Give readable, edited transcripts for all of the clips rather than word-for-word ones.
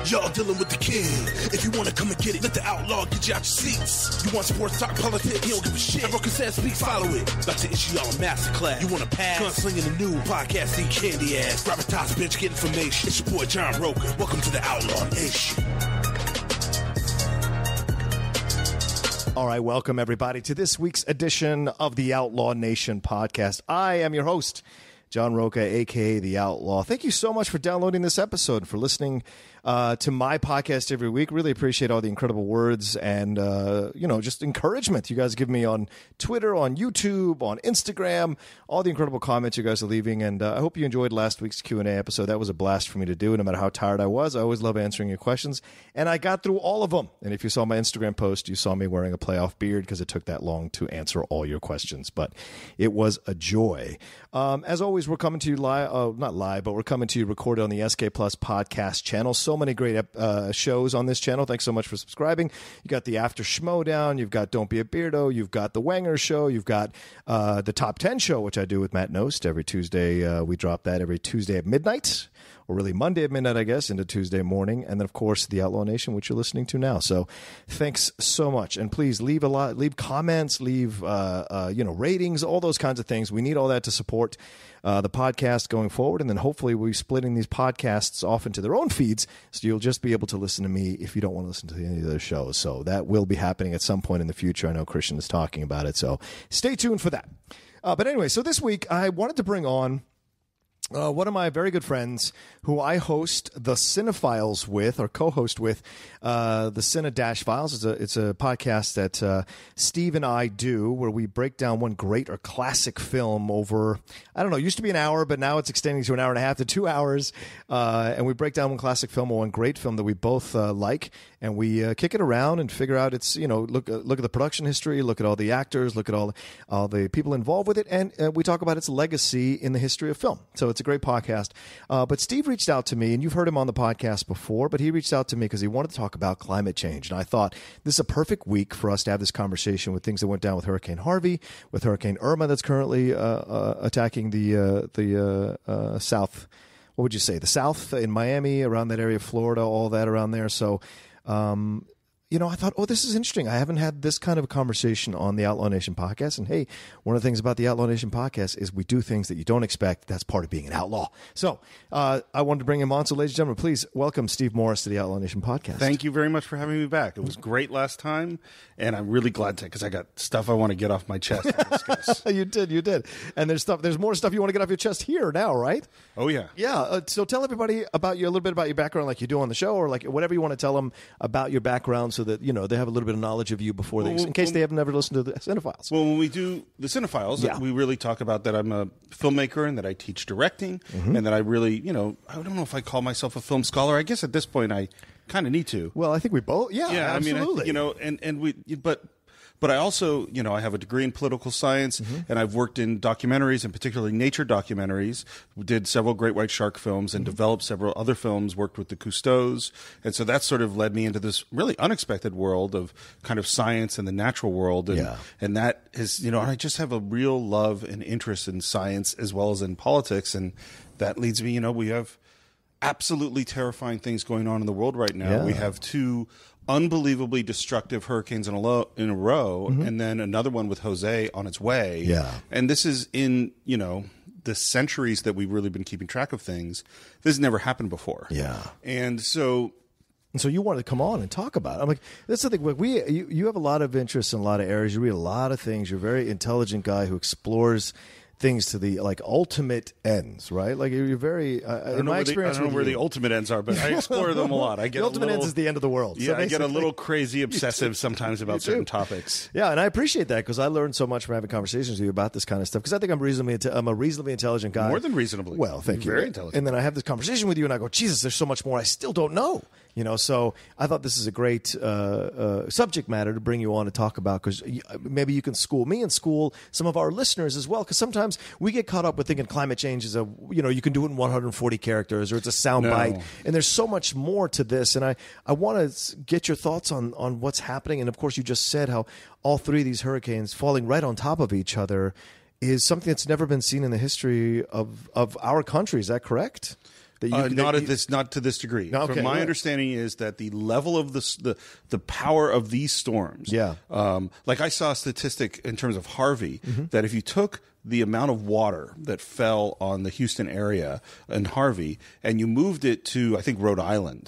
Y'all dealing with the king. If you wanna come and get it, let the outlaw get you out your seats. You want sports talk, politics, he don't give a shit. Everyone consent speaks, follow it. About to issue y'all a masterclass. You wanna pass? Gunslinging the new podcast, see candy ass. Grab a top bitch, get information. It's your boy John Roker. Welcome to the Outlaw Nation. All right, welcome everybody to this week's edition of the Outlaw Nation podcast. I am your host, John Roca, a.k.a. The Outlaw. Thank you so much for downloading this episode, for listening to my podcast every week. Really appreciate all the incredible words and, just encouragement you guys give me on Twitter, on YouTube, on Instagram, all the incredible comments you guys are leaving. And I hope you enjoyed last week's Q&A episode. That was a blast for me to do. No matter how tired I was, I always love answering your questions. And I got through all of them. And if you saw my Instagram post, you saw me wearing a playoff beard because it took that long to answer all your questions. But it was a joy. As always, we're coming to you live, not live, but we're coming to you recorded on the SK Plus podcast channel. So many great shows on this channel. Thanks so much for subscribing. You got the After Schmoedown, you've got Don't Be a Beardo, you've got the Wanger Show, you've got the Top 10 Show, which I do with Matt Knost every Tuesday. We drop that every Tuesday at midnight, or really Monday at midnight, I guess, into Tuesday morning. And then, of course, the Outlaw Nation, which you're listening to now. So thanks so much. And please leave comments, leave ratings, all those kinds of things. We need all that to support the podcast going forward. And then hopefully we'll be splitting these podcasts off into their own feeds, so you'll just be able to listen to me if you don't want to listen to any of those shows. So that will be happening at some point in the future. I know Christian is talking about it, so stay tuned for that. But anyway, so this week I wanted to bring on one of my very good friends who I host the Cinephiles with, or co-host with, the Cine-Files. It's a podcast that Steve and I do, where we break down one great or classic film over, I don't know, it used to be an hour, but now it's extending to an hour and a half to 2 hours. And we break down one classic film or one great film that we both like, and we kick it around and figure out its, look at the production history, look at all the actors, look at all the people involved with it, and we talk about its legacy in the history of film. So it's a great podcast. But Steve reached out to me, and you've heard him on the podcast before, but he reached out to me because he wanted to talk about climate change. And I thought this is a perfect week for us to have this conversation with things that went down with Hurricane Harvey, with Hurricane Irma that's currently attacking the South. What would you say? The South in Miami, around that area of Florida, all that around there. So, I thought, this is interesting. I haven't had this kind of a conversation on the Outlaw Nation podcast. And hey, one of the things about the Outlaw Nation podcast is we do things that you don't expect. That's part of being an outlaw. So I wanted to bring him on. So ladies and gentlemen, please welcome Steve Morris to the Outlaw Nation podcast. Thank you very much for having me back. It was great last time, and I'm really glad to, because I got stuff I want to get off my chest to discuss. You did. And there's more stuff you want to get off your chest here now, right? Oh, yeah. Yeah. So tell everybody a little bit about your background, like you do on the show, or like whatever you want to tell them about your background, so that, they have a little bit of knowledge of you before in case they have never listened to the Cinephiles. Well, when we do the Cinephiles, we really talk about that I'm a filmmaker and that I teach directing, and that I really, I don't know if I call myself a film scholar. I guess at this point I kind of need to. Well, I think we both, absolutely. I mean, but I also, I have a degree in political science, and I've worked in documentaries, and particularly nature documentaries. We did several great white shark films and developed several other films, worked with the Kustos. And so that sort of led me into this really unexpected world of kind of science and the natural world. And that is, I just have a real love and interest in science as well as in politics. And that leads me, we have absolutely terrifying things going on in the world right now. Yeah. We have two unbelievably destructive hurricanes in a row, and then another one with Jose on its way. Yeah. And this is in, the centuries that we've really been keeping track of things. This has never happened before. Yeah. And so you wanted to come on and talk about it. I'm like, that's the thing. You have a lot of interest in a lot of areas. You read a lot of things. You're a very intelligent guy who explores things to the ultimate ends, right? Like you're very. In my experience, I don't know where the ultimate ends are, but I explore them a lot. I get the ultimate ends is the end of the world. Yeah, so I get a little crazy obsessive sometimes about certain topics. Yeah, and I appreciate that because I learned so much from having conversations with you about this kind of stuff. Because I think I'm a reasonably intelligent guy. More than reasonably. Well, thank you. Very intelligent. And then I have this conversation with you, and I go, Jesus, there's so much more I still don't know. So I thought this is a great subject matter to bring you on to talk about, because maybe you can school me and school some of our listeners as well. Because sometimes we get caught up with thinking climate change is you can do it in 140 characters or it's a soundbite. And there's so much more to this. And I want to get your thoughts on what's happening. And of course, you just said how all three of these hurricanes falling right on top of each other is something that's never been seen in the history of our country. Is that correct? Not to this degree. Okay, From my understanding is that the level of the power of these storms. Yeah. Like I saw a statistic in terms of Harvey that if you took the amount of water that fell on the Houston area in Harvey and you moved it to, I think, Rhode Island,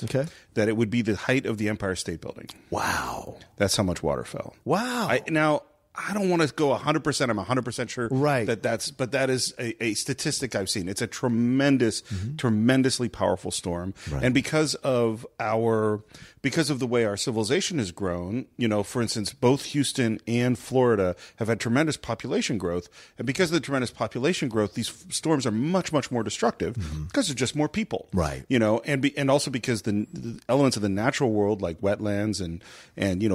that it would be the height of the Empire State Building. Wow. That's how much water fell. Wow. Now, I don't want to go 100%. I'm 100% sure but that is a statistic I've seen. It's a tremendously powerful storm. Right. And because of the way our civilization has grown, for instance, both Houston and Florida have had tremendous population growth. And because of the tremendous population growth, these storms are much, much more destructive because there's just more people. Right. And also because the elements of the natural world, like wetlands and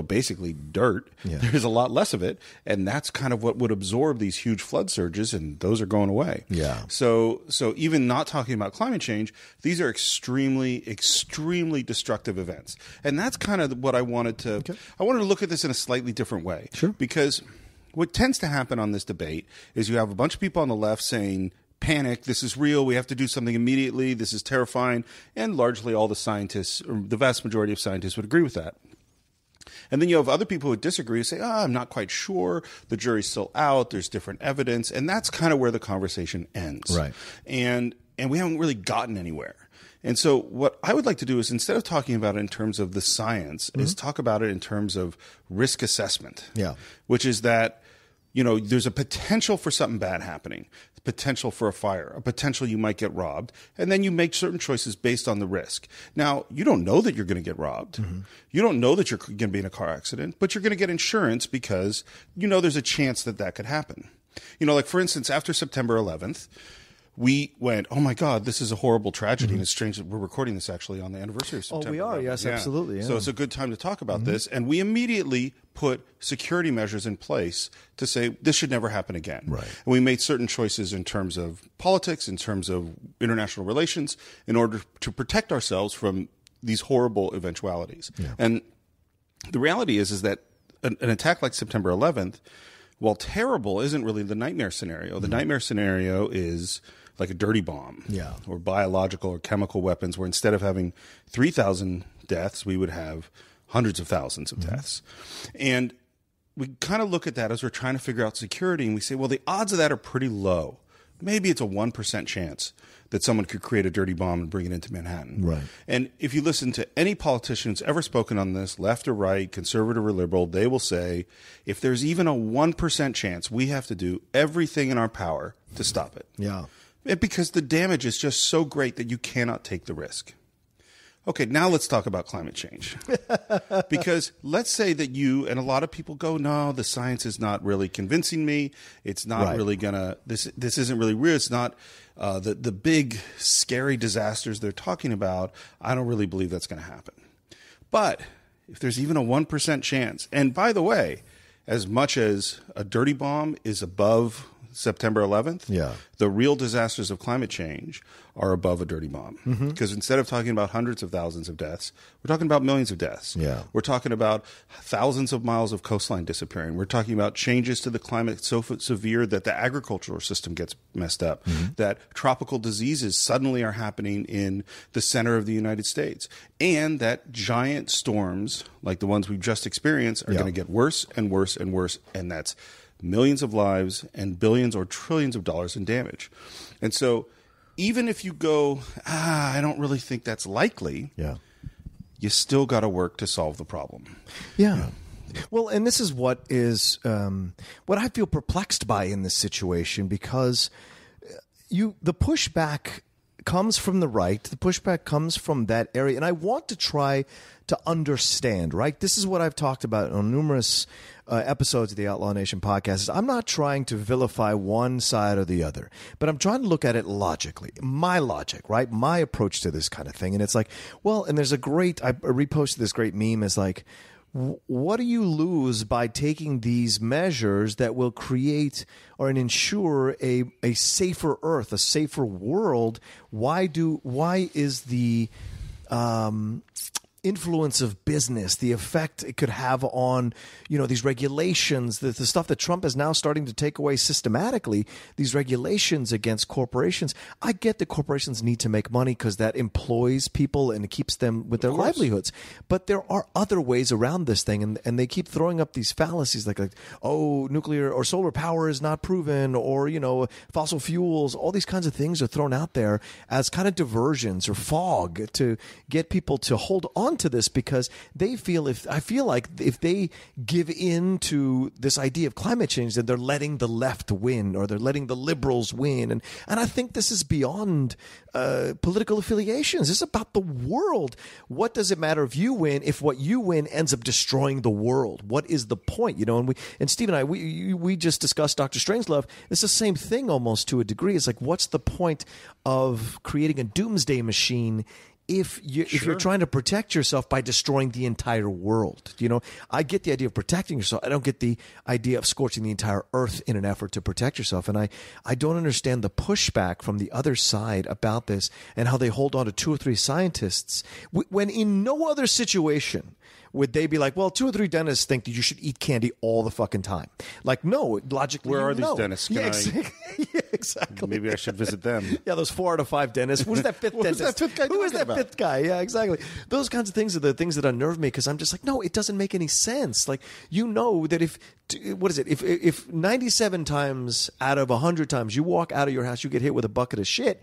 basically dirt, there's a lot less of it. And that's kind of what would absorb these huge flood surges, and those are going away. Yeah. So even not talking about climate change, these are extremely, extremely destructive events. And that's kind of what I wanted to I wanted to look at this in a slightly different way. Sure. Because what tends to happen on this debate is you have a bunch of people on the left saying, panic, this is real, we have to do something immediately, this is terrifying, and largely all the scientists, or the vast majority of scientists, would agree with that. And then you have other people who disagree, who say, I'm not quite sure, the jury's still out, there's different evidence, and that's kind of where the conversation ends. Right. And we haven't really gotten anywhere. And so what I would like to do is, instead of talking about it in terms of the science, is talk about it in terms of risk assessment. Yeah. Which is that, there's a potential for something bad happening, potential for a fire, a potential you might get robbed, and then you make certain choices based on the risk. Now, you don't know that you're going to get robbed. You don't know that you're going to be in a car accident, but you're going to get insurance because there's a chance that could happen. Like for instance, after September 11th, we went, oh my God, this is a horrible tragedy. And it's strange that we're recording this actually on the anniversary of September. Oh, we are. 11th. Yes, absolutely. Yeah. So it's a good time to talk about this. And we immediately put security measures in place to say this should never happen again. Right. And we made certain choices in terms of politics, in terms of international relations, in order to protect ourselves from these horrible eventualities. Yeah. And the reality is that an attack like September 11th, while terrible, isn't really the nightmare scenario. The nightmare scenario is like a dirty bomb, or biological or chemical weapons, where instead of having 3,000 deaths, we would have hundreds of thousands of deaths. And we kind of look at that as we're trying to figure out security, and we say, well, the odds of that are pretty low. Maybe it's a 1% chance that someone could create a dirty bomb and bring it into Manhattan. Right. And if you listen to any politician who's ever spoken on this, left or right, conservative or liberal, they will say, if there's even a 1% chance, we have to do everything in our power to stop it. Yeah. Because the damage is just so great that you cannot take the risk. Okay, now let's talk about climate change. Because let's say that you, and a lot of people go, no, the science is not really convincing me. It's not really gonna, this isn't really real. It's not the big, scary disasters they're talking about. I don't really believe that's going to happen. But if there's even a 1% chance, and by the way, as much as a dirty bomb is above September 11th, the real disasters of climate change are above a dirty bomb. Because instead of talking about hundreds of thousands of deaths, we're talking about millions of deaths. Yeah. We're talking about thousands of miles of coastline disappearing. We're talking about changes to the climate so severe that the agricultural system gets messed up, that tropical diseases suddenly are happening in the center of the United States, and that giant storms like the ones we've just experienced are going to get worse and worse and worse, and that's millions of lives and billions or trillions of dollars in damage. And so even if you go, I don't really think that's likely, you still got to work to solve the problem. Yeah. Well, and this is what I feel perplexed by in this situation, because the pushback comes from the right. The pushback comes from that area. And I want to try to understand, right? This is what I've talked about on numerous episodes of the Outlaw Nation podcast. I'm not trying to vilify one side or the other, but I'm trying to look at it logically. My logic, right? My approach to this kind of thing. And it's like, well, and there's I reposted this great meme as like, what do you lose by taking these measures that will create or ensure a safer earth, a safer world? Why is the influence of business, the effect it could have on, these regulations, the stuff that Trump is now starting to take away systematically, these regulations against corporations. I get that corporations need to make money because that employs people and it keeps them with their livelihoods. But there are other ways around this thing, and they keep throwing up these fallacies like, nuclear or solar power is not proven, or, fossil fuels, all these kinds of things are thrown out there as kind of diversions or fog to get people to hold on to this, because they feel if they give in to this idea of climate change, then they're letting the left win, or they're letting the liberals win. And I think this is beyond political affiliations. This is about the world. What does it matter if you win if what you win ends up destroying the world? What is the point? And Steve and I, we just discussed Dr. Strangelove. It's the same thing almost to a degree. It's like, what's the point of creating a doomsday machine if you're trying to protect yourself by destroying the entire world? I get the idea of protecting yourself. I don't get the idea of scorching the entire earth in an effort to protect yourself. And I don't understand the pushback from the other side about this and how they hold on to 2 or 3 scientists when in no other situation would they be like, well, 2 or 3 dentists think that you should eat candy all the fucking time. Like, no, logically, where are these dentists? Yeah, exactly. Maybe I should visit them. Yeah, those 4 out of 5 dentists. Who's that 5th dentist? Who is that 5th guy? Yeah, exactly. Those kinds of things are the things that unnerve me, because I'm just like, no, it doesn't make any sense. Like, that if 97 times out of 100 times you walk out of your house, you get hit with a bucket of shit,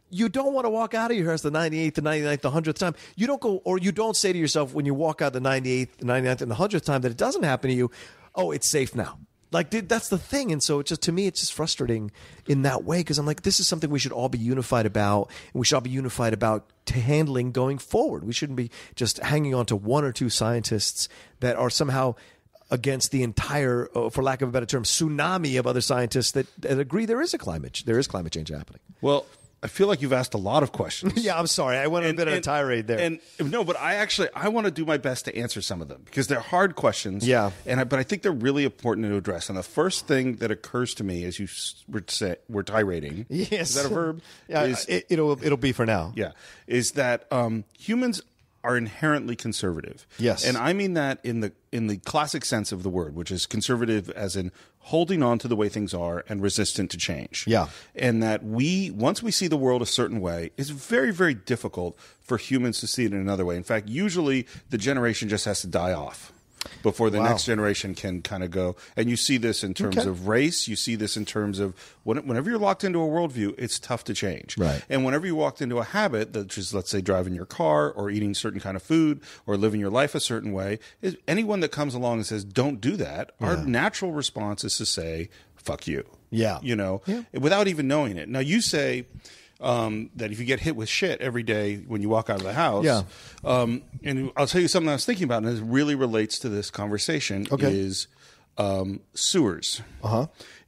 you don't want to walk out of your house the 98th, the 99th, the 100th time. You don't go, or you don't say to yourself when you walk out the 98th, the 99th, and the 100th time that it doesn't happen to you, oh, it's safe now. Like, that's the thing. And so to me, it's just frustrating in that way, because I'm like, this is something we should all be unified about, and we should all be unified about handling going forward. We shouldn't be just hanging on to 1 or 2 scientists that are somehow against the entire, for lack of a better term, tsunami of other scientists that agree there is climate change happening. Well, I feel like you've asked a lot of questions. Yeah, I'm sorry. I went on a bit of a tirade there. And no, but I want to do my best to answer some of them, because they're hard questions. Yeah. But I think they're really important to address. And the first thing that occurs to me as you were tirading, yes, is that a verb? Yeah, it'll be for now. Yeah, is that humans are inherently conservative. Yes. And I mean that in the classic sense of the word, which is conservative as in holding on to the way things are and resistant to change. Yeah. And that once we see the world a certain way, it's very, very difficult for humans to see it in another way. In fact, usually the generation just has to die off before the next generation can kind of go. And you see this in terms of race. You see this in terms of whenever you're locked into a worldview, it's tough to change. Right. And whenever you walked into a habit, which is, let's say, driving your car or eating certain kind of food or living your life a certain way, anyone that comes along and says, don't do that, our natural response is to say, fuck you. Yeah. Without even knowing it. Now, you say that if you get hit with shit every day when you walk out of the house, and I'll tell you something I was thinking about, and it really relates to this conversation, is sewers.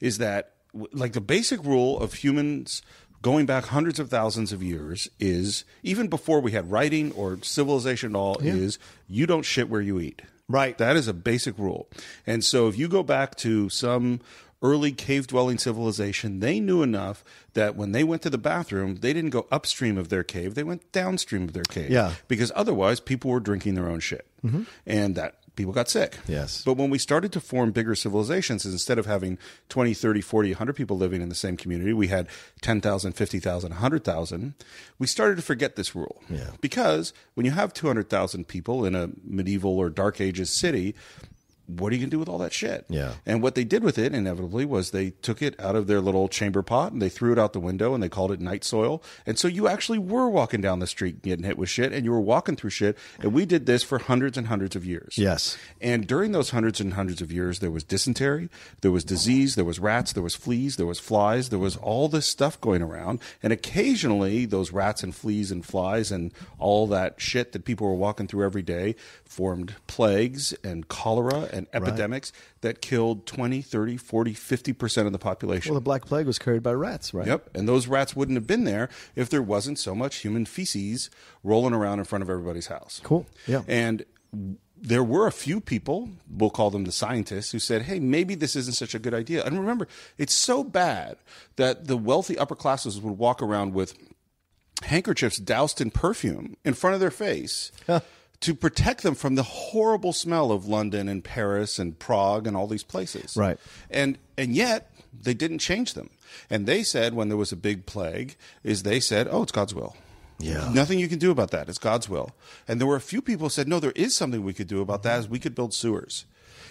Is that, like, the basic rule of humans going back hundreds of thousands of years is, even before we had writing or civilization at all, is you don't shit where you eat. Right. That is a basic rule. And so if you go back to some early cave-dwelling civilization, they knew enough that when they went to the bathroom, they didn't go upstream of their cave. They went downstream of their cave. Yeah. Because otherwise, people were drinking their own shit. And that people got sick. Yes. But when we started to form bigger civilizations, instead of having 20, 30, 40, 100 people living in the same community, we had 10,000, 50,000, 100,000. We started to forget this rule. Yeah. Because when you have 200,000 people in a medieval or Dark Ages city, what are you going to do with all that shit? Yeah. And what they did with it, inevitably, was they took it out of their little chamber pot and they threw it out the window and they called it night soil. And so you actually were walking down the street getting hit with shit, and you were walking through shit. And we did this for hundreds and hundreds of years. Yes. And during those hundreds and hundreds of years, there was dysentery, there was disease, there was rats, there was fleas, there was flies, there was all this stuff going around. And occasionally, those rats and fleas and flies and all that shit that people were walking through every day formed plagues and cholera and epidemics that killed 20, 30, 40, 50% of the population. Well, the Black Plague was carried by rats, right? Yep. And those rats wouldn't have been there if there wasn't so much human feces rolling around in front of everybody's house. Cool. Yeah. And there were a few people, we'll call them the scientists, who said, hey, maybe this isn't such a good idea. And remember, it's so bad that the wealthy upper classes would walk around with handkerchiefs doused in perfume in front of their face to protect them from the horrible smell of London and Paris and Prague and all these places. Right. And yet they didn't change them. And they said, when there was a big plague, they said, oh, it's God's will. Yeah. Nothing you can do about that. It's God's will. And there were a few people who said, no, there is something we could do about that, is we could build sewers.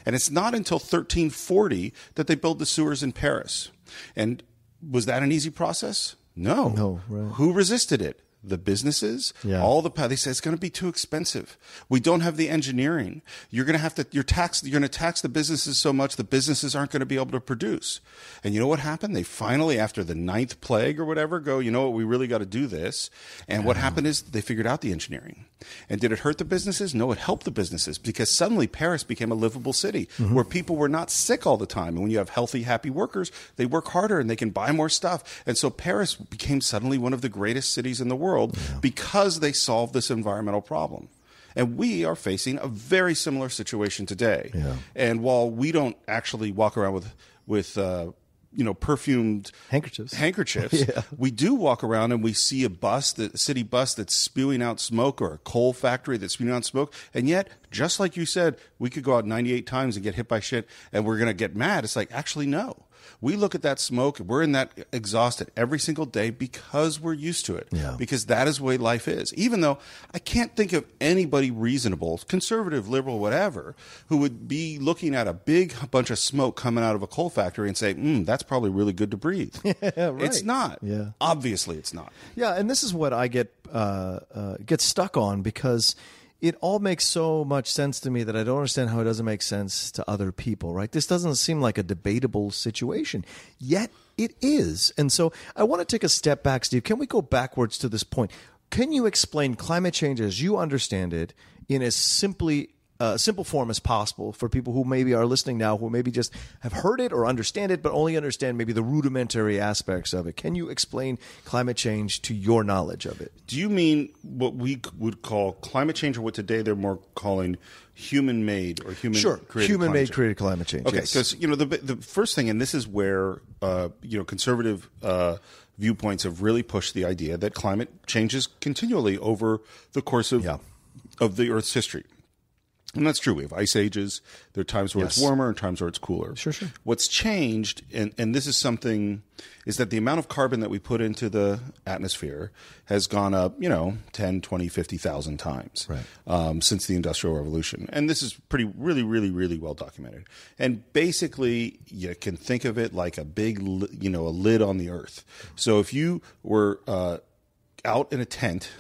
And it's not until 1340 that they built the sewers in Paris. And was that an easy process? No. No, right. Who resisted it? The businesses, Yeah. they say it's going to be too expensive. We don't have the engineering. You're going to have to, you're going to tax the businesses so much the businesses aren't going to be able to produce. And you know what happened? They finally, after the 9th plague or whatever, go, you know what, we really got to do this. And what happened is they figured out the engineering. And did it hurt the businesses? No, it helped the businesses, because suddenly Paris became a livable city where people were not sick all the time. And when you have healthy, happy workers, they work harder and they can buy more stuff. And so Paris became suddenly one of the greatest cities in the world because they solved this environmental problem. And we are facing a very similar situation today. Yeah. And while we don't actually walk around with perfumed handkerchiefs, Yeah. we do walk around and we see a city bus that's spewing out smoke, or a coal factory that's spewing out smoke. And yet, just like you said, we could go out 98 times and get hit by shit and we're going to get mad. It's like, actually, no. We look at that smoke, we're in that exhausted every single day because we're used to it. Yeah. Because that is the way life is. Even though I can't think of anybody reasonable, conservative, liberal, whatever, who would be looking at a big bunch of smoke coming out of a coal factory and say, that's probably really good to breathe. Right. It's not. Yeah. Obviously, it's not. Yeah, and this is what I get stuck on, because it all makes so much sense to me that I don't understand how it doesn't make sense to other people, right? This doesn't seem like a debatable situation, yet it is. And so I want to take a step back, Steve. Can we go backwards to this point? Can you explain climate change as you understand it in as simple form as possible for people who maybe are listening now, who maybe just have heard it or understand it, but only understand maybe the rudimentary aspects of it? Can you explain climate change to your knowledge of it? Do you mean what we would call climate change, or what today they're more calling human-made or human-made created climate change? Okay, yes. because the first thing, and this is where conservative viewpoints have really pushed the idea that climate changes continually over the course of the Earth's history. And that's true. We have ice ages. There are times where it's warmer and times where it's cooler. Sure. What's changed, and this is something, is that the amount of carbon that we put into the atmosphere has gone up, 10, 20, 50,000 times since the Industrial Revolution. And this is really, really, really well documented. And basically, you can think of it like a big, a lid on the Earth. So if you were out in a tent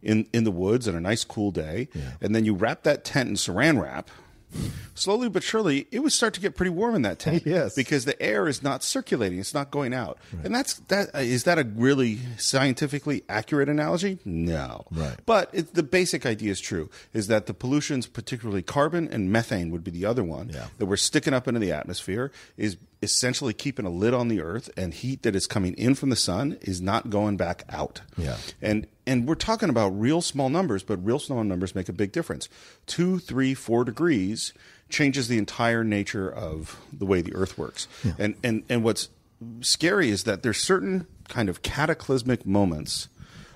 in the woods on a nice cool day, and then you wrap that tent in saran wrap, slowly but surely it would start to get pretty warm in that tent. Yes. Because the air is not circulating, it's not going out. Right. And is that a really scientifically accurate analogy? No. Right. But the basic idea is true, is that the pollutions, particularly carbon and methane would be the other one, that we're sticking up into the atmosphere, is essentially keeping a lid on the Earth, and heat that is coming in from the sun is not going back out. Yeah. And we're talking about real small numbers, but real small numbers make a big difference. 2, 3, 4 degrees changes the entire nature of the way the Earth works. Yeah. And what's scary is that there's certain kind of cataclysmic moments,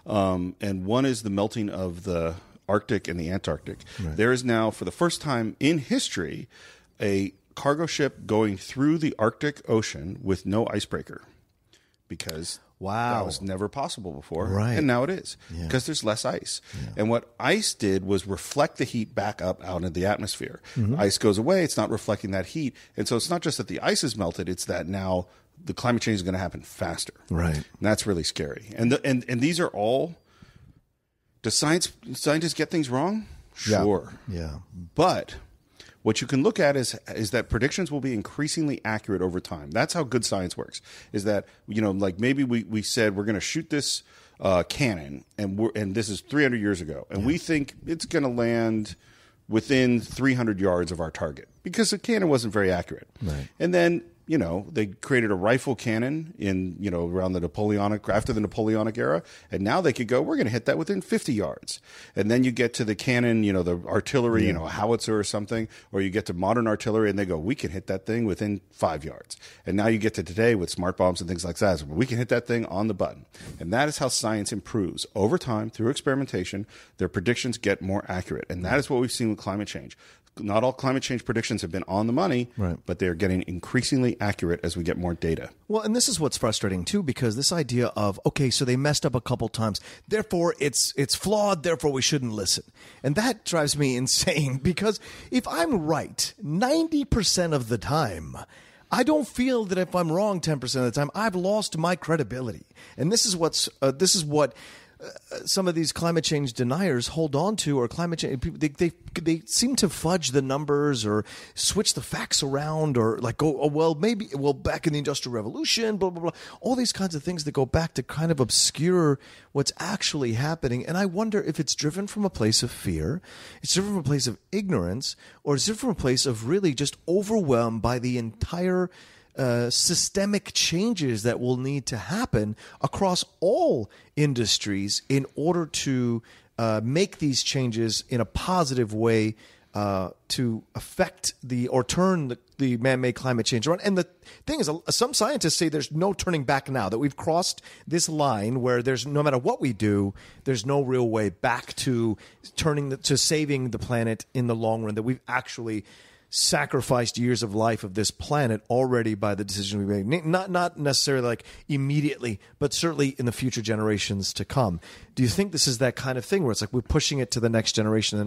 and one is the melting of the Arctic and the Antarctic. Right. There is now, for the first time in history, a cargo ship going through the Arctic Ocean with no icebreaker, because that was never possible before. Right. And now it is, because there's less ice. Yeah. And what ice did was reflect the heat back up out into the atmosphere. Mm-hmm. Ice goes away, it's not reflecting that heat. And so it's not just that the ice is melted, it's that now the climate change is going to happen faster. Right. And that's really scary. And these are all, do scientists get things wrong? Sure. Yeah. But what you can look at is that predictions will be increasingly accurate over time. That's how good science works. Is that, like maybe we said we're going to shoot this cannon, and this is 300 years ago, and we think it's going to land within 300 yards of our target, because the cannon wasn't very accurate. Right. And then they created a rifle cannon in, around after the Napoleonic era. And now they could go, we're going to hit that within 50 yards. And then you get to the cannon, the artillery, a howitzer or something, or you get to modern artillery and they go, we can hit that thing within 5 yards. And now you get to today with smart bombs and things like that. So we can hit that thing on the button. And that is how science improves over time through experimentation. Their predictions get more accurate. And that is what we've seen with climate change. Not all climate change predictions have been on the money, right, but they're getting increasingly accurate as we get more data. Well, and this is what's frustrating, too, because this idea of, okay, so they messed up a couple times, therefore it's flawed, therefore we shouldn't listen. And that drives me insane, because if I'm right 90% of the time, I don't feel that if I'm wrong 10% of the time, I've lost my credibility. And this is what some of these climate change deniers hold on to, or climate change people, they seem to fudge the numbers or switch the facts around, or like go, back in the Industrial Revolution, blah, blah, blah. All these kinds of things that go back to kind of obscure what's actually happening. And I wonder if it's driven from a place of fear, it's driven from a place of ignorance, or it's driven from a place of really just overwhelmed by the entire systemic changes that will need to happen across all industries in order to make these changes in a positive way to affect or turn the man-made climate change around. And the thing is, some scientists say there's no turning back now, that we've crossed this line where there's, no matter what we do, there's no real way back to to saving the planet in the long run, that we've actually sacrificed years of life of this planet already by the decision we made. Not necessarily like immediately, but certainly in the future generations to come. Do you think this is that kind of thing where it's like we're pushing it to the next generation,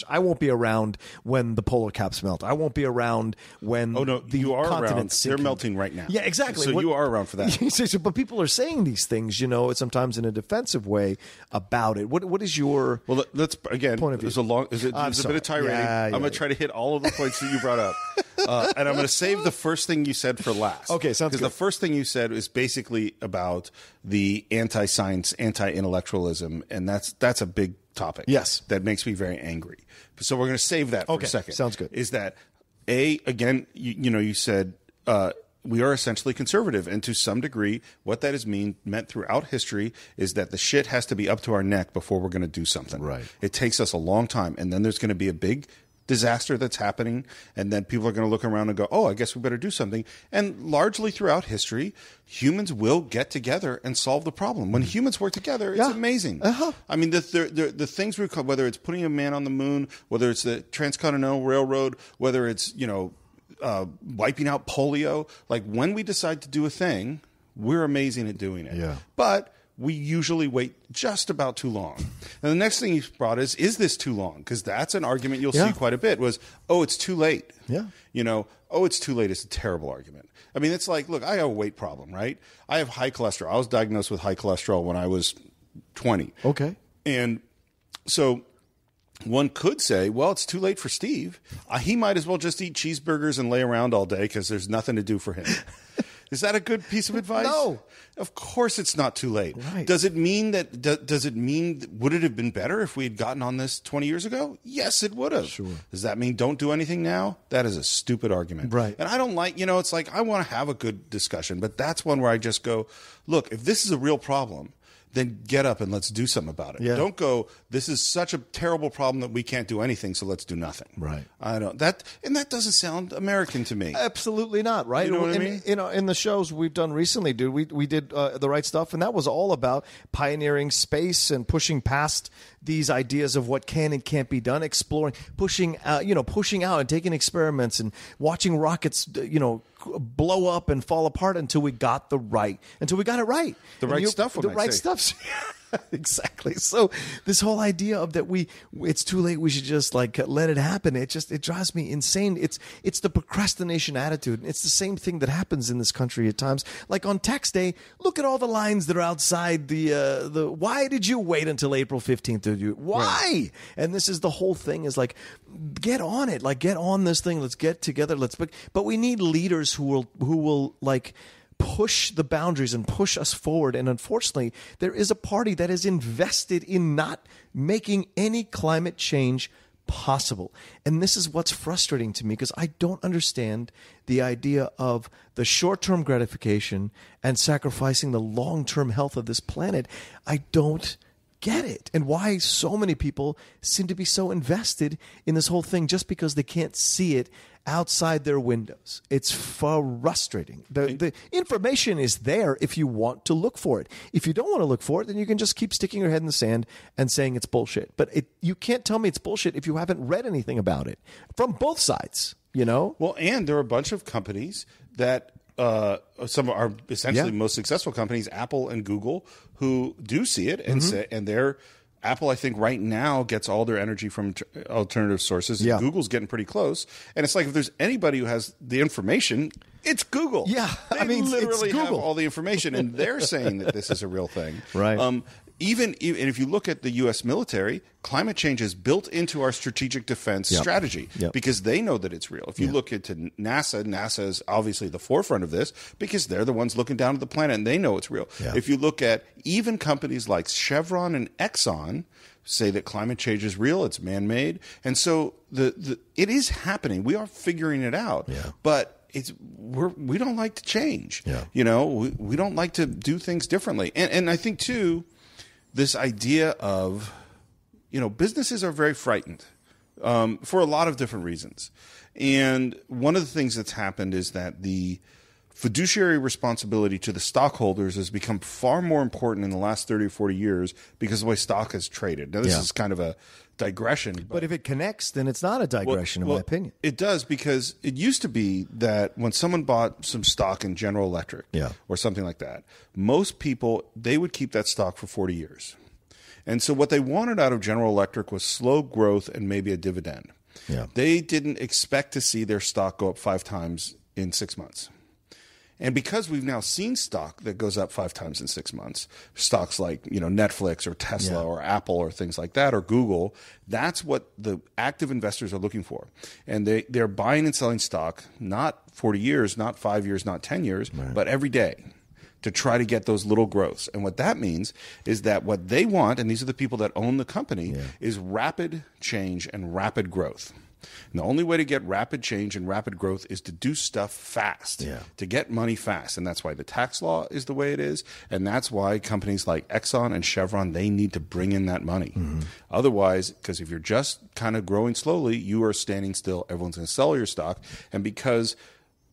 I won't be around when the polar caps melt. I won't be around when you are around. Sinking. They're melting right now. Yeah, exactly. So you are around for that. But people are saying these things, sometimes in a defensive way about it. What is your let's again point of view? There's a bit of tirade. I'm going to try to hit all of the points that you brought up. And I'm going to save the first thing you said for last. Okay, sounds good. Because the first thing you said is basically about the anti-science, anti-intellectualism, and that's a big topic. Yes. That makes me very angry. So we're going to save that for a second. Sounds good. Is that, again, you said we are essentially conservative, and to some degree, what that has meant throughout history is that the shit has to be up to our neck before we're going to do something. Right. It takes us a long time, and then there's going to be a big disaster that's happening, and then people are going to look around and go, oh, I guess we better do something. And largely throughout history, humans will get together and solve the problem. When humans work together, it's amazing. Uh-huh. I mean, the things we call, whether it's putting a man on the moon, whether it's the Transcontinental Railroad, whether it's wiping out polio, like when we decide to do a thing, we're amazing at doing it. Yeah. But we usually wait just about too long. And the next thing you brought is this too long? Because that's an argument you'll see quite a bit was, oh, it's too late. Yeah. Oh, it's too late is a terrible argument. I mean, it's like, look, I have a weight problem, right? I have high cholesterol. I was diagnosed with high cholesterol when I was 20. Okay. And so one could say, well, it's too late for Steve. He might as well just eat cheeseburgers and lay around all day because there's nothing to do for him. Is that a good piece of advice? No. Of course it's not too late. Right. Does it mean would it have been better if we had gotten on this 20 years ago? Yes, it would have. Sure. Does that mean don't do anything now? That is a stupid argument. Right. And I don't like, it's like I want to have a good discussion, but that's one where I just go, look, if this is a real problem, then get up and let's do something about it. Yeah. Don't go, this is such a terrible problem that we can't do anything, so let's do nothing. Right. And that doesn't sound American to me. Absolutely not, right? You know what I mean? In the shows we've done recently, dude, we did The Right Stuff, and that was all about pioneering space and pushing past these ideas of what can and can't be done, exploring, pushing out and taking experiments and watching rockets, blow up and fall apart until we got it right. The right stuff. The right stuff. Exactly. So this whole idea of that it's too late, we should just let it happen. It drives me insane. It's the procrastination attitude. It's the same thing that happens in this country at times. Like on tax day, look at all the lines that are outside the why did you wait until April 15th to do it? Why? Right. And this is the whole thing is like, get on it. Like, get on this thing. Let's get together. But we need leaders who will push the boundaries and push us forward. And unfortunately, there is a party that is invested in not making any climate change impossible. And this is what's frustrating to me, because I don't understand the idea of the short-term gratification and sacrificing the long-term health of this planet. I don't get it, and why so many people seem to be so invested in this whole thing just because they can't see it outside their windows. It's frustrating. The information is there if you want to look for it. If you don't want to look for it, then you can just keep sticking your head in the sand and saying it's bullshit. But you can't tell me it's bullshit if you haven't read anything about it from both sides, you know? Well, and there are a bunch of companies that some of our essentially most successful companies, Apple and Google, who do see it and say, and they're Apple, I think, right now gets all their energy from alternative sources. Yeah. Google's getting pretty close. And it's like, if there's anybody who has the information, it's Google. Yeah. They literally have all the information, and they're saying that this is a real thing. Right. And if you look at the U.S. military, climate change is built into our strategic defense strategy because they know that it's real. If you look into NASA, NASA is obviously the forefront of this because they're the ones looking down at the planet and they know it's real. Yeah. If you look at even companies like Chevron and Exxon say that climate change is real, it's man-made. And so it is happening. We are figuring it out. Yeah. But we don't like to change. Yeah. You know, we don't like to do things differently. And I think, too, this idea of, businesses are very frightened for a lot of different reasons. And one of the things that's happened is that the fiduciary responsibility to the stockholders has become far more important in the last 30 or 40 years because of the way stock has traded. Now, this is kind of a digression. But if it connects, then it's not a digression, in my opinion. It does, because it used to be that when someone bought some stock in General Electric or something like that, most people, they would keep that stock for 40 years. And so what they wanted out of General Electric was slow growth and maybe a dividend. Yeah. They didn't expect to see their stock go up 5 times in 6 months. And because we've now seen stock that goes up 5 times in 6 months, stocks like Netflix or Tesla or Apple or things like that, or Google, that's what the active investors are looking for. And they're buying and selling stock, not 40 years, not 5 years, not 10 years, but every day to try to get those little growths. And what that means is that what they want, and these are the people that own the company, is rapid change and rapid growth. And the only way to get rapid change and rapid growth is to do stuff fast, to get money fast. And that's why the tax law is the way it is. And that's why companies like Exxon and Chevron, they need to bring in that money. Otherwise, because if you're just kind of growing slowly, you are standing still. Everyone's going to sell your stock. And because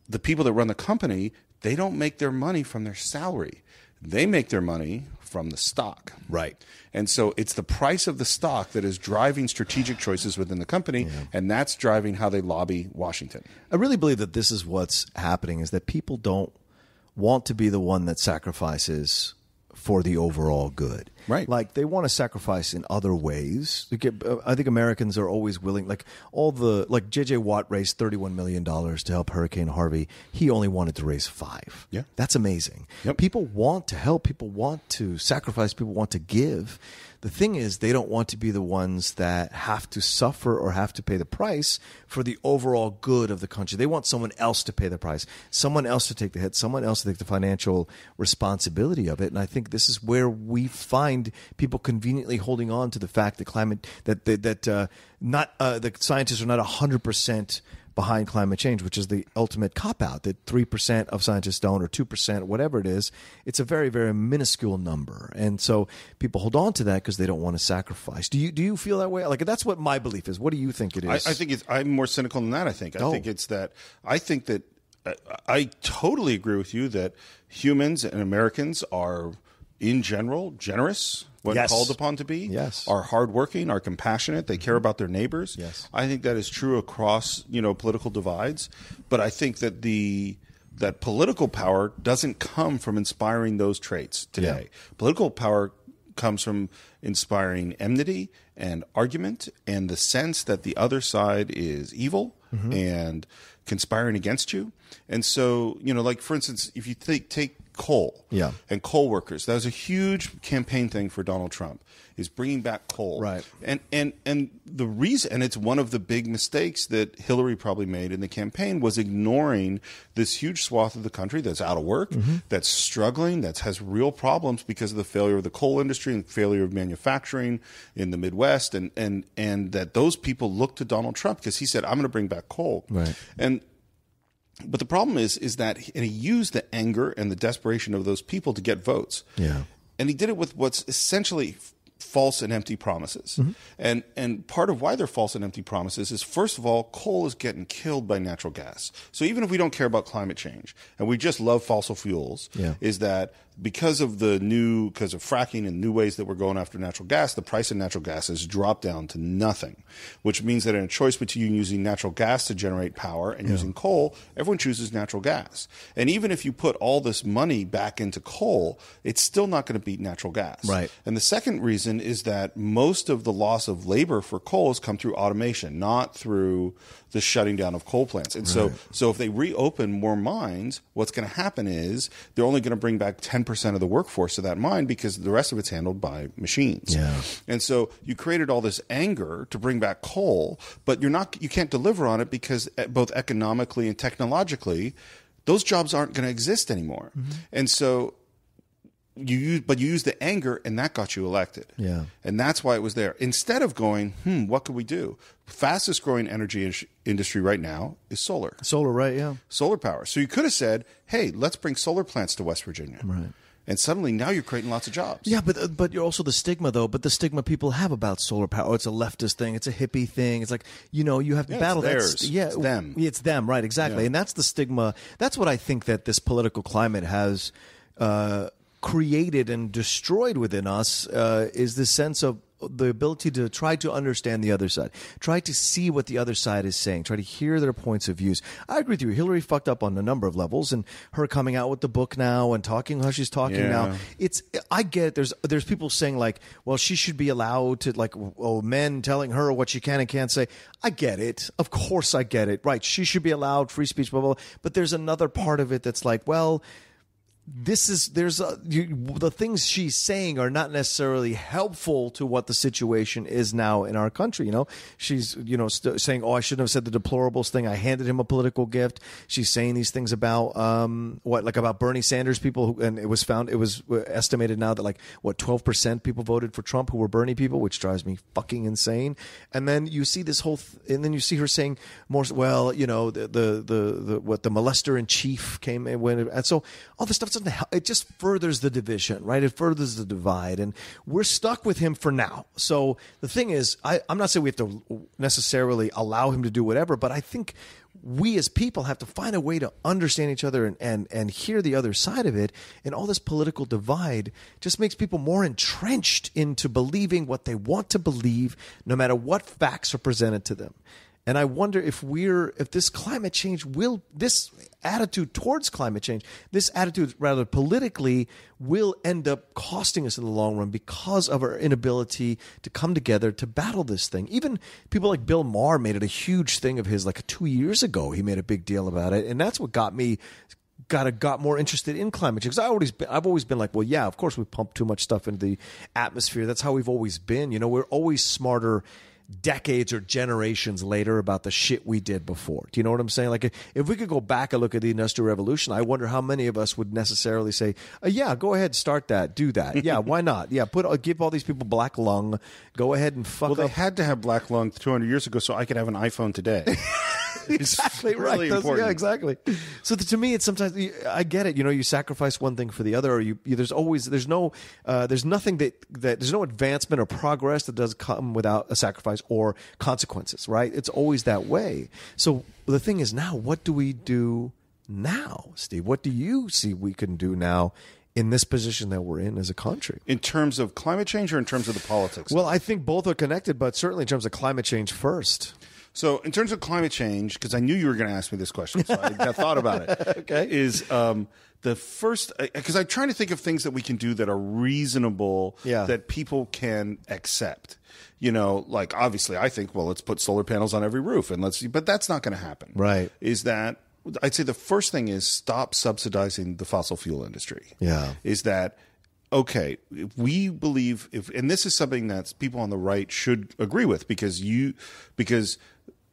the people that run the company, they don't make their money from their salary. They make their money from the stock. Right. And so it's the price of the stock that is driving strategic choices within the company, and that's driving how they lobby Washington. I really believe that this is what's happening, is that people don't want to be the one that sacrifices for the overall good. Right. Like, they want to sacrifice in other ways. I think Americans are always willing, like J.J. Watt raised $31 million to help Hurricane Harvey. He only wanted to raise $5 million. Yeah. That's amazing. Yep. People want to help. People want to sacrifice. People want to give. The thing is, they don't want to be the ones that have to suffer or have to pay the price for the overall good of the country. They want someone else to pay the price, someone else to take the hit, someone else to take the financial responsibility of it. And I think this is where we find people conveniently holding on to the fact that the scientists are not 100% behind climate change, which is the ultimate cop-out, that 3% of scientists don't, or 2%, whatever it is. It's a very, very minuscule number. And so people hold on to that because they don't want to sacrifice. Do you feel that way? Like, that's what my belief is. What do you think it is? I think I'm more cynical than that, I think. I think that I totally agree with you that humans and Americans are, in general, generous when called upon to be, are hardworking, are compassionate, they care about their neighbors. Yes. I think that is true across political divides, but I think that that political power doesn't come from inspiring those traits today. Yeah. Political power comes from inspiring enmity and argument and the sense that the other side is evil and conspiring against you. And so, like, for instance, if you take coal. Yeah. And coal workers. That was a huge campaign thing for Donald Trump, is bringing back coal. Right. And the reason, and it's one of the big mistakes that Hillary probably made in the campaign, was ignoring this huge swath of the country that's out of work, that's struggling, that has real problems because of the failure of the coal industry and failure of manufacturing in the Midwest, and that those people look to Donald Trump because he said, I'm going to bring back coal. Right. But the problem is that he used the anger and the desperation of those people to get votes. Yeah. And he did it with what's essentially false and empty promises. And part of why they're false and empty promises is, first of all, coal is getting killed by natural gas. So even if we don't care about climate change and we just love fossil fuels, is that because of fracking and new ways that we're going after natural gas, the price of natural gas has dropped down to nothing, which means that in a choice between using natural gas to generate power and using coal, everyone chooses natural gas. And even if you put all this money back into coal, it's still not going to beat natural gas. Right. And the second reason is that most of the loss of labor for coal has come through automation, not through the shutting down of coal plants. And so if they reopen more mines, what's going to happen is they're only going to bring back 10% of the workforce of that mine because the rest of it's handled by machines. Yeah. And so you created all this anger to bring back coal, but you can't deliver on it because both economically and technologically, those jobs aren't going to exist anymore. And so you use the anger, and that got you elected. Yeah. And that's why it was there. Instead of going, what could we do? Fastest growing energy industry right now is solar. Solar, right? Yeah. Solar power. So you could have said, hey, let's bring solar plants to West Virginia. Right. And suddenly now you're creating lots of jobs. Yeah, but you're also the stigma, though. But the stigma people have about solar power. Oh, it's a leftist thing. It's a hippie thing. It's like, you have to battle that. It's them. It's them, right, exactly. And that's the stigma. That's what I think that this political climate has created and destroyed within us, is this sense of the ability to try to understand the other side, try to see what the other side is saying, try to hear their points of views. I agree with you. Hillary fucked up on a number of levels, and her coming out with the book now and talking how she's talking now. I get it. There's people saying like, well, she should be allowed to men telling her what she can and can't say. I get it. Of course I get it. Right. She should be allowed free speech, blah, blah, blah. But there's another part of it that's like, well, the things she's saying are not necessarily helpful to what the situation is now in our country. She's saying, oh, I shouldn't have said the deplorables thing. I handed him a political gift. She's saying these things about about Bernie Sanders people, and it was estimated now that 12% people voted for Trump who were Bernie people, which drives me fucking insane. And then you see this whole and then you see her saying more, well, the molester in chief came in and so all this stuff. It just furthers the division, right? It furthers the divide, and we're stuck with him for now. So the thing is, I'm not saying we have to necessarily allow him to do whatever, but I think we as people have to find a way to understand each other and hear the other side of it. And all this political divide just makes people more entrenched into believing what they want to believe, no matter what facts are presented to them. And I wonder if this climate change this attitude towards climate change, this attitude rather politically, will end up costing us in the long run because of our inability to come together to battle this thing. Even people like Bill Maher made it a huge thing of his 2 years ago. He made a big deal about it. And that's what got me got more interested in climate change. Because I've always been like, well, yeah, of course we pump too much stuff into the atmosphere. That's how we've always been. We're always smarter decades or generations later about the shit we did before. Do you know what I'm saying? If we could go back and look at the Industrial Revolution, I wonder how many of us would necessarily say, yeah, go ahead, start that, do that. Yeah, why not? Yeah, give all these people black lung. Go ahead and fuck up. Well, they had to have black lung 200 years ago so I could have an iPhone today. Exactly it's really right. Important. Yeah, exactly. So to me, it's sometimes I get it. You sacrifice one thing for the other, or there's no advancement or progress that does come without a sacrifice or consequences. Right? It's always that way. So the thing is now, what do we do now, Steve? What do you see we can do now in this position that we're in as a country? In terms of climate change or in terms of the politics? Well, I think both are connected, but certainly in terms of climate change first. So in terms of climate change, because I knew you were going to ask me this question, so I thought about it. Okay. Is the first, because I'm trying to think of things that we can do that are reasonable, that people can accept. Obviously I think, well, let's put solar panels on every roof and let's see, but that's not going to happen. Right. Is that I'd say the first thing is stop subsidizing the fossil fuel industry. Yeah. Is that, okay, if we believe, and this is something that people on the right should agree with because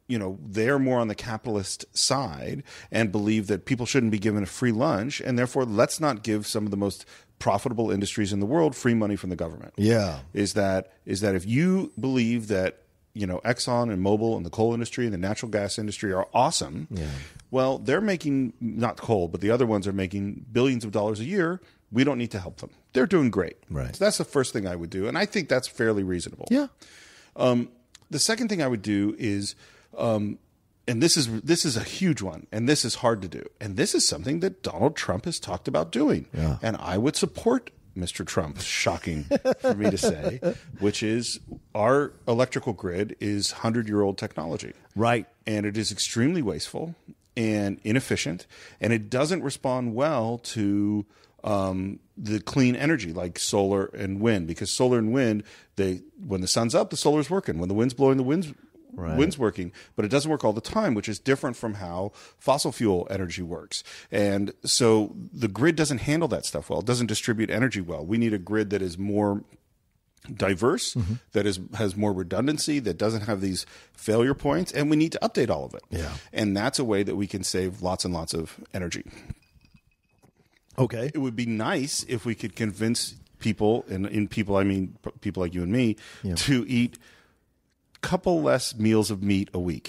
they're more on the capitalist side and believe that people shouldn't be given a free lunch, and therefore let's not give some of the most profitable industries in the world free money from the government. Yeah. Is that if you believe that Exxon and Mobil and the coal industry and the natural gas industry are awesome, well, they're making, not coal, but the other ones are making billions of dollars a year. We don't need to help them. They're doing great. Right. So that's the first thing I would do, and I think that's fairly reasonable. Yeah. The second thing I would do is, and this is a huge one, and this is hard to do, and this is something that Donald Trump has talked about doing, and I would support Mr. Trump. Shocking for me to say, which is our electrical grid is 100-year-old technology, Right. and it is extremely wasteful and inefficient, and it doesn't respond well to the clean energy like solar and wind, because solar and wind, when the sun's up, the solar's working. When the wind's blowing, the wind's working, but it doesn't work all the time, which is different from how fossil fuel energy works. And so the grid doesn't handle that stuff well. It doesn't distribute energy well. We need a grid that is more diverse, that has more redundancy, that doesn't have these failure points, and we need to update all of it. Yeah. And that's a way that we can save lots and lots of energy. Okay. It would be nice if we could convince people, and in people I mean people like you and me, to eat a couple less meals of meat a week.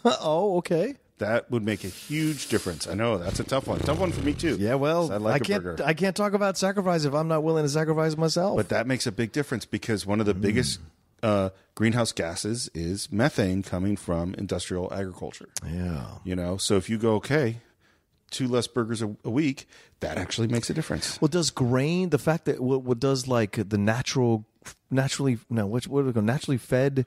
Oh, okay. That would make a huge difference. I know that's a tough one. Tough one for me too. Yeah, well, I can't talk about sacrifice if I'm not willing to sacrifice myself. But that makes a big difference because one of the biggest greenhouse gases is methane coming from industrial agriculture. Yeah. So if you go, okay, 2 less burgers a week, that actually makes a difference. Well, does grain, the fact that what does like the naturally fed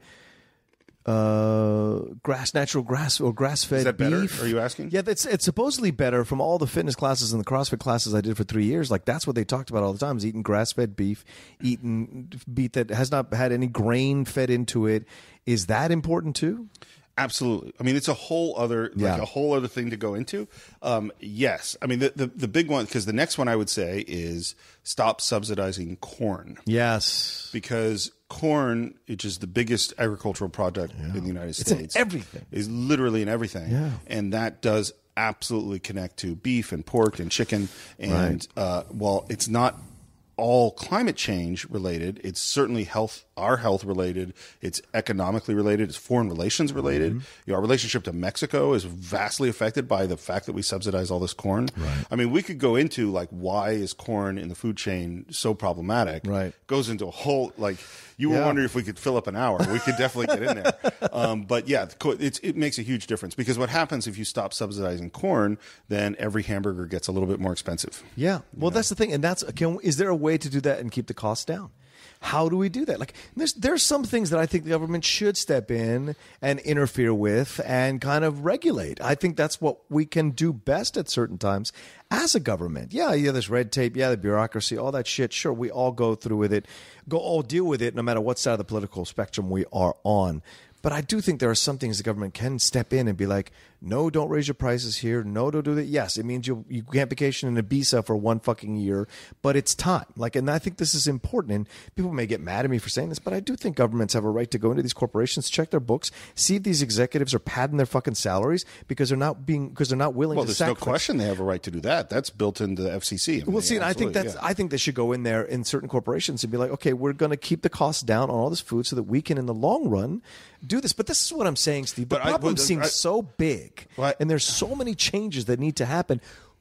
natural grass or grass-fed Is that better? beef. Are you asking? Yeah, it's supposedly better from all the fitness classes and the CrossFit classes I did for 3 years. Like that's what they talked about all the time: is eating grass-fed beef, eating beef that has not had any grain fed into it. Is that important too? Absolutely. I mean, it's a whole other thing to go into. Yes. I mean, the big one, because the next one I would say is stop subsidizing corn. Yes. Because corn, which is the biggest agricultural product in the United States. It's in everything. Is literally in everything. Yeah. And that does absolutely connect to beef and pork and chicken. And while it's not all climate change related, it's certainly our health related, it's economically related, it's foreign relations related. Our relationship to Mexico is vastly affected by the fact that we subsidize all this corn. I mean, we could go into like, why is corn in the food chain so problematic? Goes into a whole, like, you were wondering if we could fill up an hour. We could definitely get in there. But yeah, it makes a huge difference, because what happens if you stop subsidizing corn, then every hamburger gets a little bit more expensive. Yeah. Well, that's the thing. And is there a way to do that and keep the costs down? How do we do that? Like, there's some things that I think the government should step in and interfere with and kind of regulate. I think that's what we can do best at certain times as a government. Yeah, there's red tape. Yeah, the bureaucracy, all that shit. Sure, we all go through with it. All deal with it no matter what side of the political spectrum we are on. But I do think there are some things the government can step in and be like, no, don't raise your prices here. No, don't do that. Yes, it means you can't vacation in Ibiza for 1 fucking year, but it's time. And I think this is important. And people may get mad at me for saying this, but I do think governments have a right to go into these corporations, check their books, see if these executives are padding their fucking salaries because they're not willing to sacrifice. Well, there's no question they have a right to do that. That's built into the FCC. Well, see, and I think they should go in there in certain corporations and be like, okay, we're going to keep the costs down on all this food so that we can, in the long run, do this. But this is what I'm saying, Steve. The problem seems so big, and there's so many changes that need to happen.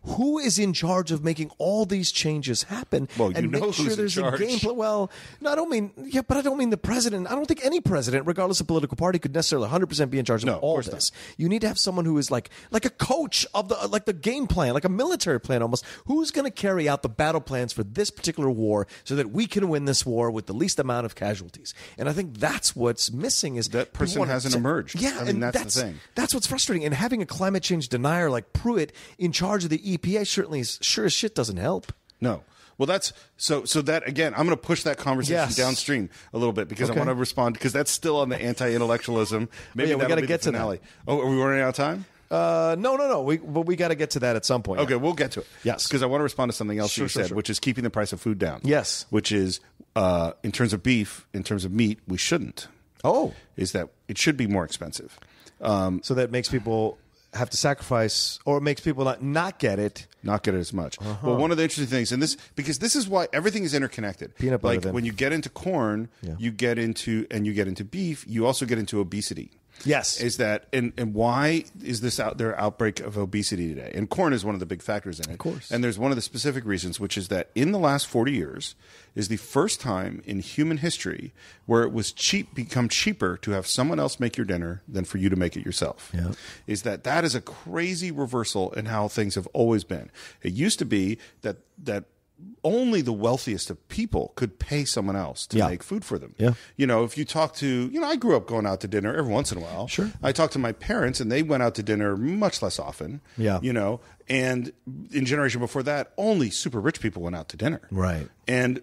Who is in charge of making all these changes happen? Well, and make sure there's a game plan. Well, no, I don't mean the president. I don't think any president, regardless of political party, could necessarily 100% be in charge of all this. You need to have someone who is like a coach of the game plan, like a military plan almost. Who's going to carry out the battle plans for this particular war so that we can win this war with the least amount of casualties? And I think that's what's missing is that person hasn't emerged. Yeah, I mean, that's the thing. That's what's frustrating. And having a climate change denier like Pruitt in charge of the EPA certainly sure as shit doesn't help. No. Well, that's so that again, I'm going to push that conversation downstream a little bit because I want to respond because that's still on the anti-intellectualism. Maybe we got to get to that. Oh, are we running out of time? No. We got to get to that at some point. Okay, we'll get to it. Yes. Because I want to respond to something else Sure, you said, sure. which is keeping the price of food down. Yes. Which is, in terms of beef, in terms of meat, we shouldn't. Oh. Is that it should be more expensive. So that makes people have to sacrifice, or it makes people not get it. Not get it as much. Well, one of the interesting things, because this is why everything is interconnected. Peanut butter, like then. when you get into corn, you get into beef, you also get into obesity. Yes. Is that and why is this outbreak of obesity today? And corn is one of the big factors in it. Of course. And there's one of the specific reasons, which is that in the last 40 years is the first time in human history where it was become cheaper to have someone else make your dinner than for you to make it yourself. Yeah. Is that is a crazy reversal in how things have always been. It used to be that only the wealthiest of people could pay someone else to make food for them. Yeah. If you talk to, I grew up going out to dinner every once in a while. Sure. I talked to my parents and they went out to dinner much less often. Yeah. And in generation before that, only super rich people went out to dinner. Right. And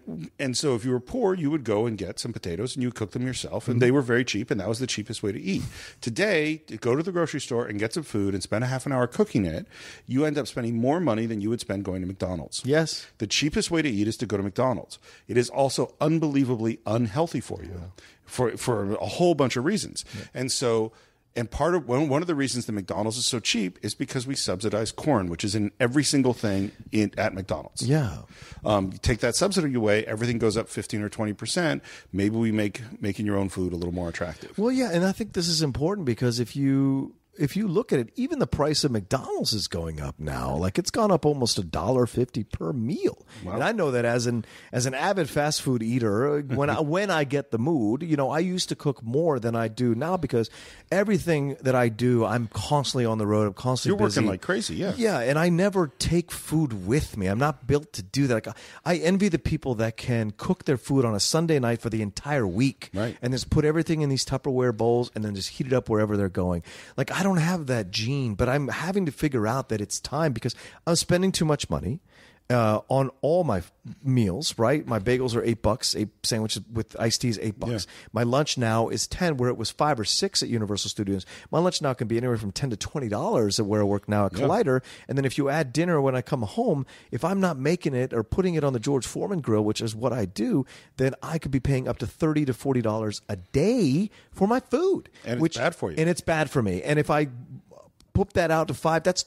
so if you were poor, you would go and get some potatoes and you would cook them yourself. And they were very cheap, and that was the cheapest way to eat. Today, to go to the grocery store and get some food and spend a half an hour cooking it, you end up spending more money than you would spend going to McDonald's. Yes. The cheapest way to eat is to go to McDonald's. It is also unbelievably unhealthy for you for a whole bunch of reasons. Yeah. And so... And one of the reasons that McDonald's is so cheap is because we subsidize corn, which is in every single thing at McDonald's. Yeah. You take that subsidy away, everything goes up 15 or 20%. Maybe we make making your own food a little more attractive. Well, yeah, and I think this is important because if you look at it, even the price of McDonald's is going up now. Like it's gone up almost $1.50 per meal. Wow. And I know that as an avid fast food eater, when I get the mood, I used to cook more than I do now because everything that I do, I'm constantly on the road. I'm constantly busy. You're working like crazy, yeah. Yeah, and I never take food with me. I'm not built to do that. Like, I envy the people that can cook their food on a Sunday night for the entire week, right? And just put everything in these Tupperware bowls and then just heat it up wherever they're going. Like I don't have that gene, but I'm having to figure out that it's time because I'm spending too much money on all my meals, right? My bagels are $8, 8 sandwiches with iced tea is $8. Yeah. My lunch now is $10, where it was $5 or $6 at Universal Studios. My lunch now can be anywhere from $10 to $20 at where I work now at Collider. And then if you add dinner when I come home, if I'm not making it or putting it on the George Foreman grill, which is what I do, then I could be paying up to $30 to $40 a day for my food. And it's bad for you. And it's bad for me. And if I put that out to $5, that's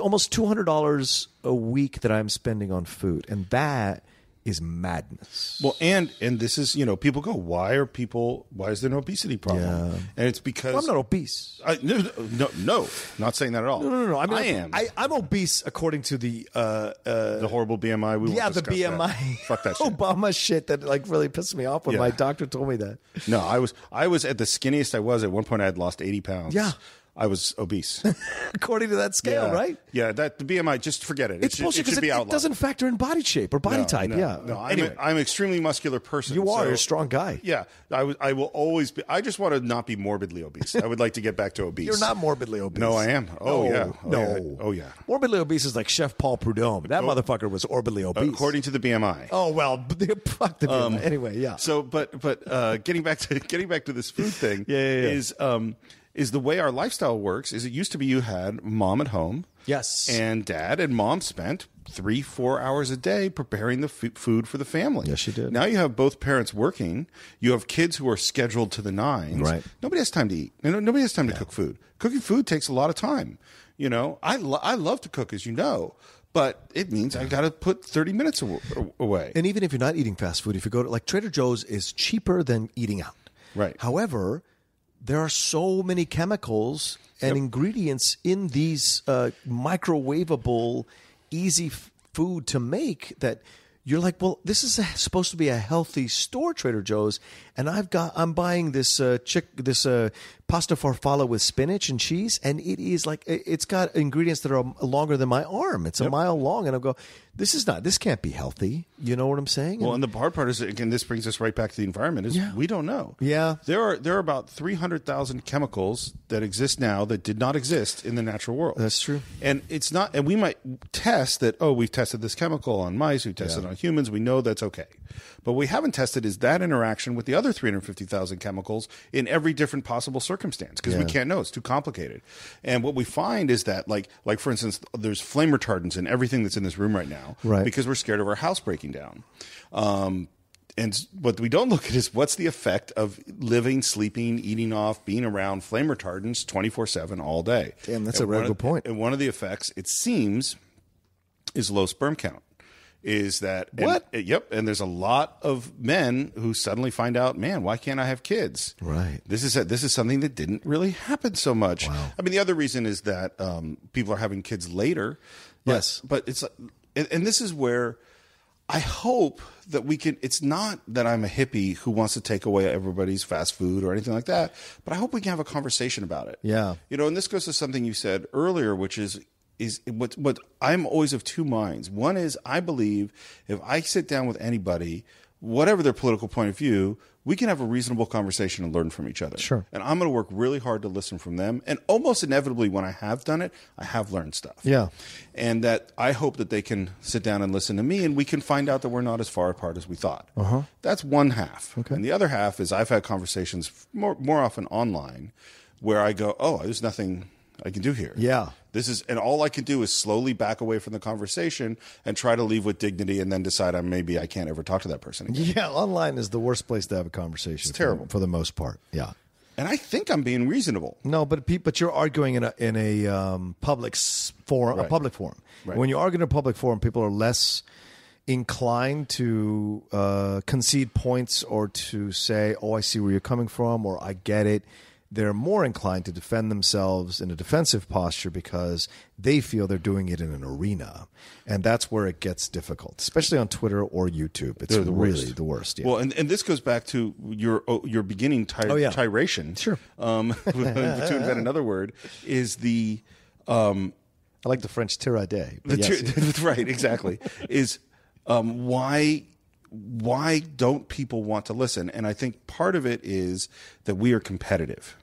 almost $200 a week that I'm spending on food, and that is madness. Well, and this is people go, why is there an obesity problem? Yeah. And it's because I'm not obese. No, not saying that at all. No. I am. I'm obese according to the horrible BMI. We won't the BMI. That. Fuck that shit. Obama shit that really pissed me off when my doctor told me that. No, I was at the skinniest I was. At one point, I had lost 80 pounds. Yeah. I was obese. According to that scale, right? Yeah, the BMI, just forget it. It's bullshit because it doesn't factor in body shape or body type. No, I'm an extremely muscular person. You are. You're a strong guy. Yeah, I will always be. I just want to not be morbidly obese. I would like to get back to obese. You're not morbidly obese. No, I am. No. Oh, yeah. Morbidly obese is like Chef Paul Prudhomme. That motherfucker was morbidly obese. According to the BMI. Oh, well, fuck the BMI. Anyway, yeah. So, but getting back to this food thing is the way our lifestyle works is it used to be you had mom at home. Yes. And dad and mom spent 3-4 hours a day preparing the food for the family. Yes, you did. Now you have both parents working. You have kids who are scheduled to the nines. Right. Nobody has time to eat. Nobody has time to cook food. Cooking food takes a lot of time. I love to cook, as you know. But it means I got to put 30 minutes away. And even if you're not eating fast food, if you go to Trader Joe's is cheaper than eating out. Right. However, there are so many chemicals and ingredients in these microwavable, easy food to make that you're like, well, this is supposed to be a healthy store, Trader Joe's, and I'm buying this pasta farfalle with spinach and cheese, and it is like it's got ingredients that are longer than my arm. It's a mile long, and I go, this can't be healthy. You know what I'm saying? Well, and the hard part is, again, this brings us right back to the environment. We don't know. Yeah, there are about 300,000 chemicals that exist now that did not exist in the natural world. That's true. And it's not. And we might test that. Oh, we've tested this chemical on mice. We've tested it on humans. We know that's okay. But what we haven't tested is that interaction with the other 350,000 chemicals in every different possible circumstance, because we can't know. It's too complicated. And what we find is that, like for instance, there's flame retardants in everything that's in this room right now, because we're scared of our house breaking down. And what we don't look at is what's the effect of living, sleeping, eating off, being around flame retardants 24/7 all day. Damn, that's a very good point. And one of the effects, it seems, is low sperm count. Is that what? Yep. And there's a lot of men who suddenly find out, man, why can't I have kids? Right. This is something that didn't really happen so much. Wow. I mean, the other reason is that people are having kids later. Yes. But it's, and this is where I hope that we can, it's not that I'm a hippie who wants to take away everybody's fast food or anything like that, but I hope we can have a conversation about it. Yeah. And this goes to something you said earlier, which is what I'm always of two minds. One is, I believe if I sit down with anybody, whatever their political point of view, we can have a reasonable conversation and learn from each other. Sure. And I'm going to work really hard to listen from them. And almost inevitably, when I have done it, I have learned stuff. Yeah. And that I hope that they can sit down and listen to me, and we can find out that we're not as far apart as we thought. That's one half. Okay. And the other half is I've had conversations more often online where I go, oh, there's nothing I can do here. Yeah. And all I can do is slowly back away from the conversation and try to leave with dignity, and then decide maybe I can't ever talk to that person again. Yeah, online is the worst place to have a conversation. It's terrible for the most part. Yeah. And I think I'm being reasonable. No, but you're arguing in a public forum. Right. A public forum. Right. When you argue in a public forum, people are less inclined to concede points or to say, "Oh, I see where you're coming from," or "I get it." They're more inclined to defend themselves in a defensive posture because they feel they're doing it in an arena. And that's where it gets difficult, especially on Twitter or YouTube. It's really the worst. Yeah. Well, and this goes back to your beginning tiration. Sure. To invent another word, is the... I like the French tirade. Right, exactly. Is why don't people want to listen? And I think part of it is that we are competitive.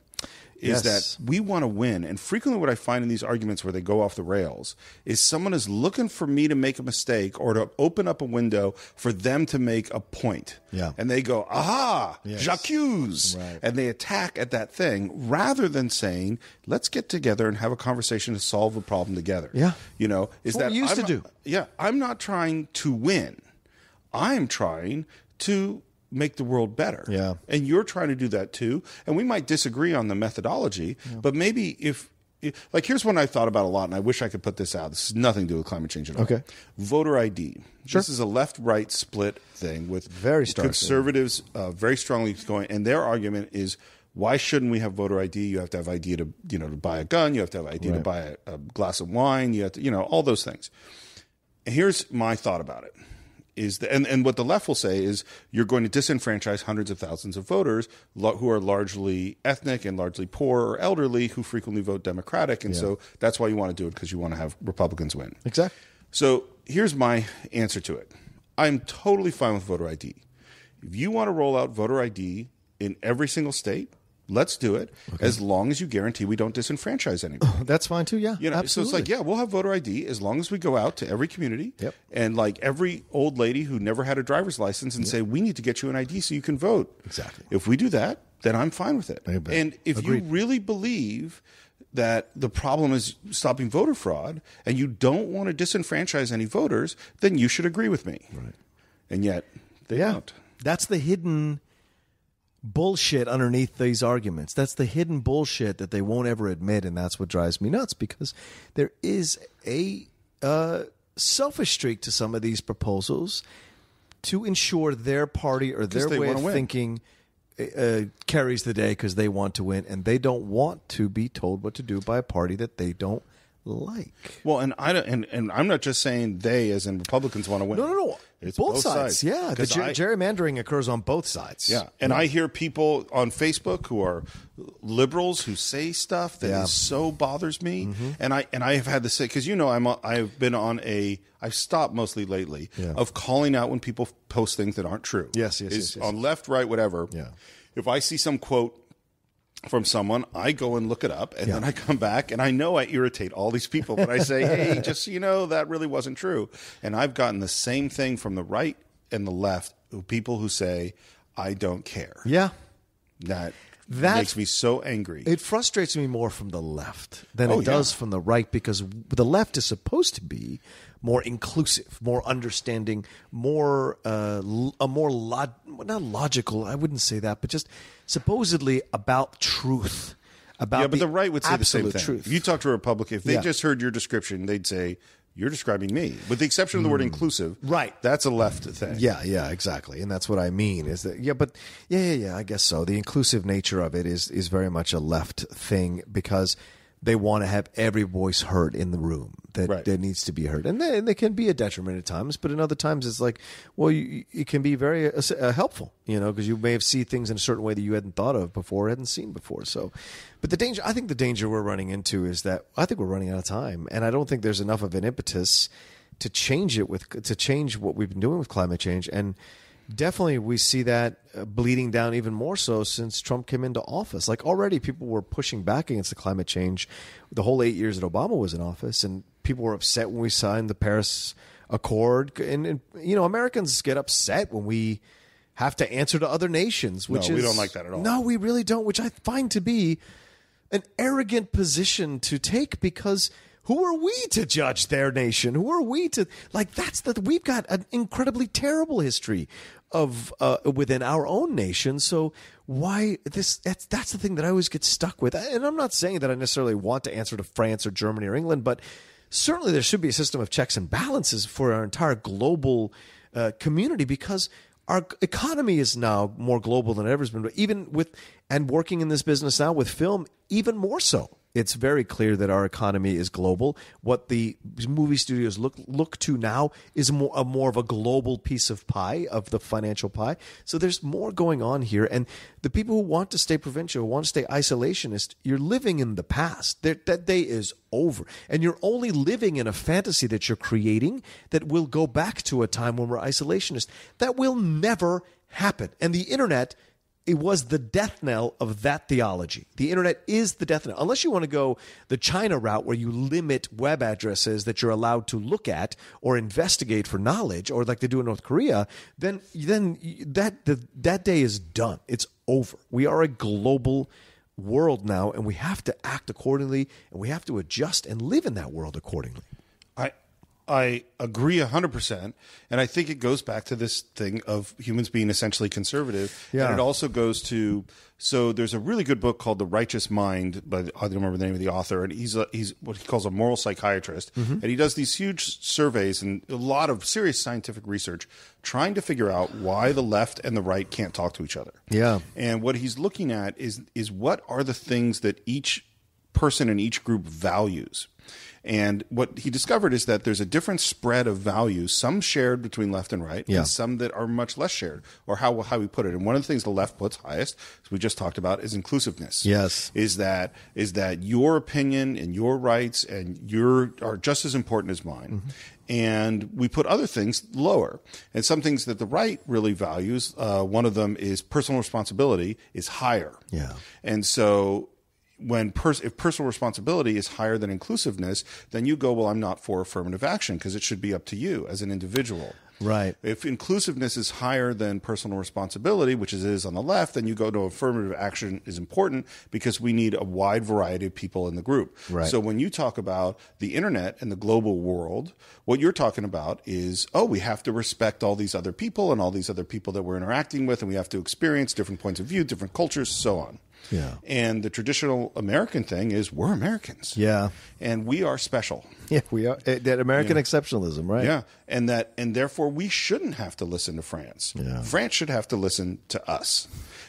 Is that we want to win. And frequently what I find in these arguments where they go off the rails is someone is looking for me to make a mistake or to open up a window for them to make a point. Yeah. And they go, aha, j'accuse. Right. And they attack at that thing rather than saying, let's get together and have a conversation to solve a problem together. Yeah. Is what that we used to do. Yeah. I'm not trying to win. I'm trying to make the world better. Yeah. And you're trying to do that too. And we might disagree on the methodology, but maybe if here's one I thought about a lot, and I wish I could put this out. This has nothing to do with climate change at all. Okay. Voter ID. Sure. This is a left-right split thing with very stark conservatives very strongly going, and their argument is, why shouldn't we have voter ID? You have to have ID to buy a gun. You have to have ID to buy a glass of wine. You have to, all those things. And here's my thought about it. And what the left will say is you're going to disenfranchise hundreds of thousands of voters who are largely ethnic and largely poor or elderly who frequently vote Democratic. And so that's why you want to do it, because you want to have Republicans win. Exactly. So here's my answer to it. I'm totally fine with voter ID. If you want to roll out voter ID in every single state, let's do it, as long as you guarantee we don't disenfranchise anybody. That's fine too, yeah. Absolutely. So it's like, we'll have voter ID as long as we go out to every community and like every old lady who never had a driver's license and say, we need to get you an ID so you can vote. Exactly. If we do that, then I'm fine with it. And if Agreed. you really believe that the problem is stopping voter fraud and you don't want to disenfranchise any voters, then you should agree with me. Right. And yet they don't. That's the hidden bullshit underneath these arguments. That's the hidden bullshit that they won't ever admit, and that's what drives me nuts, because there is a selfish streak to some of these proposals to ensure their party or their way of thinking carries the day because they want to win, and they don't want to be told what to do by a party that they don't like. Well, and I'm not just saying they, as in Republicans, want to win. No. It's both sides. Yeah, the gerrymandering occurs on both sides. Yeah, and I hear people on Facebook who are liberals who say stuff that is so bothers me, and I have had to say, because I've been on I've stopped mostly lately of calling out when people post things that aren't true. Yes. On left, right, whatever. Yeah. If I see some quote from someone, I go and look it up, and then I come back, and I know I irritate all these people, but I say, hey, just so you know, that really wasn't true. And I've gotten the same thing from the right and the left people who say, I don't care. Yeah. That makes me so angry. It frustrates me more from the left than it does from the right, because the left is supposed to be more inclusive, more understanding, more not logical. I wouldn't say that, but just supposedly about truth. But the right would say the same thing. Truth. If you talk to a Republican, if they just heard your description, they'd say, you're describing me. With the exception of the word inclusive. Right. That's a left thing. Yeah, exactly. And that's what I mean is that, I guess so. The inclusive nature of it is very much a left thing, because they want to have every voice heard in the room that needs to be heard. And they can be a detriment at times, but in other times it's like, well, it can be very helpful, because you may have seen things in a certain way that you hadn't thought of before, hadn't seen before. So, but I think the danger we're running into is that I think we're running out of time, and I don't think there's enough of an impetus to change what we've been doing with climate change. And definitely we see that bleeding down even more so since Trump came into office. Like, already people were pushing back against the climate change the whole 8 years that Obama was in office, and people were upset when we signed the Paris Accord. And Americans get upset when we have to answer to other nations, which we don't like that at all. No, we really don't, which I find to be an arrogant position to take, because who are we to judge their nation? Who are we to we've got an incredibly terrible history of within our own nation. So why that's the thing that I always get stuck with. And I'm not saying that I necessarily want to answer to France or Germany or England, but certainly there should be a system of checks and balances for our entire global community, because our economy is now more global than it ever has been. Even and working in this business now with film, even more so. It's very clear that our economy is global. What the movie studios look to now is more of a global piece of pie, of the financial pie. So there's more going on here. And the people who want to stay provincial, who want to stay isolationist, you're living in the past. That day is over. And you're only living in a fantasy that you're creating that will go back to a time when we're isolationist. That will never happen. And the internet, it was the death knell of that theology. The internet is the death knell. Unless you want to go the China route, where you limit web addresses that you're allowed to look at or investigate for knowledge, or like they do in North Korea, then that day is done. It's over. We are a global world now, and we have to act accordingly, and we have to adjust and live in that world accordingly. I agree 100%, and I think it goes back to this thing of humans being essentially conservative, and it also goes to, so there's a really good book called The Righteous Mind, but I don't remember the name of the author, and he's what he calls a moral psychiatrist, and he does these huge surveys and a lot of serious scientific research trying to figure out why the left and the right can't talk to each other. Yeah. And what he's looking at is what are the things that each person in each group values. And what he discovered is that there's a different spread of values, some shared between left and right, and some that are much less shared, or how we put it. And one of the things the left puts highest, as we just talked about, is inclusiveness. Yes. Is that your opinion and your rights and are just as important as mine. Mm-hmm. And we put other things lower. And some things that the right really values, one of them is personal responsibility, is higher. Yeah. And so if personal responsibility is higher than inclusiveness, then you go, well, I'm not for affirmative action because it should be up to you as an individual. Right. If inclusiveness is higher than personal responsibility, which it is on the left, then you go to affirmative action is important because we need a wide variety of people in the group. Right. So when you talk about the internet and the global world, what you're talking about is, we have to respect all these other people and all these other people that we're interacting with, and we have to experience different points of view, different cultures, so on. Yeah. And the traditional American thing is we're Americans. Yeah. And we are special. Yeah, we are. That American exceptionalism, right? Yeah. And therefore we shouldn't have to listen to France. Yeah. France should have to listen to us.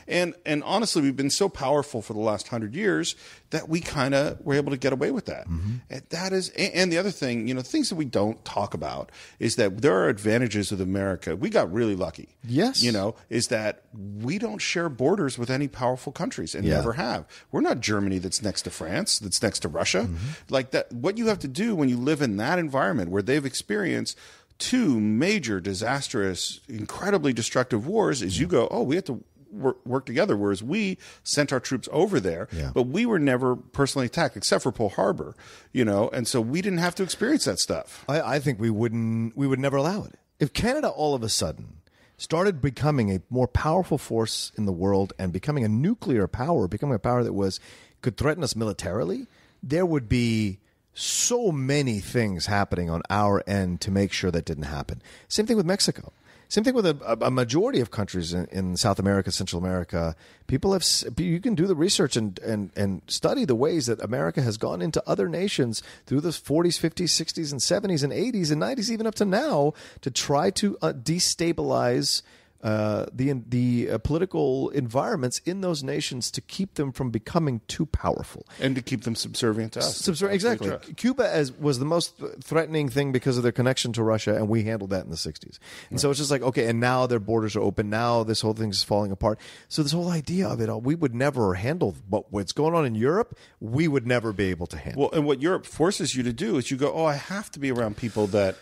And honestly, we've been so powerful for the last 100 years that we kind of were able to get away with that. Mm-hmm. And that is, and the other thing, things that we don't talk about is that there are advantages with America. We got really lucky. Yes. Is that we don't share borders with any powerful countries and never have. We're not Germany that's next to France, that's next to Russia. Mm-hmm. Like that, what you have to do when you live in that environment where they've experienced two major, disastrous, incredibly destructive wars is you go, we have to work together, whereas we sent our troops over there, but we were never personally attacked except for Pearl Harbor, and so we didn't have to experience that stuff. I think we would never allow it. If Canada all of a sudden started becoming a more powerful force in the world and becoming a nuclear power, becoming a power that could threaten us militarily, there would be so many things happening on our end to make sure that didn't happen. Same thing with Mexico. Same thing with a majority of countries in South America, Central America. You can do the research and study the ways that America has gone into other nations through the 40s, 50s, 60s, and 70s, and 80s, and 90s, even up to now, to try to destabilize the political environments in those nations to keep them from becoming too powerful and to keep them subservient to us. Exactly. Cuba was the most threatening thing because of their connection to Russia, and we handled that in the 60s. And so it's just like, okay, and now their borders are open. Now this whole thing is falling apart. So this whole idea of it all, we would never handle what's going on in Europe. We would never be able to handle. Well, and what Europe forces you to do is you go, I have to be around people that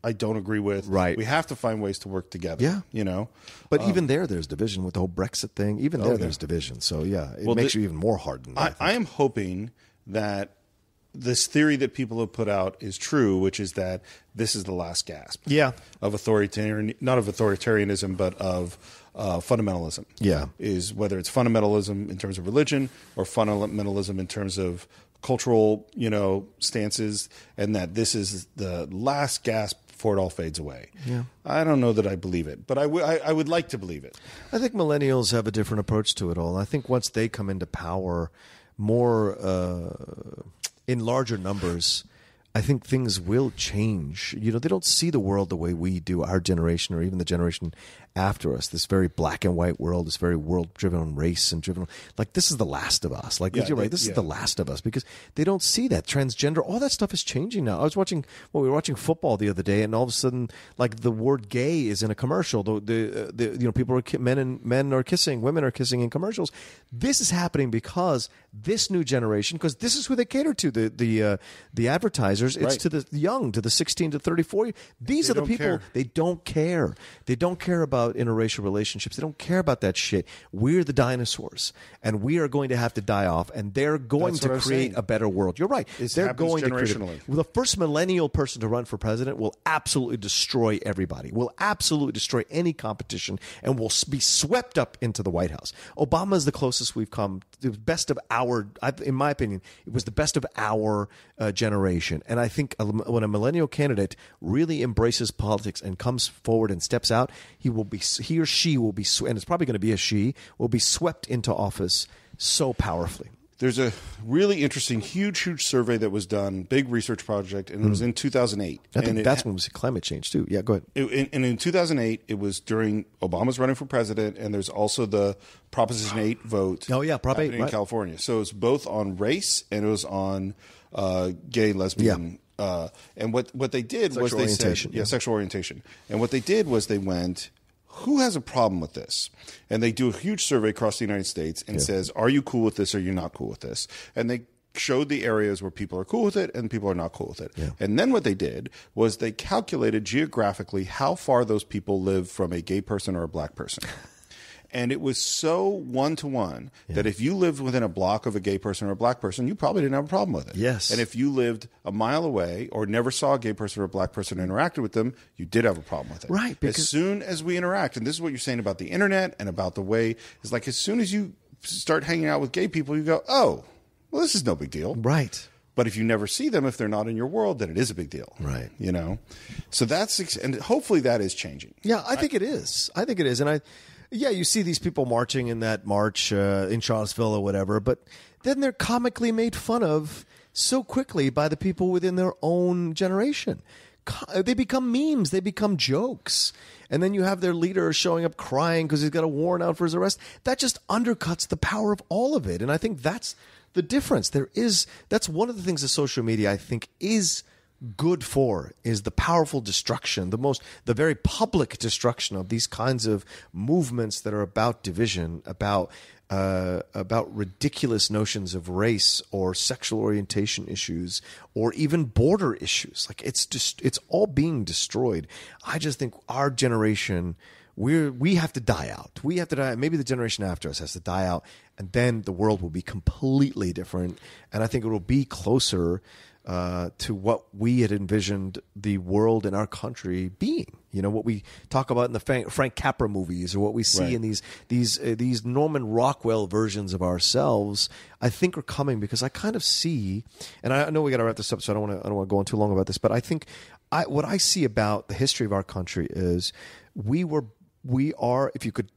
I don't agree with. Right. We have to find ways to work together. Yeah. You know? But even there's division with the whole Brexit thing. Even there's division. So, yeah, it makes you even more hardened. I am hoping that this theory that people have put out is true, which is that this is the last gasp. Yeah. Of not of authoritarianism, but of fundamentalism. Yeah. Is whether it's fundamentalism in terms of religion or fundamentalism in terms of cultural, stances, and that this is the last gasp before it all fades away. Yeah. I don't know that I believe it, but I would like to believe it. I think millennials have a different approach to it all. I think once they come into power more in larger numbers, I think things will change. They don't see the world the way we do, our generation or even the generation after us. This very black and white world, this very world driven on race and driven on, like, this is the last of us. Like, you're right, this is the last of us, because they don't see that transgender. All that stuff is changing now. We were watching football the other day, and all of a sudden, like, the word "gay" is in a commercial. People are men are kissing, women are kissing in commercials. This is happening because this new generation, because this is who they cater to, the advertisers. It's to the young, to the 16 to 34. These are the people. They don't care. They don't care about interracial relationships. They don't care about that shit. We're the dinosaurs, and we are going to have to die off, and they're going to create a better world. You're right. They're going to create the first millennial person to run for president will absolutely destroy everybody, will absolutely destroy any competition, and will be swept up into the White House. Obama is the closest we've come. The best of in my opinion, it was the best of our generation. And I think when a millennial candidate really embraces politics and comes forward and steps out, he or she will be, and it's probably going to be a she, will be swept into office so powerfully. There's a really interesting, huge survey that was done, big research project, and it was in 2008. I think that's when we see climate change, too. Yeah, go ahead. And in 2008, it was during Obama's running for president, and there's also the Proposition 8 vote Prop 8, in California. So it was both on race and it was on gay, lesbian. And what they did was they said, sexual orientation. And what they did was they went, who has a problem with this? And they do a huge survey across the United States and says, are you cool with this or you're not cool with this? And they showed the areas where people are cool with it and people are not cool with it. Yeah. And then what they did was they calculated geographically how far those people live from a gay person or a black person. And it was so one-to-one that if you lived within a block of a gay person or a black person, you probably didn't have a problem with it. Yes. And if you lived a mile away or never saw a gay person or a black person and interacted with them, you did have a problem with it. Right. As soon as we interact, and this is what you're saying about the internet and about the way, it's like as soon as you start hanging out with gay people, you go, oh, well, this is no big deal. Right. But if you never see them, if they're not in your world, then it is a big deal. Right. So and hopefully that is changing. Yeah, I think it is. And you see these people marching in that march in Charlottesville or whatever, but then they're comically made fun of so quickly by the people within their own generation. They become memes. They become jokes. And then you have their leader showing up crying because he's got a warrant out for his arrest. That just undercuts the power of all of it. And I think that's the difference. That's one of the things that social media, I think, is good for, is the powerful destruction, the very public destruction of these kinds of movements that are about division, about ridiculous notions of race or sexual orientation issues or even border issues. Like, it's all being destroyed. I just think our generation, we have to die out. We have to die. Maybe the generation after us has to die out, and then the world will be completely different. And I think it will be closer to what we had envisioned the world in our country being. What we talk about in the Frank Capra movies, or what we see in these Norman Rockwell versions of ourselves, I think are coming, because I kind of see, and I know we got to wrap this up, so I don't want to go on too long about this, but I think what I see about the history of our country is we are, if you could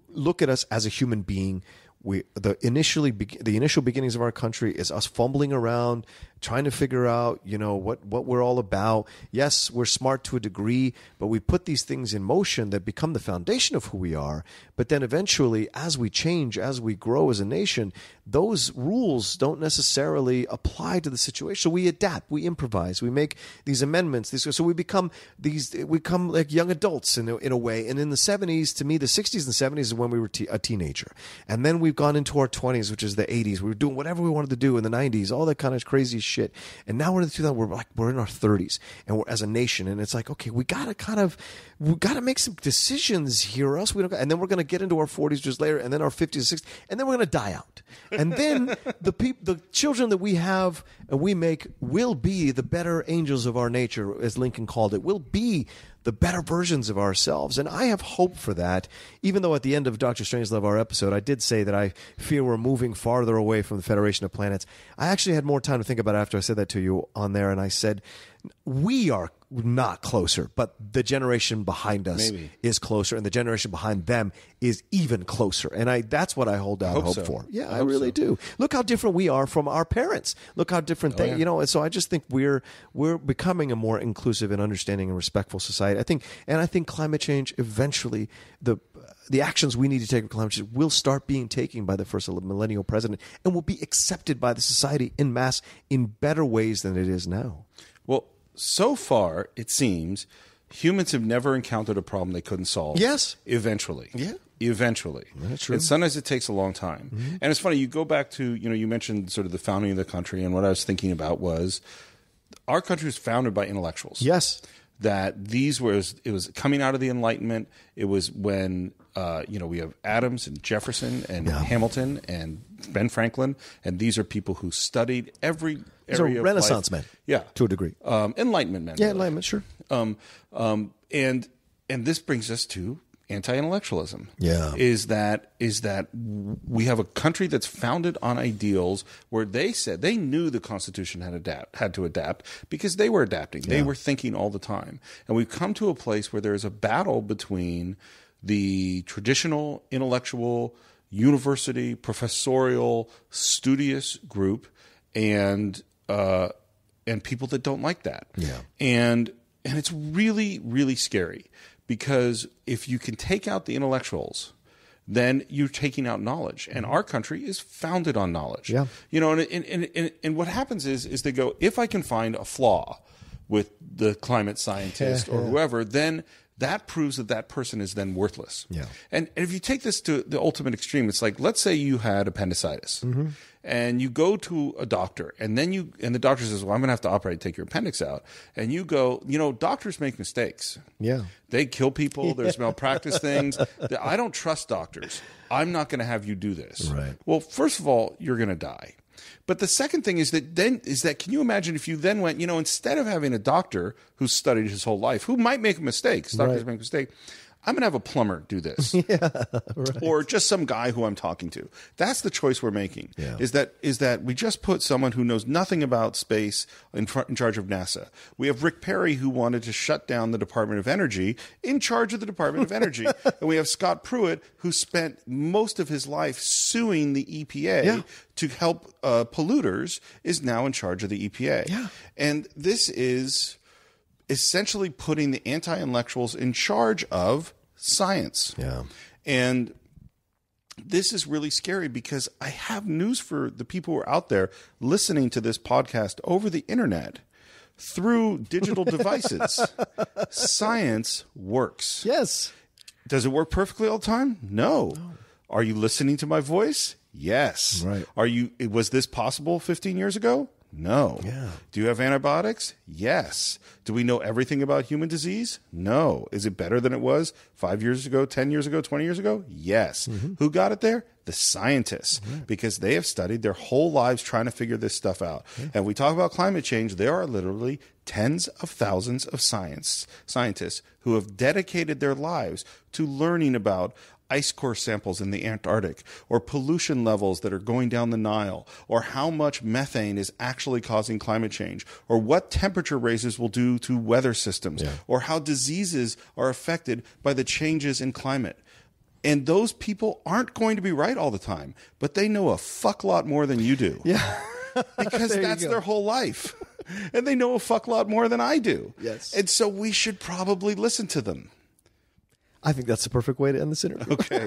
look at us as a human being, the initial beginnings of our country is us fumbling around, trying to figure out, what we're all about. Yes, we're smart to a degree, but we put these things in motion that become the foundation of who we are. But then eventually, as we change, as we grow as a nation, those rules don't necessarily apply to the situation. So we adapt, we improvise, we make these amendments. So we become like young adults in a way. And in the 70s, to me, the 60s and 70s is when we were a teenager. And then we've gone into our 20s, which is the 80s. We were doing whatever we wanted to do in the 90s, all that kind of crazy shit. And now we're in the 2000s. We're in our 30s, and we're as a nation. And it's like, okay, we gotta make some decisions here, or else we don't. And then we're gonna get into our 40s just later, and then our 50s, 60s, and then we're gonna die out. And then the children that we have and we make will be the better angels of our nature, as Lincoln called it. Will be the better versions of ourselves. And I have hope for that, even though at the end of Dr. Strangelove, our episode, I did say that I fear we're moving farther away from the Federation of Planets. I actually had more time to think about it after I said that to you on there, and I said, we are not closer, but the generation behind us is closer, and the generation behind them is even closer. And that's what I hold out hope for. Yeah, I really do. Look how different we are from our parents. Look how different they, and so I just think we're becoming a more inclusive and understanding and respectful society. I think climate change eventually, the actions we need to take with climate change will start being taken by the first millennial president, and will be accepted by the society en masse in better ways than it is now. Well, so far, it seems humans have never encountered a problem they couldn't solve. Yes. Eventually. Yeah. Eventually. That's true. And sometimes it takes a long time. Mm-hmm. And it's funny, you go back to, you mentioned sort of the founding of the country, and what I was thinking about was our country was founded by intellectuals. Yes. That it was coming out of the Enlightenment. It was when, we have Adams and Jefferson and Hamilton and Ben Franklin, and these are people who studied every area of Renaissance life. men. Yeah. To a degree. Enlightenment men. Yeah, really. Enlightenment, sure. And this brings us to anti-intellectualism. Yeah. Is that we have a country that's founded on ideals where they said they knew the Constitution had to adapt because they were adapting. They were thinking all the time. And we've come to a place where there is a battle between the traditional intellectual, university, professorial, studious group and people that don't like that. Yeah. And it's really, really scary. Because if you can take out the intellectuals, then you're taking out knowledge. And our country is founded on knowledge. Yeah. And what happens is they go, if I can find a flaw with the climate scientist or whoever, then that proves that person is then worthless. Yeah. And if you take this to the ultimate extreme, it's like, let's say you had appendicitis. Mm-hmm. And you go to a doctor, and the doctor says, well, I'm going to have to operate, take your appendix out. And you go, doctors make mistakes. Yeah. They kill people. There's malpractice things. I don't trust doctors. I'm not going to have you do this. Right. Well, first of all, you're going to die. But the second thing is that can you imagine if you then went, instead of having a doctor who's studied his whole life, who might make mistakes, doctors make mistakes, I'm going to have a plumber do this. Right. Or just some guy who I'm talking to. That's the choice we're making. Yeah. Is that we just put someone who knows nothing about space in charge of NASA. We have Rick Perry, who wanted to shut down the Department of Energy, in charge of the Department of Energy. And we have Scott Pruitt, who spent most of his life suing the EPA to help polluters, is now in charge of the EPA. Yeah. And this is essentially putting the anti-intellectuals in charge of science. Yeah. And this is really scary because I have news for the people who are out there listening to this podcast over the internet through digital devices. Science works. Yes. Does it work perfectly all the time? No. Are you listening to my voice? Yes. Right. Was this possible 15 years ago? No. Yeah. Do you have antibiotics? Yes. Do we know everything about human disease? No. Is it better than it was 5 years ago, 10 years ago, 20 years ago? Yes. Who got it there? The scientists, because they have studied their whole lives trying to figure this stuff out. And we talk about climate change, there are literally tens of thousands of scientists who have dedicated their lives to learning about ice core samples in the Antarctic, or pollution levels that are going down the Nile, or how much methane is actually causing climate change, or what temperature raises will do to weather systems, or how diseases are affected by the changes in climate. And those people aren't going to be right all the time, but they know a fuck lot more than you do. Yeah. Because that's their whole life. And they know a fuck lot more than I do. Yes. And so we should probably listen to them. I think that's the perfect way to end this interview. Okay.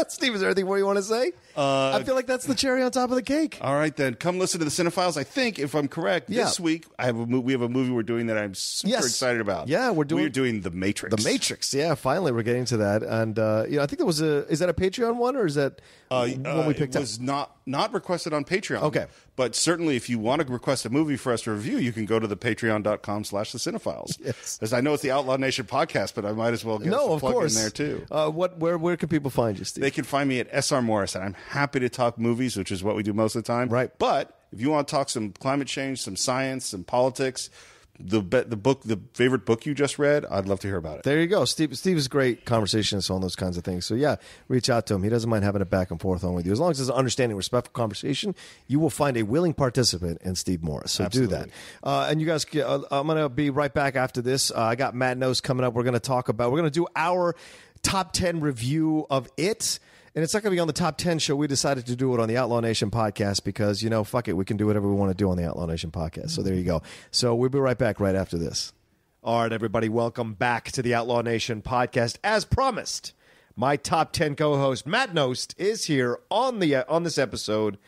Steve, is there anything more you want to say? I feel like that's the cherry on top of the cake. All right, then. Come listen to the Cinephiles. I think, if I'm correct, this week we have a movie we're doing that I'm super excited about. Yeah, we're doing The Matrix. The Matrix. Yeah, finally we're getting to that. And I think there was is that a Patreon one, or is that one we picked up? It was not requested on Patreon. Okay. But certainly if you want to request a movie for us to review, you can go to the patreon.com/thecинephiles. Yes. As I know it's the Outlaw Nation podcast, but I might as well get a plug in there too. Where can people find you, Steve? They can find me at SR Morris, and I'm happy to talk movies, which is what we do most of the time. Right. But if you want to talk some climate change, some science, some politics, the favorite book you just read, I'd love to hear about it. There you go. Steve is a great conversationist on those kinds of things. So yeah, reach out to him. He doesn't mind having a back and forth on with you. As long as there's an understanding, respectful conversation, you will find a willing participant in Steve Morris. So Absolutely. do that. And you guys, I'm going to be right back after this. I got Matt Knost coming up. We're going to do our top 10 review of It. And it's not going to be on the top 10 show. We decided to do it on the Outlaw Nation podcast because, fuck it. We can do whatever we want to do on the Outlaw Nation podcast. So there you go. So we'll be right back right after this. All right, everybody. Welcome back to the Outlaw Nation podcast. As promised, my top 10 co-host, Matt Knost, is here on this episode.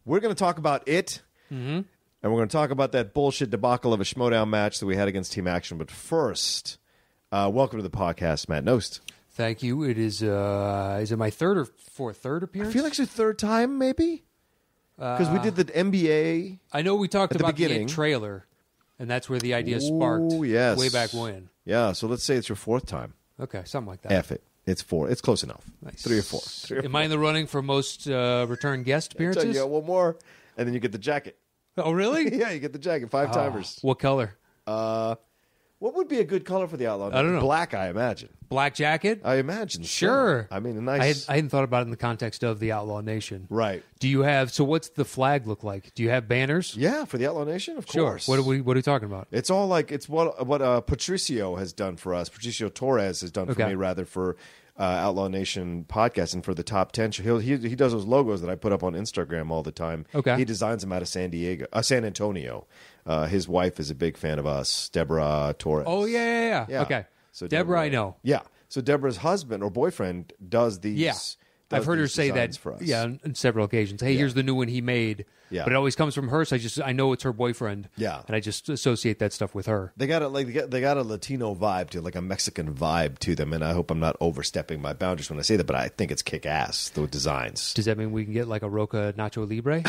We're going to talk about It. And we're going to talk about that bullshit debacle of a Schmoedown match that we had against Team Action. But first, welcome to the podcast, Matt Knost. Thank you. It is it my third appearance? I feel like it's your third time, maybe? Because we did the NBA. I know we talked about the beginning. Trailer, and that's where the idea sparked way back when. Yeah, so let's say it's your fourth time. Okay, something like that. F it. It's 4. It's close enough. Nice. 3 or 4. Am I in the running for most return guest appearances? You got one more, and then you get the jacket. Oh, really? Yeah, you get the jacket. 5 timers. What color? What would be a good color for the Outlaw? I don't know. Black, I imagine. Black jacket? I imagine. Sure. So. I mean, a nice. I hadn't thought about it in the context of the Outlaw Nation. Right. Do you have? So, what's the flag look like? Do you have banners? Yeah, for the Outlaw Nation, of Sure. course. What are we talking about? It's all like it's what Patricio has done for us. Patricio Torres has done for me, rather, for Outlaw Nation podcast and for the top 10 show. He does those logos that I put up on Instagram all the time. Okay. He designs them out of San Antonio. His wife is a big fan of us, Deborah Torres. Oh yeah. Okay. So Deborah, I know. Yeah. So Deborah's husband or boyfriend does these. Yeah. I've heard her say that for us. Yeah, on several occasions. Hey, here's the new one he made. Yeah. But it always comes from her, so I know it's her boyfriend. Yeah. And I just associate that stuff with her. They got a Latino vibe to it, like a Mexican vibe to them, and I hope I'm not overstepping my boundaries when I say that, but I think it's kick ass, the designs. Does that mean we can get like a Roca Nacho Libre?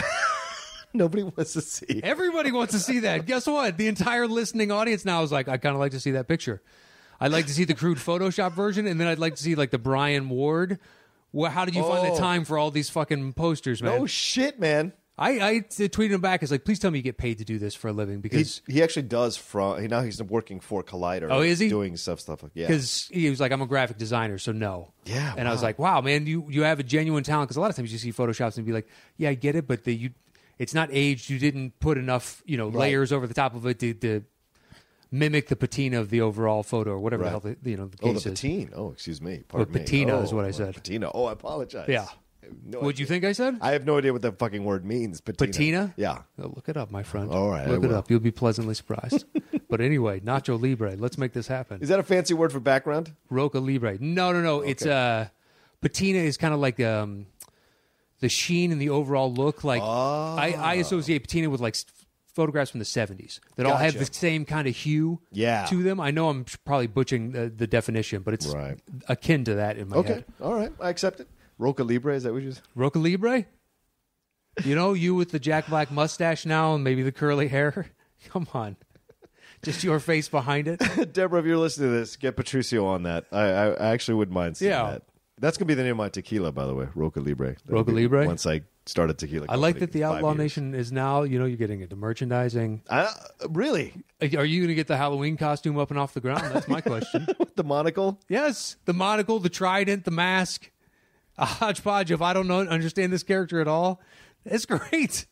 Nobody wants to see. Everybody wants to see that. Guess what? The entire listening audience now is like, I kind of like to see that picture. I'd like to see the crude Photoshop version, and then I'd like to see like the Brian Ward. How did you find the time for all these fucking posters, man? No shit, man. I tweeted him back. It's like, please tell me you get paid to do this for a living, because he actually does. Now he's working for Collider. Oh, is he doing stuff like because he was like, I'm a graphic designer, so no. Yeah, and I was like, wow, man, you have a genuine talent, because a lot of times you see Photoshops and be like, yeah, I get it, but it's not aged. You didn't put enough layers over the top of it to mimic the patina of the overall photo, or whatever the hell the case the is. patine. Oh, excuse me. Pardon me. Patina is what I said. Patina. Oh, I apologize. Yeah. What'd you think I said? I have no idea what that fucking word means. Patina? Patina? Yeah. Oh, look it up, my friend. All right, Look it up. You'll be pleasantly surprised. But anyway, Nacho Libre. Let's make this happen. Is that a fancy word for background? Roca Libre. No. Okay. It's patina is kind of like the sheen and the overall look. Like I associate patina with like photographs from the 70s that all have the same kind of hue to them. I know I'm probably butchering the definition, but it's akin to that in my head. All right. I accept it. Roca Libre, is that what you said? Roca Libre? You know, you with the Jack Black mustache now and maybe the curly hair. Come on. Just your face behind it. Deborah, if you're listening to this, get Patricio on that. I actually wouldn't mind seeing that. That's going to be the name of my tequila, by the way, Roca Libre. Roca Libre? Once I started tequila. I like that the Outlaw Nation is now, you know, you're getting into merchandising. Really? Are you going to get the Halloween costume up and off the ground? That's my question. With the monocle? Yes. The monocle, the trident, the mask. A hodgepodge if I don't understand this character at all. It's great.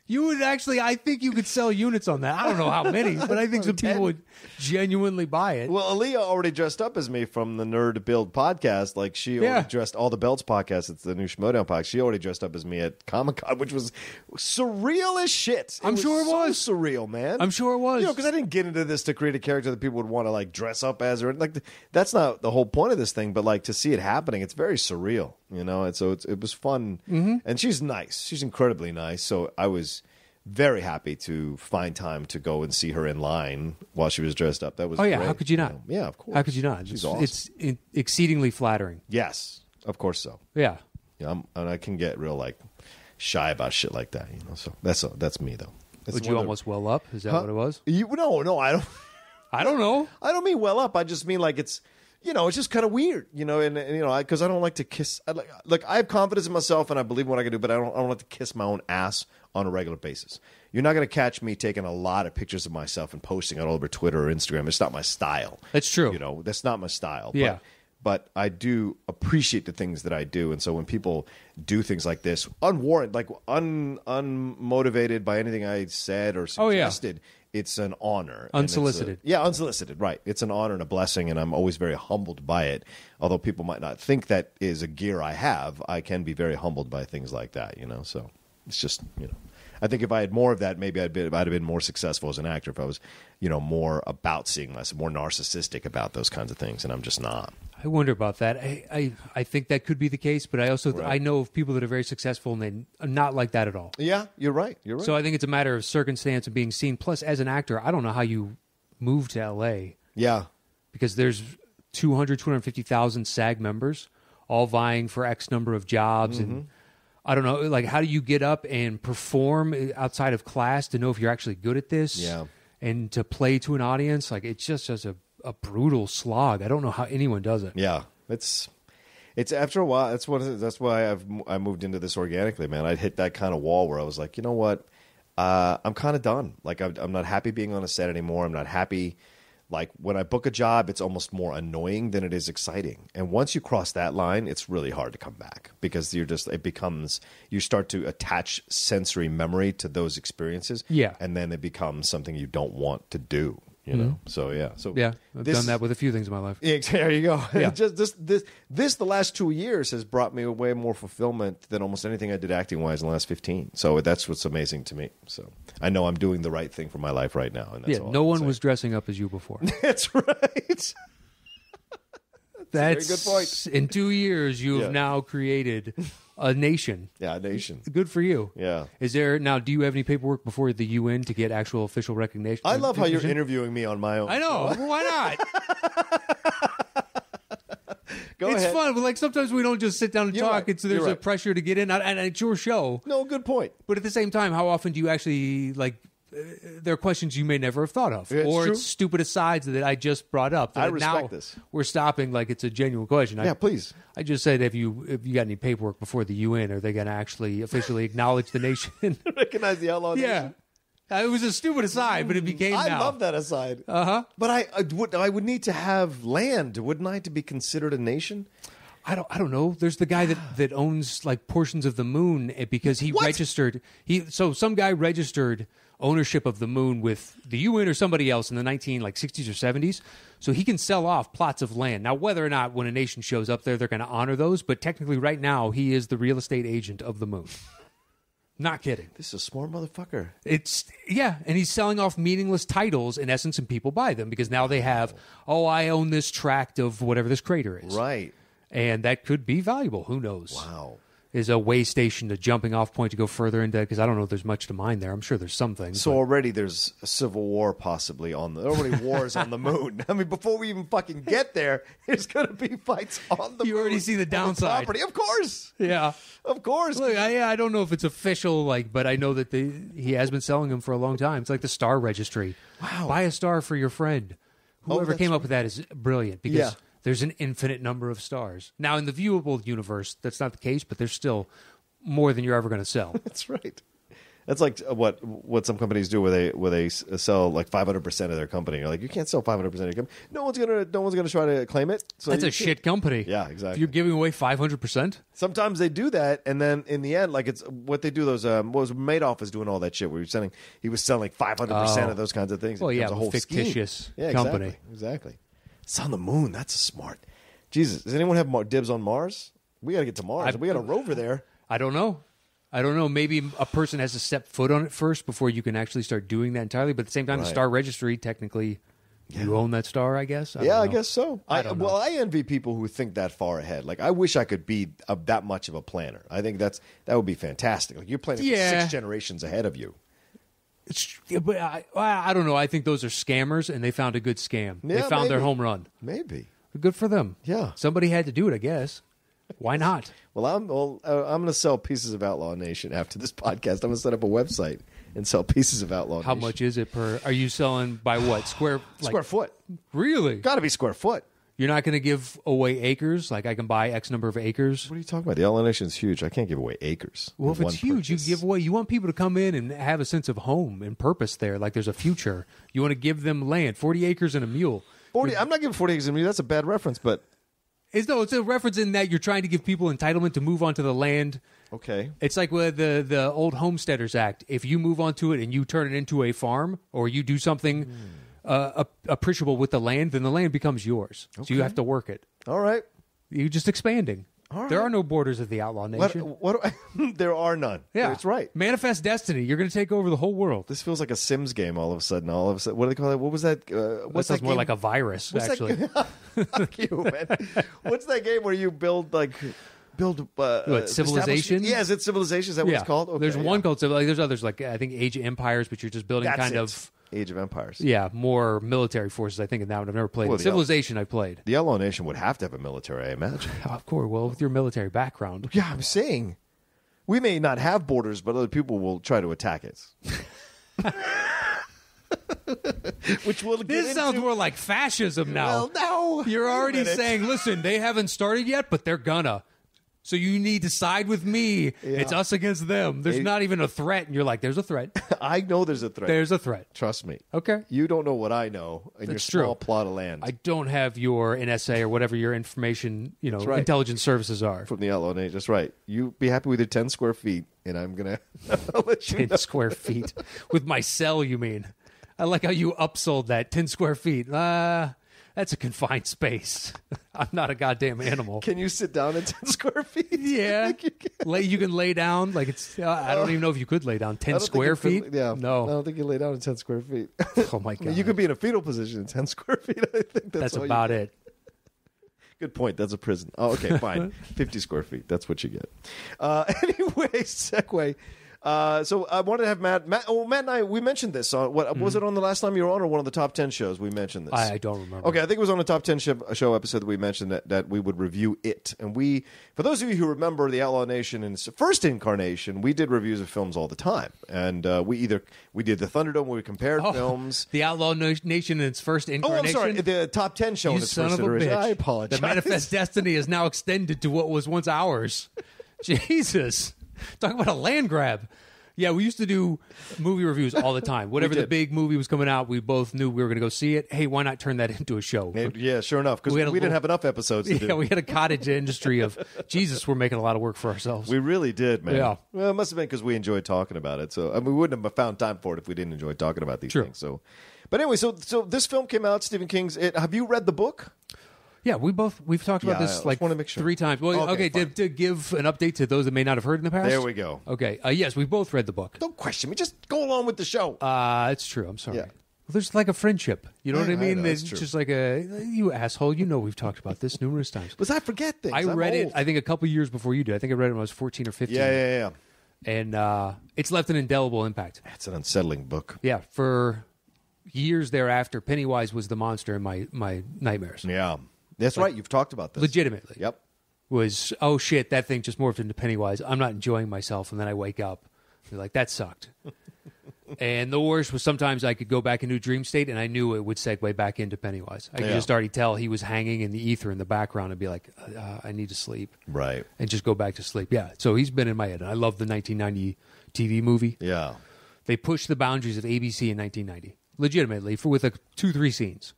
You would actually, I think you could sell units on that. I don't know how many, but I think some people would genuinely buy it. Well, Aaliyah already dressed up as me from the Nerd Build podcast. Like, she already dressed, all the Belts podcast, it's the new Schmoedown podcast. She already dressed up as me at Comic-Con, which was surreal as shit. I'm sure it was. So surreal, man. I'm sure it was. You know, because I didn't get into this to create a character that people would want to, like, dress up as. Or like, that's not the whole point of this thing, but, like, to see it happening, it's very surreal, you know? And so it was fun. Mm-hmm. And she's nice. She's incredibly nice. So I was very happy to find time to go and see her in line while she was dressed up. That was great. How could you not? Yeah, of course. How could you not? She's awesome. It's exceedingly flattering. Yes, of course so. Yeah. And I can get real like shy about shit like that, you know. So that's me though. Would you almost well up? Is that what it was? No, I don't. I don't know. I don't mean well up. I just mean like it's. You know, it's just kind of weird, you know, and you know, because I don't like to kiss. I have confidence in myself, and I believe in what I can do, but I don't like to kiss my own ass on a regular basis. You're not going to catch me taking a lot of pictures of myself and posting it all over Twitter or Instagram. It's not my style. That's true. You know, that's not my style. Yeah. But I do appreciate the things that I do, and so when people do things like this, unwarranted, like unmotivated by anything I said or suggested. It's an honor. Unsolicited. Unsolicited, right. It's an honor and a blessing, and I'm always very humbled by it. Although people might not think that is a gear I have, I can be very humbled by things like that, you know. So it's just, you know. I think if I had more of that, maybe I'd have been more successful as an actor if I was, you know, more about seeing less, more narcissistic about those kinds of things, and I'm just not. I wonder about that. I think that could be the case, but I also I know of people that are very successful and they're not like that at all. Yeah, you're right. You're right. So I think it's a matter of circumstance and being seen. Plus, as an actor, I don't know how you move to L.A. Yeah. Because there's 250,000 SAG members all vying for X number of jobs. Mm-hmm. And I don't know, like, how do you get up and perform outside of class to know if you're actually good at this? Yeah. And to play to an audience? Like, it's just a brutal slog. I don't know how anyone does it. Yeah, it's after a while. That's why I moved into this organically, man. I'd hit that kind of wall where I was like, you know what, I'm kind of done. Like I'm not happy being on a set anymore. I'm not happy. Like when I book a job, it's almost more annoying than it is exciting. And once you cross that line, it's really hard to come back because you start to attach sensory memory to those experiences. Yeah, and then it becomes something you don't want to do. You know, so yeah, I've done that with a few things in my life. Yeah, there you go. Yeah. Just this the last 2 years has brought me way more fulfillment than almost anything I did acting wise in the last 15. So that's what's amazing to me. So I know I'm doing the right thing for my life right now. And that's all no one was dressing up as you before. That's right. That's a very good point. In 2 years, you have now created a nation. Yeah, a nation. Good for you. Yeah. Do you have any paperwork before the UN to get actual official recognition? I love how you're interviewing me on my own. I know. Why not? Go ahead. It's fun, but like sometimes we don't just sit down and talk. Right. There's a pressure to get in, and it's your show. No, good point. But at the same time, how often do you actually like? There are questions you may never have thought of, it's stupid asides that I just brought up. That I respect now this. We're stopping like it's a genuine question. Yeah, please. I just said, if you got any paperwork before the UN, are they going to actually officially acknowledge the nation? Recognize the Outlaw Nation? Yeah. It was a stupid aside, but it became I love that aside. Uh-huh. But I would need to have land, wouldn't I, to be considered a nation? I don't know. There's the guy that owns like portions of the moon because he registered. So some guy registered ownership of the moon with the UN or somebody else in the 1960s or 70s. So he can sell off plots of land. Now, whether or not when a nation shows up there, they're going to honor those. But technically right now, he is the real estate agent of the moon. Not kidding. This is a smart motherfucker. And he's selling off meaningless titles in essence, and people buy them because now they have, I own this tract of whatever this crater is. Right. And that could be valuable. Who knows? Wow. is a way station, a jumping off point to go further into, because I don't know if there's much to mine there. I'm sure there's some things. So already there's a civil war possibly already wars on the moon. I mean, before we even fucking get there, there's going to be fights on the moon. You already see the downside. Property. Of course. Yeah. Of course. Look, I don't know if it's official, but I know that he has been selling them for a long time. It's like the Star Registry. Wow. Buy a star for your friend. Whoever came up with that is brilliant because there's an infinite number of stars. Now, in the viewable universe, that's not the case, but there's still more than you're ever going to sell. That's right. That's like what some companies do where they sell like 500% of their company. You're like, you can't sell 500% of your company. No one's gonna try to claim it. So that's a shit company. Yeah, exactly. If you're giving away 500%. Sometimes they do that, and then in the end, like it's what they do. Those Madoff is doing all that shit. Where he was selling 500% of those kinds of things. Well, a whole fictitious scheme. company. Exactly. It's on the moon. That's smart. Jesus, does anyone have dibs on Mars? We got to get to Mars. We got a rover there. I don't know. Maybe a person has to step foot on it first before you can actually start doing that entirely. But at the same time, the Star Registry, technically, you own that star, I guess. I guess so. I don't know. Well, I envy people who think that far ahead. Like, I wish I could be that much of a planner. I think that would be fantastic. Like, you're planning for 6 generations ahead of you. But I don't know. I think those are scammers, and they found a good scam. Yeah, they found their home run. Maybe. Good for them. Yeah. Somebody had to do it, I guess. Why not? Well, I'm going to sell pieces of Outlaw Nation after this podcast. I'm going to set up a website and sell pieces of Outlaw Nation. How much is it per? Are you selling by what? Square foot. Really? Got to be square foot. You're not going to give away acres? Like I can buy X number of acres? What are you talking about? The Outlaw Nation is huge. I can't give away acres. Well, if it's huge, you give away. You want people to come in and have a sense of home and purpose there, like there's a future. You want to give them land, 40 acres and a mule. 40. I'm not giving 40 acres and a mule. That's a bad reference, but... It's a reference in that you're trying to give people entitlement to move onto the land. Okay. It's like with the old Homesteaders Act. If you move onto it and you turn it into a farm or you do something appreciable with the land, then the land becomes yours. Okay. So you have to work it. All right. You're just expanding. All right. There are no borders of the Outlaw Nation. There are none. Yeah. That's right. Manifest destiny. You're going to take over the whole world. This feels like a Sims game all of a sudden. What do they call it? What was that? What's that more like a virus, actually. Fuck you, man. What's that game where you build Civilization? Yeah, is it Civilization? Is that what it's called? Okay, there's one called Civilization. There's others like I think Age of Empires, but you're just building of Age of Empires. Yeah, more military forces, I think, in that one. I've never played. Civilization I played. The Outlaw Nation would have to have a military, I imagine. Oh, of course. Well, with your military background. Yeah, I'm saying. We may not have borders, but other people will try to attack us. Which will This sounds more like fascism now. Well, no. You're already saying, listen, they haven't started yet, but they're gonna. So you need to side with me. Yeah. It's us against them. There's not even a threat. And you're like, there's a threat. I know there's a threat. There's a threat. Trust me. Okay. You don't know what I know in your small plot of land. I don't have your NSA or whatever your information, intelligence services are. From the Outlaw Nation. That's right. You be happy with your 10 square feet, and I'm going to let you 10 square feet. With my cell, you mean? I like how you upsold that. 10 square feet. That's a confined space. I'm not a goddamn animal. Can you sit down at 10 square feet? Yeah. You can lay down. Like it's. I don't even know if you could lay down 10 square feet. Yeah. No. I don't think you lay down at 10 square feet. Oh, my God. You could be in a fetal position at 10 square feet. I think that's about it. Good point. That's a prison. Oh, okay, fine. 50 square feet. That's what you get. Anyway, segue. So I wanted to have Matt and I, we mentioned this on, was it on the last time you were on or one of the top 10 shows we mentioned this? I don't remember. Okay, I think it was on the top 10 show episode that we mentioned that we would review it. And for those of you who remember the Outlaw Nation in its first incarnation, we did reviews of films all the time. And we did the Thunderdome where we compared films. The Outlaw Nation in its first incarnation? Oh, I'm sorry, the top 10 show in its first iteration. I apologize. The Manifest Destiny is now extended to what was once ours. Jesus. Talk about a land grab. Yeah, we used to do movie reviews all the time. Whatever the big movie was coming out, we both knew we were going to go see it. Hey, why not turn that into a show? Yeah, sure enough, because we didn't have enough episodes to do. Yeah, we had a cottage industry of, Jesus, we're making a lot of work for ourselves. We really did, man. Yeah. Well, it must have been because we enjoyed talking about it. So we wouldn't have found time for it if we didn't enjoy talking about these things. So, but anyway, so this film came out, Stephen King's. Have you read the book? Yeah, we've talked about this like 3 times. Well, okay, to give an update to those that may not have heard in the past. There we go. Okay, yes, we both read the book. Don't question me. Just go along with the show. It's true. I'm sorry. Yeah. there's like a friendship. You know what I mean? know, It's just like you asshole. You know we've talked about this numerous times. Because I forget things. I read it, I think, a couple years before you did. I think I read it when I was 14 or 15. Yeah. And it's left an indelible impact. It's an unsettling book. Yeah, for years thereafter, Pennywise was the monster in my nightmares. Yeah. That's right. You've talked about this. Legitimately. Yep. Was, oh shit, that thing just morphed into Pennywise. I'm not enjoying myself. And then I wake up. You're like, that sucked. And the worst was sometimes I could go back into a dream state and I knew it would segue back into Pennywise. I could just already tell he was hanging in the ether in the background and be like, I need to sleep. Right. And just go back to sleep. Yeah. So he's been in my head. And I love the 1990 TV movie. Yeah. They pushed the boundaries of ABC in 1990. Legitimately, with 2-3 scenes.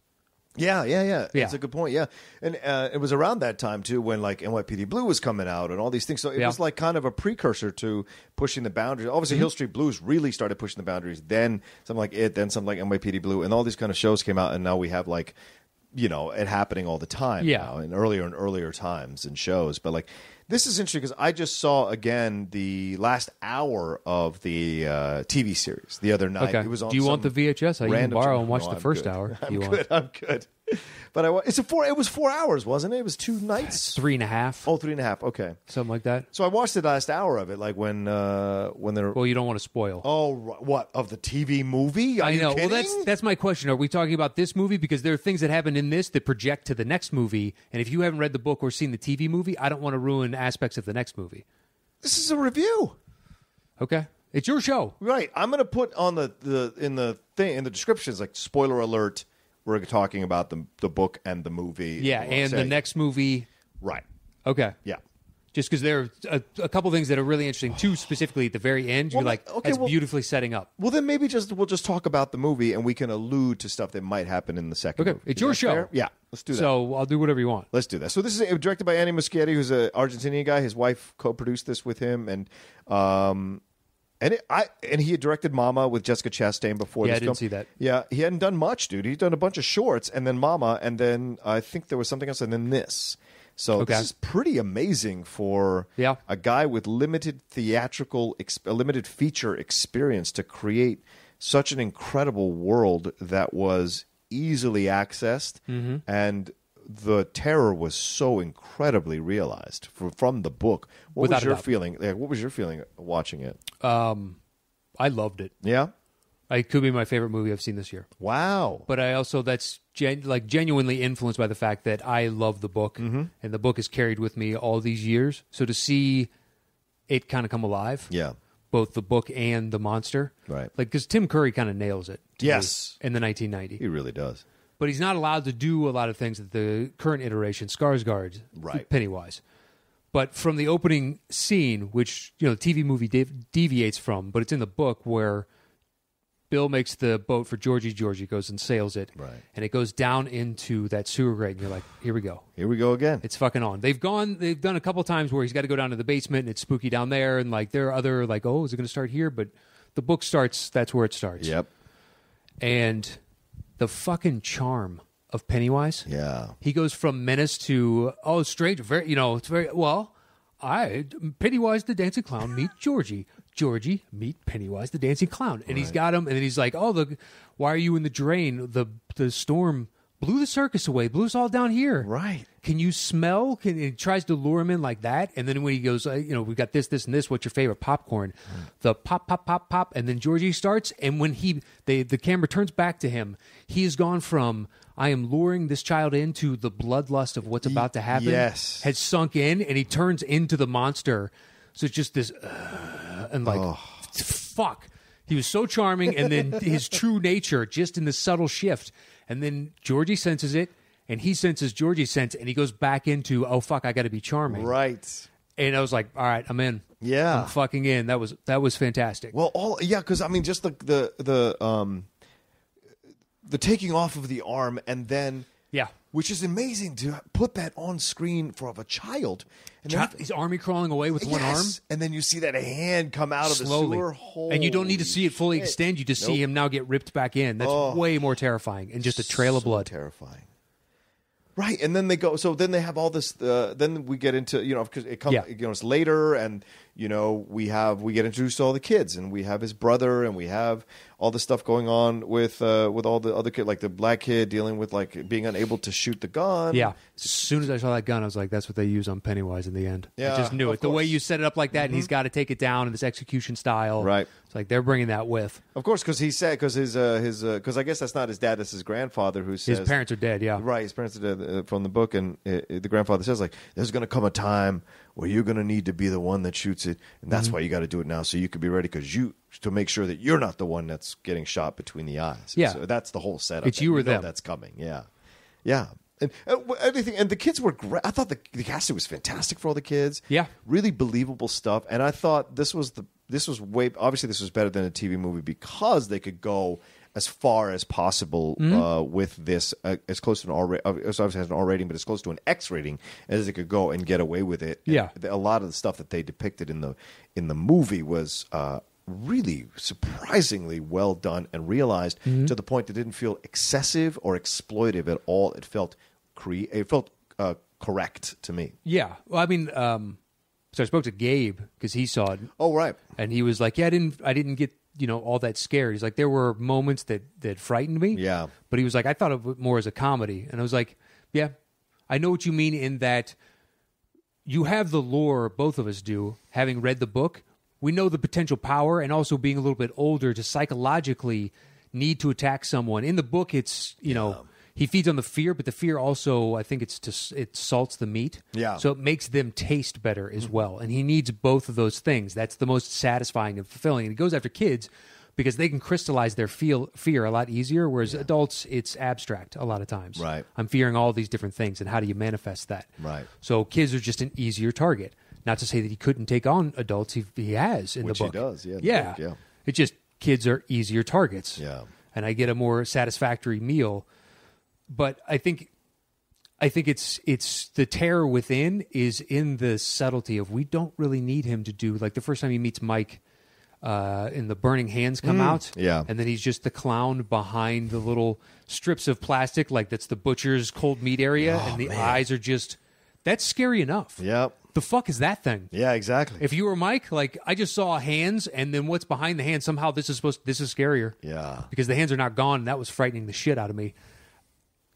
Yeah. That's a good point. Yeah, and it was around that time too when like NYPD Blue was coming out and all these things. So it was like kind of a precursor to pushing the boundaries. Obviously, Hill Street Blues really started pushing the boundaries. Then something like it. Then something like NYPD Blue, and all these kind of shows came out. And now we have like, it happening all the time. Now, in earlier and earlier times and shows. But like this is interesting because I just saw again the last hour of the TV series the other night. Okay. It was on. Do you want the VHS? I can borrow and watch the first good. hour. I'm good. But it was 4 hours, wasn't it? It was 2 nights. 3.5. Oh, 3.5. Okay, something like that. So I watched the last hour of it, like when they're. Well, you don't want to spoil. Oh, what of the TV movie? I know. Kidding? Well, that's my question. Are we talking about this movie because there are things that happen in this that project to the next movie? And if you haven't read the book or seen the TV movie, I don't want to ruin aspects of the next movie. This is a review. Okay, it's your show, right? I'm going to put on in the descriptions like spoiler alert. We're talking about the book and the movie. Yeah, and the next movie. Right. Okay. Yeah. Just because there are a couple things that are really interesting, too, specifically at the very end. You're like, that's beautifully setting up. Well, then maybe we'll just talk about the movie and we can allude to stuff that might happen in the second movie. It's your show. Fair? Yeah, let's do that. So I'll do whatever you want. Let's do that. So this is directed by Andy Muschietti, who's an Argentinian guy. His wife co-produced this with him, and he had directed Mama with Jessica Chastain before this I film. didn't see that. Yeah, he hadn't done much, dude. He'd done a bunch of shorts, and then Mama, and then I think there was something else, and then this. So this is pretty amazing for a guy with limited limited feature experience to create such an incredible world that was easily accessed, and the terror was so incredibly realized from the book. What was your feeling? What was your feeling watching it? I loved it. Yeah? It could be my favorite movie I've seen this year. Wow. But I also, that's genuinely influenced by the fact that I love the book, and the book has carried with me all these years. So to see it kind of come alive, both the book and the monster, right? Like, because Tim Curry kind of nails it. Yes. In the 1990. He really does. But he's not allowed to do a lot of things that the current iteration, Skarsgård, Pennywise. But from the opening scene, which the TV movie deviates from, but it's in the book where Bill makes the boat for Georgie. Georgie goes and sails it, and it goes down into that sewer grate, and you're like, here we go. Here we go again. It's fucking on. They've done a couple times where he's got to go down to the basement, and it's spooky down there, and like there are other like, oh, is it going to start here? But the book starts. That's where it starts. Yep. And the fucking charm of Pennywise. Yeah. He goes from menace to strange. Very, it's very well. Pennywise the dancing clown meet Georgie. Georgie meet Pennywise the dancing clown, and he's got him. And then he's like, "Oh, why are you in the drain? The storm blew the circus away, blew us all down here. Right? Can you smell?" He tries to lure him in like that, and then when he goes, we got this, and this. What's your favorite popcorn? The pop, pop, pop, pop, and then Georgie starts, and when the camera turns back to him, he has gone from I am luring this child into the bloodlust of what's about to happen. Yes, has sunk in, and he turns into the monster. So it's just this, and like, fuck. He was so charming, and then his true nature, just in the subtle shift, and then Georgie senses it. And he senses Georgie's sense, and he goes back into, oh, fuck, I got to be charming. Right. And I was like, all right, I'm in. Yeah. I'm fucking in. That was fantastic. Well, because, I mean, just the taking off of the arm and then... Yeah. Which is amazing to put that on screen for a child. And his army crawling away with one arm. And then you see that hand come out slowly. of the sewer. And you don't need to see it fully extend. You just see him now get ripped back in. That's way more terrifying. And just a trail of blood. Terrifying. Right, and then they go. So then they have all this. Then we get into because it comes. It's later, and we get introduced to all the kids, and we have his brother, and we have all the stuff going on with all the other kids, like the black kid dealing with like being unable to shoot the gun. Yeah. As soon as I saw that gun, I was like, that's what they use on Pennywise in the end. Yeah, I just knew it. The way you set it up like that, and he's got to take it down in this execution style. Right. It's like they're bringing that with. Of course, because he said, because because I guess that's not his dad, that's his grandfather who says. His parents are dead, yeah. Right, his parents are dead from the book, and the grandfather says, like, there's going to come a time where you're going to need to be the one that shoots it, and that's why you got to do it now, so you could be ready, to make sure that you're not the one that's getting shot between the eyes. Yeah. So that's the whole setup. It's you or them. That's coming, yeah. Yeah. And everything, and the kids were great. I thought the casting was fantastic for all the kids. Yeah. Really believable stuff, and I thought this was obviously this was better than a TV movie because they could go as far as possible with this, as close to an R rating. Obviously it has an R rating, but as close to an X rating as they could go and get away with it. Yeah, and a lot of the stuff that they depicted in the movie was really surprisingly well done and realized to the point that it didn't feel excessive or exploitive at all. It felt correct to me. Yeah, well, I mean, so I spoke to Gabe because he saw it. Oh, right. And he was like, "Yeah, I didn't get all that scared." He's like, "There were moments that frightened me." Yeah. But he was like, "I thought of it more as a comedy," and I was like, "Yeah, I know what you mean in that you have the lore. Both of us do, having read the book. We know the potential power, and also being a little bit older to psychologically need to attack someone. In the book, it's he feeds on the fear, but the fear also, I think it salts the meat. Yeah. So it makes them taste better as well. And he needs both of those things. That's the most satisfying and fulfilling. And he goes after kids because they can crystallize their fear a lot easier, whereas adults, it's abstract a lot of times. Right. I'm fearing all these different things, and how do you manifest that? Right. So kids are just an easier target. Not to say that he couldn't take on adults. He has in Which the book. he does, yeah. Yeah. Book, yeah. It's just kids are easier targets. Yeah. And I get a more satisfactory meal. But I think it's the terror within is in the subtlety of we don't really need him to do, like the first time he meets Mike and the burning hands come out. Yeah. And then he's just the clown behind the little strips of plastic, like that's the butcher's cold meat area. And the eyes are just, that's scary enough. Yep. The fuck is that thing? Yeah, exactly. If you were Mike, like I just saw hands, and then what's behind the hands? Somehow this is scarier. Yeah. Because the hands are not gone, and that was frightening the shit out of me.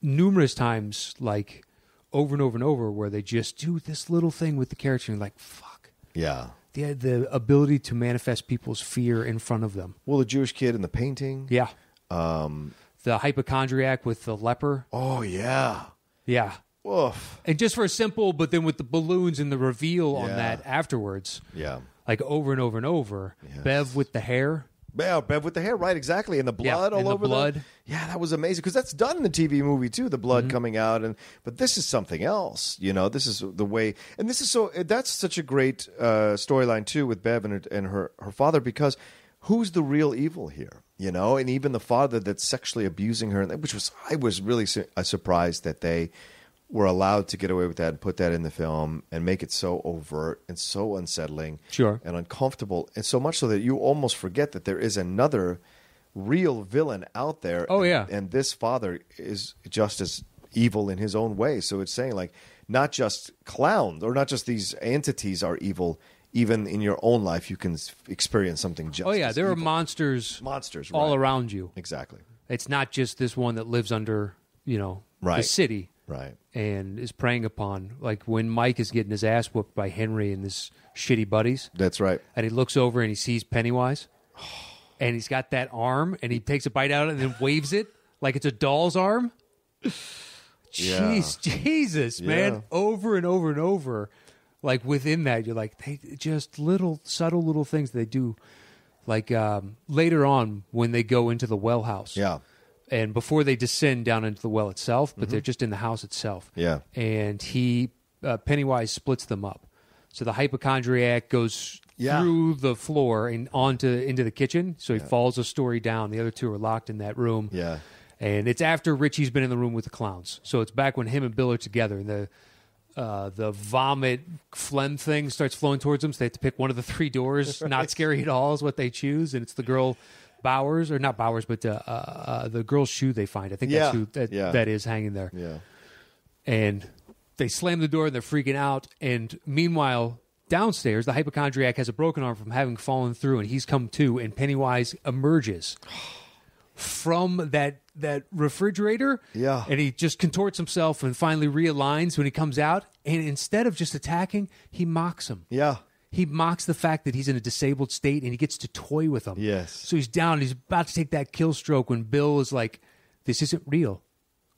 Numerous times, like over and over and over, where they just do this little thing with the character, and you're like, fuck. Yeah. The ability to manifest people's fear in front of them. Well, the Jewish kid in the painting. Yeah. The hypochondriac with the leper. Oh, yeah. Yeah. Oof. And just for a simple, but then with the balloons and the reveal on Yeah. that afterwards. Yeah. Like over and over and over. Yes. Bev with the hair. Yeah, Bev with the hair, right? Exactly, and the blood all and the over blood. them. Yeah, that was amazing because that's done in the TV movie too. The blood coming out, but this is something else. This is the way, and this is that's such a great storyline too with Bev and her father, because who's the real evil here? And even the father that's sexually abusing her, I was really surprised that they were allowed to get away with that and put that in the film and make it so overt and so unsettling, Sure, and uncomfortable, and so much so that you almost forget that there is another real villain out there. Oh, yeah. And this father is just as evil in his own way. So it's saying, like, not just clowns or not just these entities are evil. Even in your own life, you can experience something just as there are evil. monsters all right. around you. Exactly. It's not just this one that lives under, the Right. city. Right. And is preying upon, like when Mike is getting his ass whooped by Henry and his shitty buddies. That's right. And he looks over and he sees Pennywise. And he's got that arm, and he takes a bite out of it and then waves it like it's a doll's arm. Jeez, Jesus, man. Yeah. Over and over and over. Like within that, you're like, they just subtle little things they do. Like later on when they go into the well house. Yeah. And before they descend down into the well itself, but they're just in the house itself. Yeah. And Pennywise splits them up. So the hypochondriac goes through the floor and into the kitchen. So he falls a story down. The other two are locked in that room. Yeah. And it's after Richie's been in the room with the clowns. So it's back when him and Bill are together. And the vomit phlegm thing starts flowing towards them. So they have to pick one of the three doors. Right. Not scary at all is what they choose. And it's the girl Bowers, or not Bowers, but the girl's shoe they find. I think that's who that is hanging there. Yeah. And they slam the door and they're freaking out. And meanwhile, downstairs, the hypochondriac has a broken arm from having fallen through, and he's come to, and Pennywise emerges from that refrigerator. Yeah. And he just contorts himself and finally realigns when he comes out. And instead of just attacking, he mocks him. Yeah. He mocks the fact that he's in a disabled state, and he gets to toy with him. Yes. So he's down, and he's about to take that kill stroke when Bill is like, this isn't real.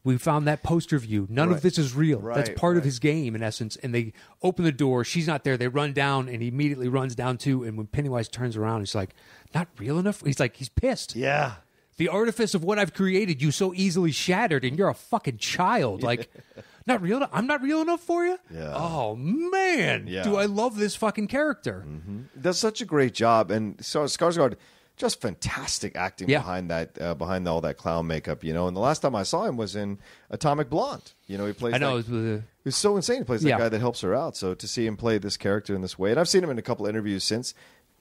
We found that poster view. None of this is real. That's part of his game, in essence. And they open the door. She's not there. They run down, and he immediately runs down, too. And when Pennywise turns around, he's like, not real enough? He's like, he's pissed. Yeah. The artifice of what I've created, you so easily shattered, and you're a fucking child. Like, not real. I'm not real enough for you? Yeah. Oh, man. Yeah. Do I love this fucking character. Does such a great job. And so Skarsgård, just fantastic acting behind that, behind all that clown makeup, And the last time I saw him was in Atomic Blonde. He plays. I know. It's so insane. He plays that guy that helps her out. So to see him play this character in this way, and I've seen him in a couple of interviews since.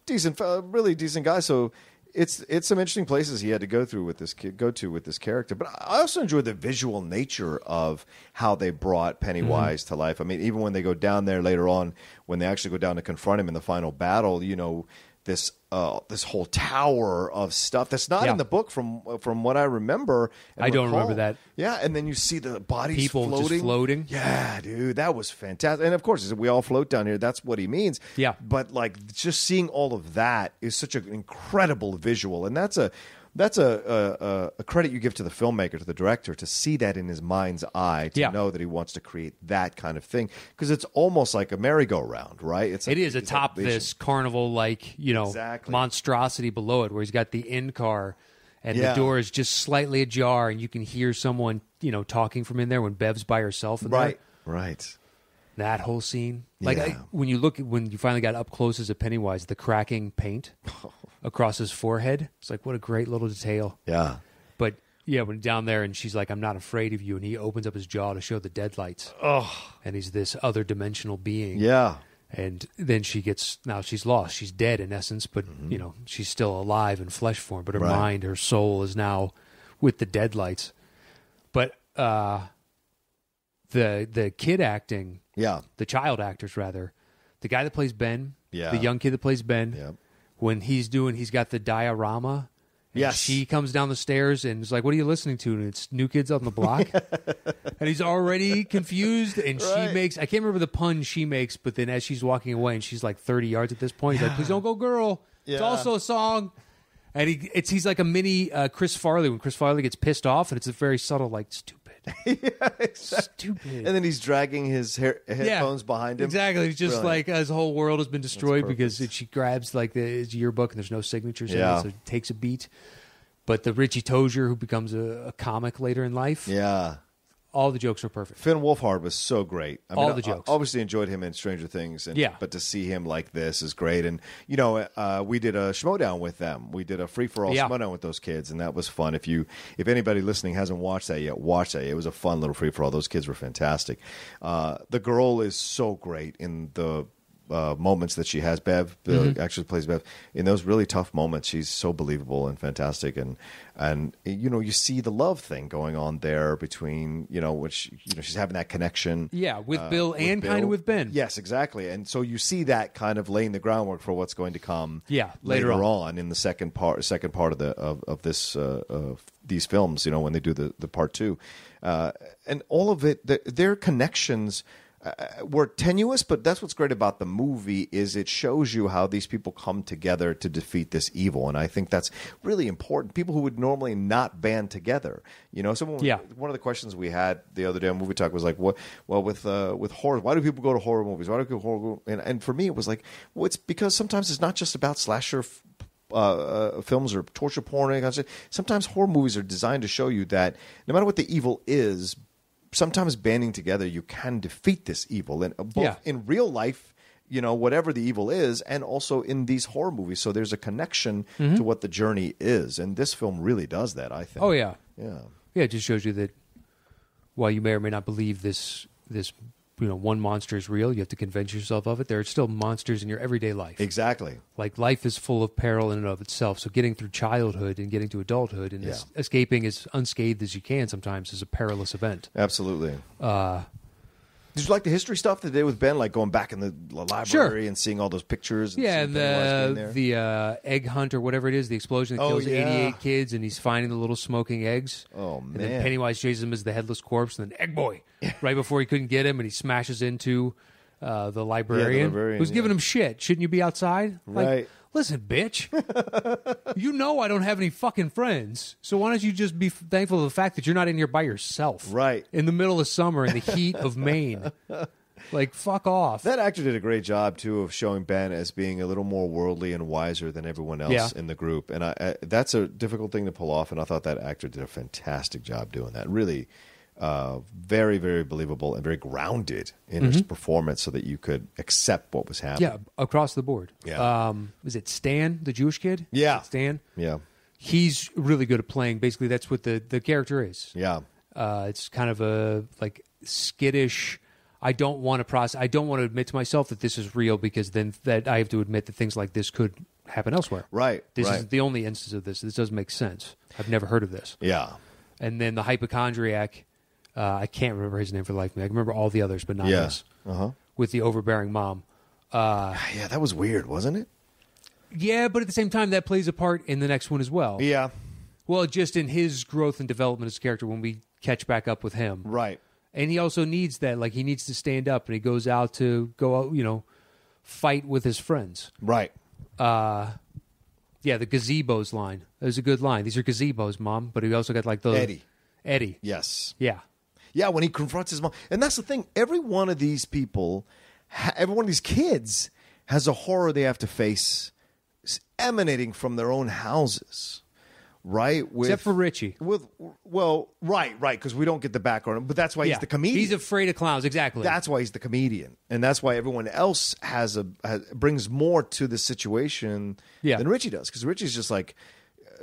Really decent guy. So it's some interesting places he had to go to with this character. But I also enjoy the visual nature of how they brought Pennywise to life. I mean, even when they go down there later on, when they actually go down to confront him in the final battle, this whole tower of stuff that's not in the book from what I remember. I don't remember that. Yeah, and then you see the bodies people just floating. Yeah, dude, that was fantastic. And of course, we all float down here. That's what he means. Yeah, but like just seeing all of that is such an incredible visual, and that's a credit you give to the filmmaker, to the director, to see that in his mind's eye, to know that he wants to create that kind of thing, because it's almost like a merry-go-round, right? It is atop this carnival-like, monstrosity below it, where he's got the end car, and the door is just slightly ajar, and you can hear someone, talking from in there when Bev's by herself in there. Right. That whole scene, when you finally got up close as a Pennywise, the cracking paint across his forehead, it's like, what a great little detail. Yeah. But when down there and she's like, I'm not afraid of you, and he opens up his jaw to show the deadlights. And he's this other dimensional being. Yeah. And then she's lost. She's dead in essence, but she's still alive in flesh form. But her mind, her soul is now with the deadlights. But the kid acting, the child actors rather, the guy that plays Ben, the young kid that plays Ben, when he's got the diorama. Yes. She comes down the stairs and is like, what are you listening to? And it's New Kids on the Block. And he's already confused. And she makes, I can't remember the pun she makes, but then as she's walking away and she's like 30 yards at this point, he's like, please don't go, girl. It's also a song. And he's like a mini Chris Farley when Chris Farley gets pissed off, and it's a very subtle, like, stupid. Exactly. Stupid. And then he's dragging his headphones behind him. Exactly. He's just like, his whole world has been destroyed because she grabs like his yearbook and there's no signatures in it, so it takes a beat. But the Richie Tozier, who becomes a comic later in life, all the jokes are perfect. Finn Wolfhard was so great. All the jokes. I obviously enjoyed him in Stranger Things, but to see him like this is great. And we did a Schmoedown with them. We did a free for all Schmoedown with those kids, and that was fun. If anybody listening hasn't watched that yet, watch that. It was a fun little free for all. Those kids were fantastic. The girl is so great in the moments that she has. Bev actually plays Bev in those really tough moments. She's so believable and fantastic, and you see the love thing going on there between which she's having that connection with Bill and kind of with Ben. Yes, exactly. And so you see that kind of laying the groundwork for what's going to come later on in the second part of this these films, when they do the part two, and all of it, their connections were tenuous, but that's what's great about the movie is it shows you how these people come together to defeat this evil, and I think that's really important. People who would normally not band together, one of the questions we had the other day on Movie Talk was like, with horror, why do people go to horror movies? Why do people go horror? And for me, it was like, well, it's because sometimes it's not just about slasher films or torture porn. Sometimes horror movies are designed to show you that no matter what the evil is, sometimes banding together, you can defeat this evil, and both in real life, whatever the evil is, and also in these horror movies. So there's a connection to what the journey is, and this film really does that, I think. Oh yeah. It just shows you that while you may or may not believe this one monster is real, you have to convince yourself of it. There are still monsters in your everyday life. Exactly. Like, life is full of peril in and of itself. So getting through childhood and getting to adulthood and escaping as unscathed as you can sometimes is a perilous event. Absolutely. Did you like the history stuff that they did with Ben, like going back in the library and seeing all those pictures? And yeah, seeing Pennywise being there? the egg hunt or whatever it is, the explosion that kills 88 kids, and he's finding the little smoking eggs. Oh, man. And then Pennywise chases him as the headless corpse, and then Egg Boy, right before he couldn't get him, and he smashes into the librarian, who's giving him shit. Shouldn't you be outside? Right. Like, listen, bitch, you know I don't have any fucking friends, so why don't you just be thankful for the fact that you're not in here by yourself? Right. In the middle of summer in the heat of Maine. Like, fuck off. That actor did a great job, too, of showing Ben as being a little more worldly and wiser than everyone else in the group. And that's a difficult thing to pull off, and I thought that actor did a fantastic job doing that. Really very, very believable and very grounded in his performance so that you could accept what was happening. Yeah, across the board. Yeah. Is it Stan, the Jewish kid? Yeah. Stan? Yeah. He's really good at playing. Basically, that's what the character is. Yeah. It's kind of a, like, skittish... I don't want to admit to myself that this is real, because then that I have to admit that things like this could happen elsewhere. Right. This is the only instance of this. This doesn't make sense. I've never heard of this. Yeah. And then the hypochondriac, I can't remember his name for the life of me. I can remember all the others, but not this. With the overbearing mom. Yeah, that was weird, wasn't it? Yeah, but at the same time, that plays a part in the next one as well. Yeah. Well, just in his growth and development as a character when we catch back up with him. Right. And he also needs that. Like, he needs to stand up, and he goes out to fight with his friends. Right. Yeah, the gazebos line. That was a good line. These are gazebos, Mom. But he also got, like, the... Eddie. Yes. Yeah. Yeah, when he confronts his mom. And that's the thing. Every one of these people, every one of these kids has a horror they have to face emanating from their own houses. Right? Except for Richie. Right, because we don't get the background. But that's why he's the comedian. He's afraid of clowns, exactly. That's why he's the comedian. And that's why everyone else brings more to the situation than Richie does. Because Richie's just like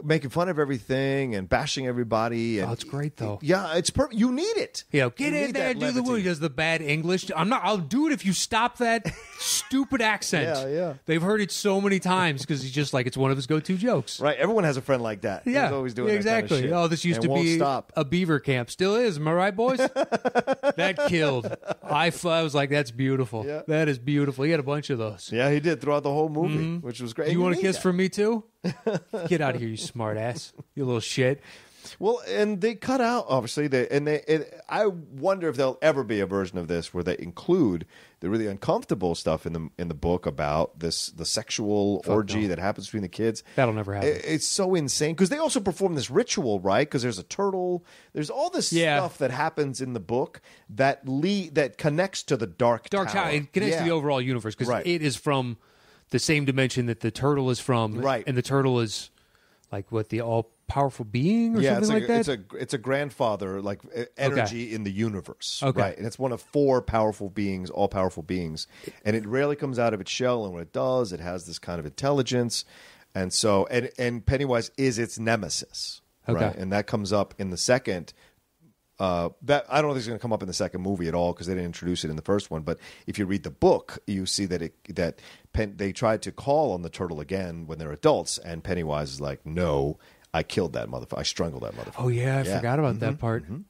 making fun of everything and bashing everybody. And it's great, though. Yeah, it's perfect. You need it. Get in there and do the movie. He does the bad English. I'll do it if you stop that stupid accent. Yeah. They've heard it so many times because he's just like, it's one of his go-to jokes. Right. Everyone has a friend like that. Yeah. He's always doing exactly. that kind of shit. Oh, this used to be a beaver camp. Still is. Am I right, boys? That killed. I was like, that's beautiful. Yeah. That is beautiful. He had a bunch of those. Yeah, he did throughout the whole movie, which was great. You want a kiss from me, too? Get out of here, you smart ass. You little shit. Well, and they cut out, obviously, I wonder if there'll ever be a version of this where they include the really uncomfortable stuff in the book about the sexual orgy that happens between the kids. That'll never happen. It's so insane because they also perform this ritual, right? Because there's a turtle. There's all this stuff that happens in the book that connects to the Dark Tower. It connects to the overall universe because it is from the same dimension that the turtle is from. Right. And the turtle is like what, the all-powerful being or something like that? It's a grandfather, like energy in the universe. Okay. Right. And it's one of 4 powerful beings, all-powerful beings. And it rarely comes out of its shell. And when it does, it has this kind of intelligence. And so, and Pennywise is its nemesis. Okay. Right? And that comes up in the second. That I don't know if it's going to come up in the second movie at all because they didn't introduce it in the first one. But if you read the book, you see that they tried to call on the turtle again when they're adults, and Pennywise is like, "No, I killed that motherfucker. I strangled that motherfucker." Oh yeah, I forgot about that part. Mm-hmm.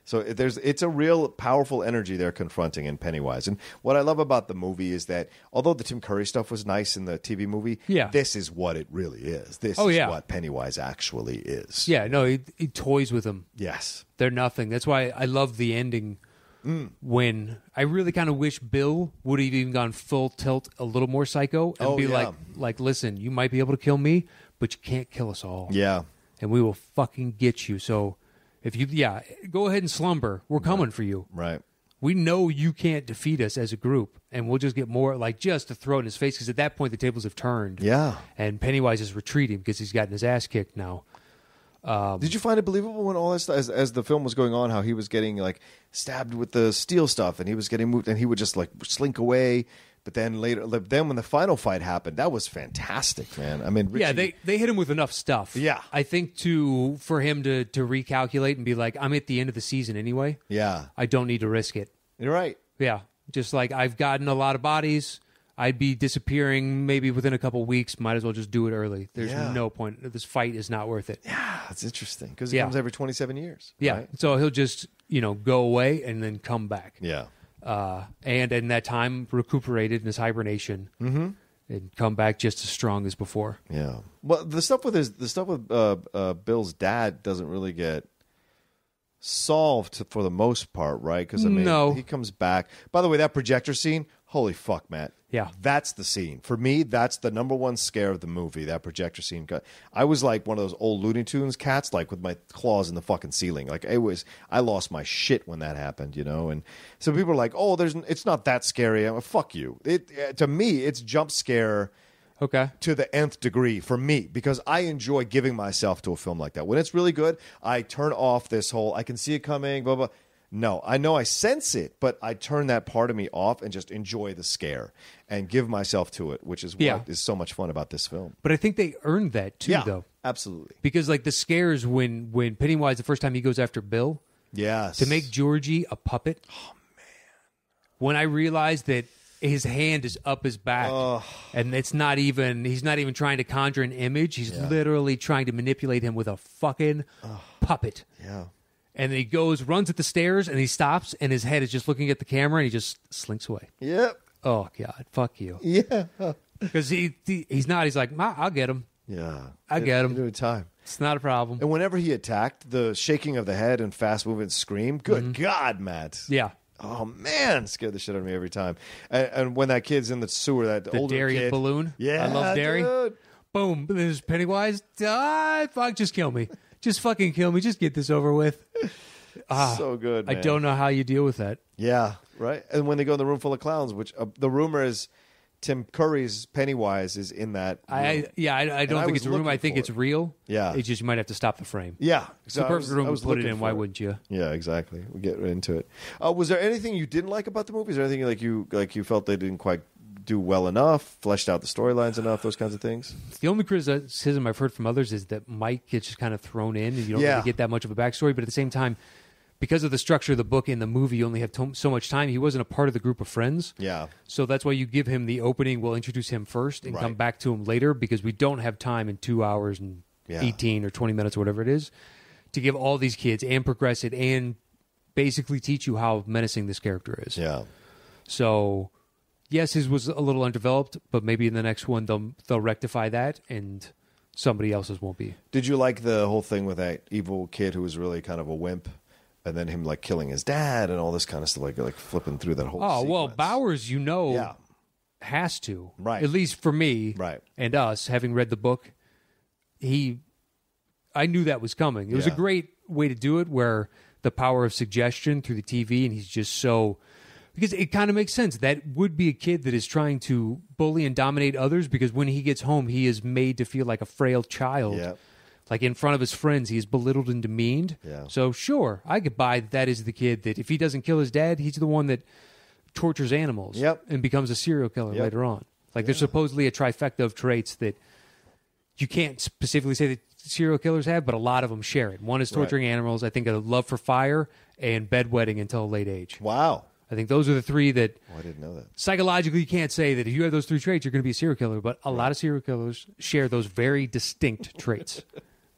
So it's a real powerful energy they're confronting in Pennywise. And what I love about the movie is that although the Tim Curry stuff was nice in the TV movie, this is what it really is. This is what Pennywise actually is. Yeah, no, he toys with them. Yes. They're nothing. That's why I love the ending when I really kind of wish Bill would have even gone full tilt, a little more psycho, and be like, listen, you might be able to kill me, but you can't kill us all. Yeah. And we will fucking get you. So if you, go ahead and slumber. We're coming for you. Right. We know you can't defeat us as a group, and we'll just get more, like, just to throw it in his face, because at that point the tables have turned. Yeah. And Pennywise is retreating because he's gotten his ass kicked now. Did you find it believable when all this, as the film was going on, how he was getting like stabbed with the steel stuff, and he was getting moved, and he would just like slink away? But then then when the final fight happened, that was fantastic, man. I mean, Richie, they hit him with enough stuff. Yeah, I think for him to recalculate and be like, I'm at the end of the season anyway. Yeah, I don't need to risk it. You're right. Yeah, just like I've gotten a lot of bodies. I'd be disappearing maybe within a couple weeks. Might as well just do it early. There's no point. This fight is not worth it. Yeah, that's interesting because it comes every 27 years. Yeah, right? So he'll just go away and then come back. Yeah. and in that time recuperated in his hibernation and come back just as strong as before. Yeah. Well, the stuff with Bill's dad doesn't really get solved for the most part, right? Because No. he comes back. By the way, that projector scene, holy fuck, Matt. Yeah. That's the scene. For me, that's the number one scare of the movie, that projector scene. I was like one of those old Looney Tunes cats, like with my claws in the fucking ceiling. Like I lost my shit when that happened, you know? And so people are like, oh, it's not that scary. I'm like, fuck you. To me, it's jump scare to the nth degree for me, because I enjoy giving myself to a film like that. When it's really good, I turn off this whole, I can see it coming, blah, blah. No, I know I sense it, but I turn that part of me off and just enjoy the scare and give myself to it, which is what is so much fun about this film. But I think they earned that too, though. Absolutely. Because like the scares when Pennywise, the first time he goes after Bill, to make Georgie a puppet. Oh man! When I realized that his hand is up his back, and he's not even trying to conjure an image. He's literally trying to manipulate him with a fucking puppet. Yeah. And then he runs at the stairs, and he stops, and his head is just looking at the camera, and he just slinks away. Yep. Oh, God, fuck you. Yeah. Because he's not. He's like, I'll get him. Yeah. I get him. Into time. It's not a problem. And whenever he attacked, the shaking of the head and fast moving scream, good God, Matt. Yeah. Oh, man, scared the shit out of me every time. And when that kid's in the sewer, the older Dairy kid. balloon. Yeah, I love dairy. Dude. Boom. There's Pennywise. Fuck, just kill me. Just fucking kill me. Just get this over with. So good, man. I don't know how you deal with that. Yeah, right. And when they go in the room full of clowns, which the rumor is Tim Curry's Pennywise is in that room. I don't think it's a room. I think it's real. Yeah. It's just you might have to stop the frame. Yeah. It's the perfect room to put it in. Why wouldn't you? Yeah, exactly. We'll get into it. Was there anything you didn't like about the movie? Is there anything like you felt they didn't quite do well enough, fleshed out the storylines enough, those kinds of things? The only criticism I've heard from others is that Mike gets just kind of thrown in, and you don't really get that much of a backstory. But at the same time, because of the structure of the book and the movie, you only have so much time. He wasn't a part of the group of friends. Yeah. So that's why you give him the opening. We'll introduce him first and come back to him later, because we don't have time in 2 hours and 18 or 20 minutes or whatever it is to give all these kids and progress it and basically teach you how menacing this character is. Yeah. So, yes, his was a little undeveloped, but maybe in the next one they'll rectify that and somebody else's won't be. Did you like the whole thing with that evil kid who was really kind of a wimp? And then him like killing his dad and all this kind of stuff, like flipping through that whole sequence. Well, Bowers, has to. Right. At least for me and us, having read the book, I knew that was coming. It was a great way to do it, where the power of suggestion through the TV, and he's just so... Because it kind of makes sense. That would be a kid that is trying to bully and dominate others, because when he gets home, he is made to feel like a frail child. Yeah. Like in front of his friends, he is belittled and demeaned. Yeah. So sure, I could buy that is the kid that if he doesn't kill his dad, he's the one that tortures animals and becomes a serial killer later on. Like there's supposedly a trifecta of traits that you can't specifically say that serial killers have, but a lot of them share it. One is torturing animals, I think a love for fire, and bedwetting until a late age. Wow. I think those are the three that... Oh, I didn't know that. Psychologically, you can't say that if you have those three traits, you're going to be a serial killer, but a lot of serial killers share those very distinct traits.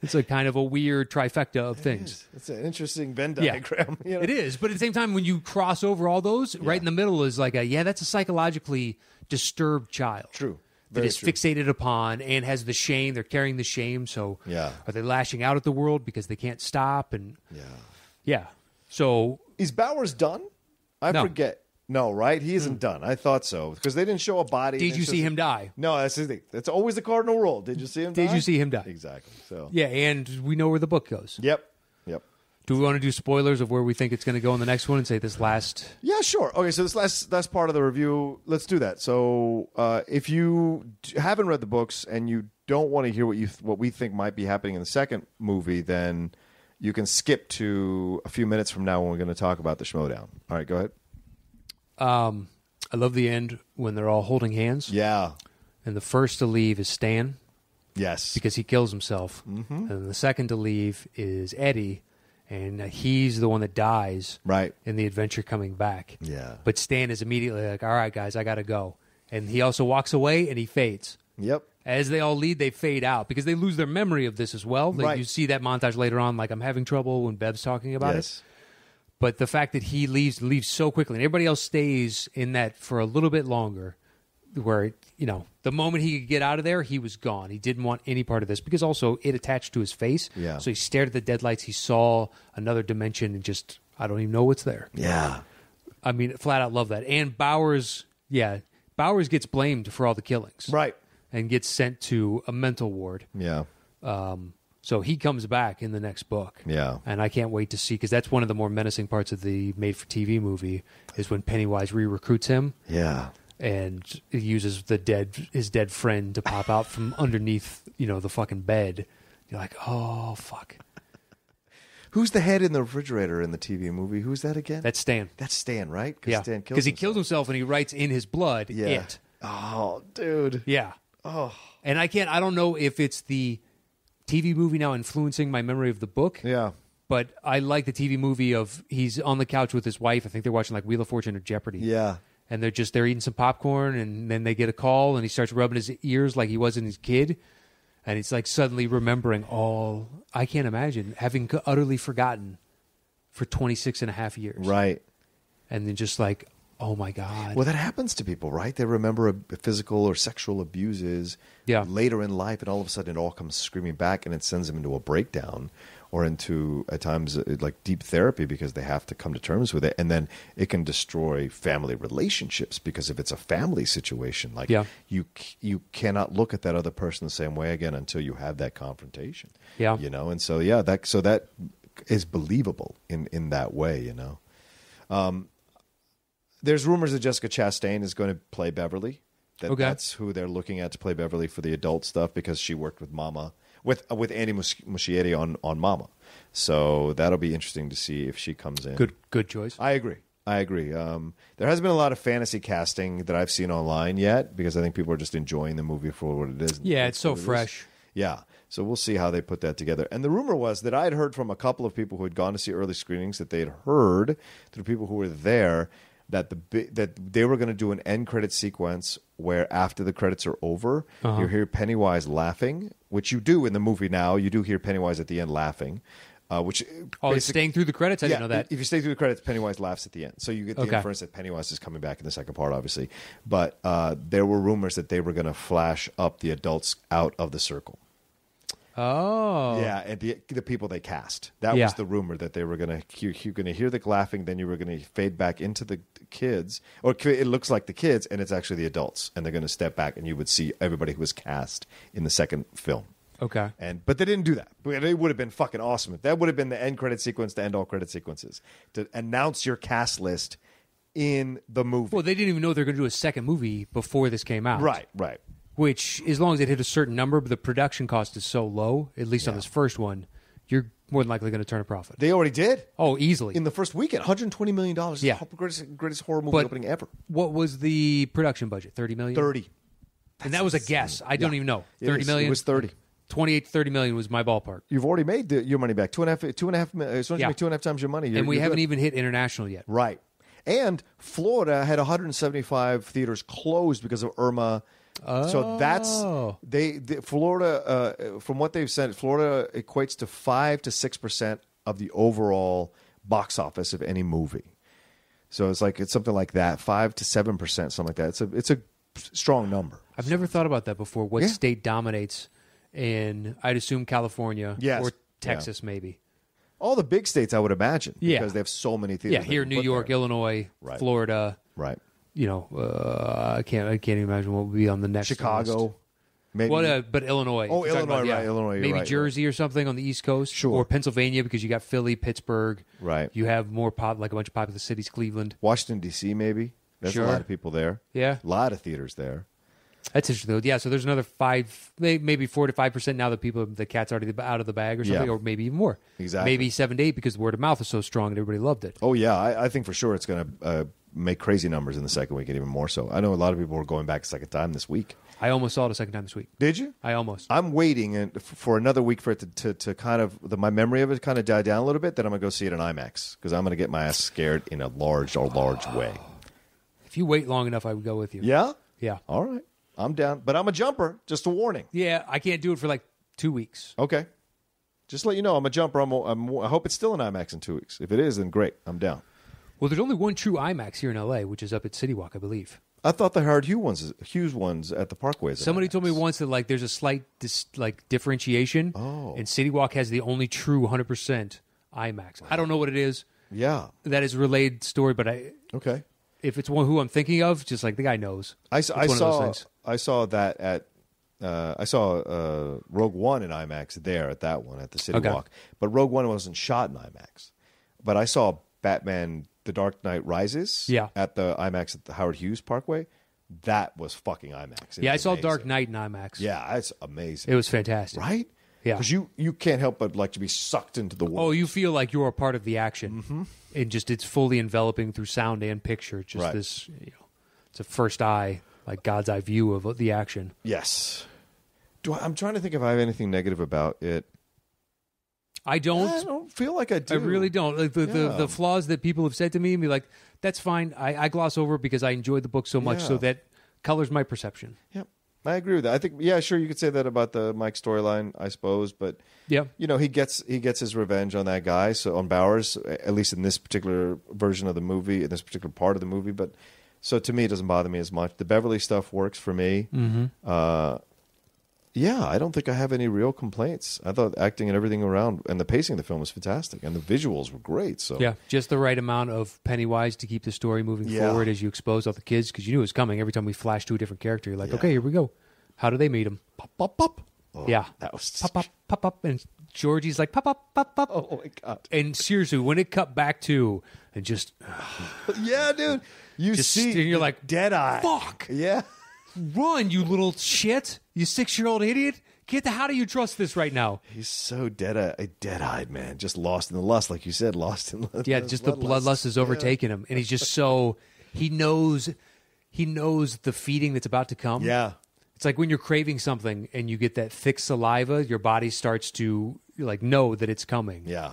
It's a kind of a weird trifecta of things. It's an interesting Venn diagram. You know? It is, but at the same time, when you cross over all those, right in the middle is like that's a psychologically disturbed child. True. That is fixated upon and has the shame. They're carrying the shame, so are they lashing out at the world because they can't stop? And so is Bowers done? I forget. No, right? He isn't done. I thought so, because they didn't show a body. Did you see him die? No, that's the thing. That's always the cardinal rule. Did you see him die? Did you see him die? Exactly. So and we know where the book goes. Yep. Do we want to do spoilers of where we think it's going to go in the next one and say this last? Yeah, sure. Okay, so this last part of the review, let's do that. So if you haven't read the books and you don't want to hear what we think might be happening in the second movie, then you can skip to a few minutes from now when we're going to talk about the Schmoedown. All right, go ahead. I love the end when they're all holding hands. Yeah. And the first to leave is Stan. Yes. Because he kills himself. Mm-hmm. And the second to leave is Eddie. And he's the one that dies in the adventure coming back. Yeah. But Stan is immediately like, all right, guys, I got to go. And he also walks away and he fades. Yep. As they all leave, they fade out because they lose their memory of this as well. Like you see that montage later on, like I'm having trouble when Bev's talking about it. But the fact that he leaves so quickly, and everybody else stays in that for a little bit longer, where, the moment he could get out of there, he was gone. He didn't want any part of this because also it attached to his face. Yeah. So he stared at the deadlights. He saw another dimension and just, I don't even know what's there. Yeah. I mean, flat out love that. And Bowers gets blamed for all the killings. Right. And gets sent to a mental ward. Yeah. So he comes back in the next book. Yeah. And I can't wait to see, because that's one of the more menacing parts of the made-for-TV movie, is when Pennywise re-recruits him. Yeah. And he uses his dead friend to pop out from underneath, the fucking bed. You're like, oh, fuck. Who's the head in the refrigerator in the TV movie? Who's that again? That's Stan. That's Stan, right? Yeah. Because he kills himself and he writes in his blood, Yeah. it. Oh, dude. Yeah. Oh. And I don't know if it's the TV movie now influencing my memory of the book. Yeah. But I like the TV movie of he's on the couch with his wife. I think they're watching like Wheel of Fortune or Jeopardy. Yeah. And they're eating some popcorn, and then they get a call, and he starts rubbing his ears like he wasn't his kid. And it's like suddenly remembering all. I can't imagine having utterly forgotten for 26 and a half years. Right. And then just like, oh my God. Well, that happens to people, right? They remember physical or sexual abuses later in life, and all of a sudden it all comes screaming back, and it sends them into a breakdown or into, at times, like deep therapy because they have to come to terms with it. And then it can destroy family relationships because if it's a family situation, like you cannot look at that other person the same way again until you have that confrontation. Yeah. And so, that is believable in that way, There's rumors that Jessica Chastain is going to play Beverly. That's who they're looking at to play Beverly for the adult stuff because she worked with Mama, with Andy Muschietti on Mama. So that'll be interesting to see if she comes in. Good choice. I agree. There hasn't been a lot of fantasy casting that I've seen online yet because I think people are just enjoying the movie for what it is. Yeah, it's so fresh. Yeah. So we'll see how they put that together. And the rumor was that I had heard from a couple of people who had gone to see early screenings that they had heard through people who were there that they were going to do an end credit sequence where after the credits are over, you hear Pennywise laughing, which you do in the movie now. You do hear Pennywise at the end laughing. It's staying through the credits? I didn't know that. If you stay through the credits, Pennywise laughs at the end. So you get the inference that Pennywise is coming back in the second part, obviously. But there were rumors that they were going to flash up the adults out of the circle. Oh. Yeah, and the people they cast. That was the rumor, that they were going to... You're going to hear the laughing, then you were going to fade back into the kids. Or it looks like the kids, and it's actually the adults. And they're going to step back, and you would see everybody who was cast in the second film. Okay. But they didn't do that. It would have been fucking awesome. That would have been the end credit sequence to end all credit sequences. To announce your cast list in the movie. Well, they didn't even know they were going to do a second movie before this came out. Right. Which, as long as it hit a certain number, but the production cost is so low, at least on this first one, you're more than likely going to turn a profit. They already did. Oh, easily. In the first weekend, $120 million. Yeah. Greatest horror movie opening ever. What was the production budget? $30 million? 30. And that was a guess. I don't even know. $30 million? It was 30. 28 to $30 million was my ballpark. You've already made your money back. Two and a half. As soon as you make 2.5 times your money, and we haven't even hit international yet. Right. And Florida had 175 theaters closed because of Irma. So that's Florida. From what they've said, Florida equates to 5 to 6% of the overall box office of any movie. So it's something like that, 5 to 7%, something like that. It's a strong number. I've never thought about that before. What state dominates? In I'd assume California or Texas, maybe. All the big states, I would imagine, because they have so many theaters. Yeah, here, New York, Illinois, Florida. Right. I can't even imagine what would be on the next Chicago. list. Maybe. But Illinois. Oh, Illinois, right. Illinois. Maybe Jersey or something on the East Coast. Sure. Or Pennsylvania because you got Philly, Pittsburgh. Right. You have more like a bunch of popular cities, Cleveland. Washington, D.C., maybe. There's a lot of people there. Yeah. A lot of theaters there. That's interesting, though. Yeah, so there's another 5, maybe 4 to 5% now that the cat's already out of the bag or something, or maybe even more. Exactly. Maybe 7 to 8 because the word of mouth is so strong and everybody loved it. Oh, yeah. I think for sure it's going to make crazy numbers in the second week and even more so. I know a lot of people are going back a second time this week. I almost saw it a second time this week. Did you? I almost. I'm waiting for another week for it to kind of, my memory of it kind of die down a little bit, then I'm going to go see it in IMAX because I'm going to get my ass scared in a large way. If you wait long enough, I would go with you. Yeah? Yeah. All right. I'm down. But I'm a jumper. Just a warning. Yeah, I can't do it for like 2 weeks. Okay. Just to let you know, I'm a jumper. I hope it's still in IMAX in 2 weeks. If it is, then great. I'm down. Well, there's only one true IMAX here in L.A., which is up at City Walk, I believe. I thought the Howard Hughes ones at the Parkway. Somebody told me once that like there's a slight differentiation, and City Walk has the only true 100% IMAX. I don't know what it is. Yeah, that is a related story, but okay. If it's one who I'm thinking of, just like the guy knows. I saw that at Rogue One in IMAX there at that one at the City Walk, but Rogue One wasn't shot in IMAX. But I saw Batman: The Dark Knight Rises at the IMAX at the Howard Hughes Parkway. That was fucking IMAX. I saw Dark Knight in IMAX. Yeah, it's amazing. It was fantastic. Right? Yeah. Because you can't help but like to be sucked into the world. Oh, you feel like you're a part of the action. And just it's fully enveloping through sound and picture. Just this, it's a first eye, like God's eye view of the action. Yes. I'm trying to think if I have anything negative about it. I don't feel like I do. I really don't. Like the flaws that people have said to me, be like, that's fine. I gloss over it because I enjoyed the book so much, so that colors my perception. Yep. I agree with that. I think, sure, you could say that about the Mike storyline, I suppose, but he gets his revenge on that guy, so on Bowers, at least in this particular version of the movie, in this particular part of the movie. But so to me, it doesn't bother me as much. The Beverly stuff works for me. I don't think I have any real complaints. I thought acting and everything around and the pacing of the film was fantastic, and the visuals were great. So just the right amount of Pennywise to keep the story moving forward as you expose all the kids, because you knew it was coming. Every time we flashed to a different character, you're like, okay, here we go. How do they meet him? Pop, pop, pop. Oh, that was pop, pop, pop, pop, and Georgie's like pop, pop, pop, pop. Oh my God! And seriously, when it cut back to and just dude, you just see, and you're like dead eye. Fuck, run, you little shit, you 6-year-old idiot. How do you trust this right now? He's so dead-eyed, man. Just lost in the lust, like you said, lost in the just the bloodlust has overtaken him, and he's just so he knows the feeding that's about to come. Yeah, it's like when you're craving something and you get that thick saliva, your body starts to like know that it's coming. Yeah.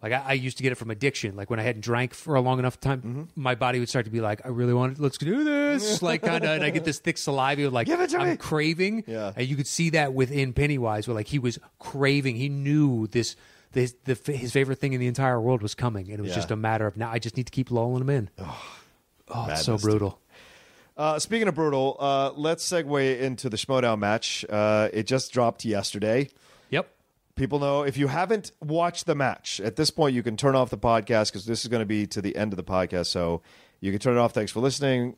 Like I used to get it from addiction. Like when I hadn't drank for a long enough time, my body would start to be like, I really want it. Let's do this. Like kind of, and I get this thick saliva, like give it to I'm me. Craving. Yeah. And you could see that within Pennywise, where like he was craving. He knew his favorite thing in the entire world was coming, and it was just a matter of now. I just need to keep lulling him in. Oh, it's so brutal. Speaking of brutal, let's segue into the Schmoedown match. It just dropped yesterday. Yep. People know, if you haven't watched the match, at this point you can turn off the podcast because this is going to be to the end of the podcast. So you can turn it off. Thanks for listening.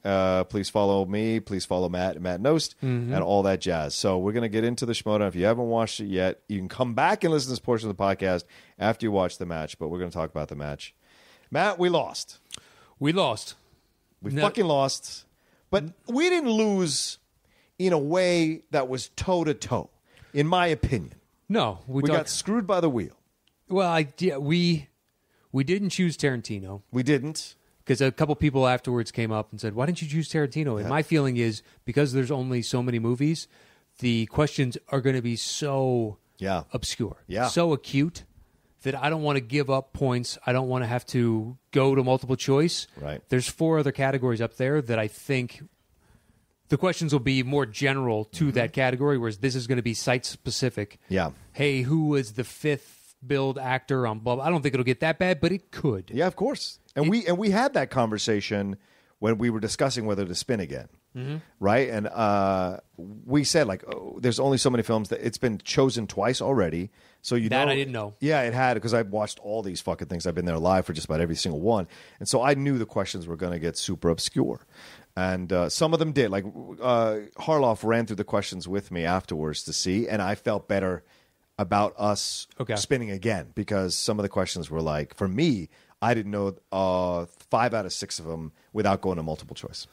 Please follow me. Please follow Matt Knost and all that jazz. So we're going to get into the Schmoedown. If you haven't watched it yet, you can come back and listen to this portion of the podcast after you watch the match. But we're going to talk about the match. Matt, we lost. We fucking lost. But we didn't lose in a way that was toe-to-toe, in my opinion. No. We got screwed by the wheel. Well, we didn't choose Tarantino. We didn't. Because a couple people afterwards came up and said, why didn't you choose Tarantino? And my feeling is, because there's only so many movies, the questions are going to be so obscure, so acute, that I don't want to give up points. I don't want to have to go to multiple choice. Right. There's 4 other categories up there that I think the questions will be more general to that category, whereas this is going to be site-specific. Yeah. Hey, who was the 5th billed actor on blah, blah? I don't think it'll get that bad, but it could. Yeah, of course. And we had that conversation when we were discussing whether to spin again. Right? And we said, like, there's only so many films that it's been chosen twice already. So I didn't know. Yeah, it had, because I've watched all these fucking things. I've been there live for just about every single one. And so I knew the questions were going to get super obscure. And some of them did. Like, Harloff ran through the questions with me afterwards to see, and I felt better about us spinning again, because some of the questions were like, for me, I didn't know 5 out of 6 of them without going to multiple choice.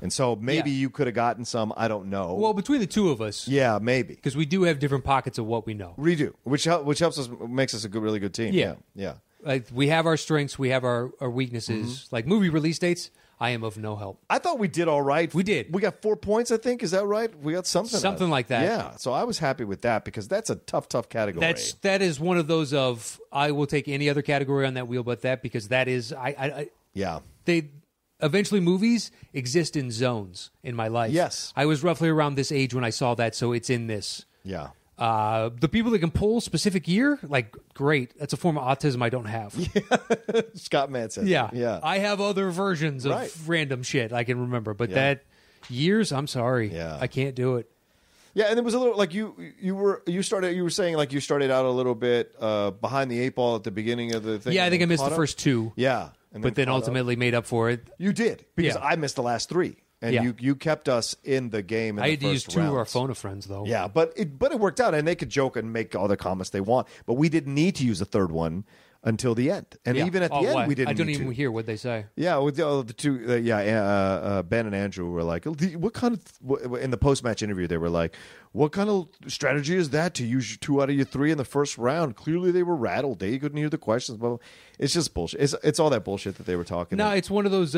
And so maybe you could have gotten some. I don't know. Well, between the two of us. Yeah, maybe. Because we do have different pockets of what we know. We do, which helps us, makes us a really good team. Yeah. Like, we have our strengths, we have our weaknesses. Like movie release dates, I am of no help. I thought we did all right. We did. We got 4 points, I think. Is that right? We got something. Something like that. Yeah. So I was happy with that, because that's a tough category. That is one of those of, I will take any other category on that wheel but that, because that is, eventually movies exist in zones in my life. Yes. I was roughly around this age when I saw that, so it's in this. Yeah. The people that can pull specific gear, like, great. That's a form of autism I don't have. Scott Mann says. Yeah. I have other versions of random shit I can remember, but that years, I'm sorry. Yeah. I can't do it. Yeah, and it was a little like you were saying like you started out a little bit behind the eight ball at the beginning of the thing. Yeah, I think I missed the first two. Yeah. But then ultimately made up for it. You did, because I missed the last three. And you kept us in the game in I the had to use first two of rounds. our phone a friends, though. Yeah, but it worked out, and they could joke and make all the comments they want, but we didn't need to use a third one until the end. And even at the end, we didn't I don't need even to. hear what they say. Yeah, with the two, Ben and Andrew were like, what kind of, in the post-match interview, they were like, what kind of strategy is that to use 2 out of your 3 in the first round? Clearly they were rattled. They couldn't hear the questions. Well, it's just bullshit. It's all that bullshit that they were talking about. No, it's one of those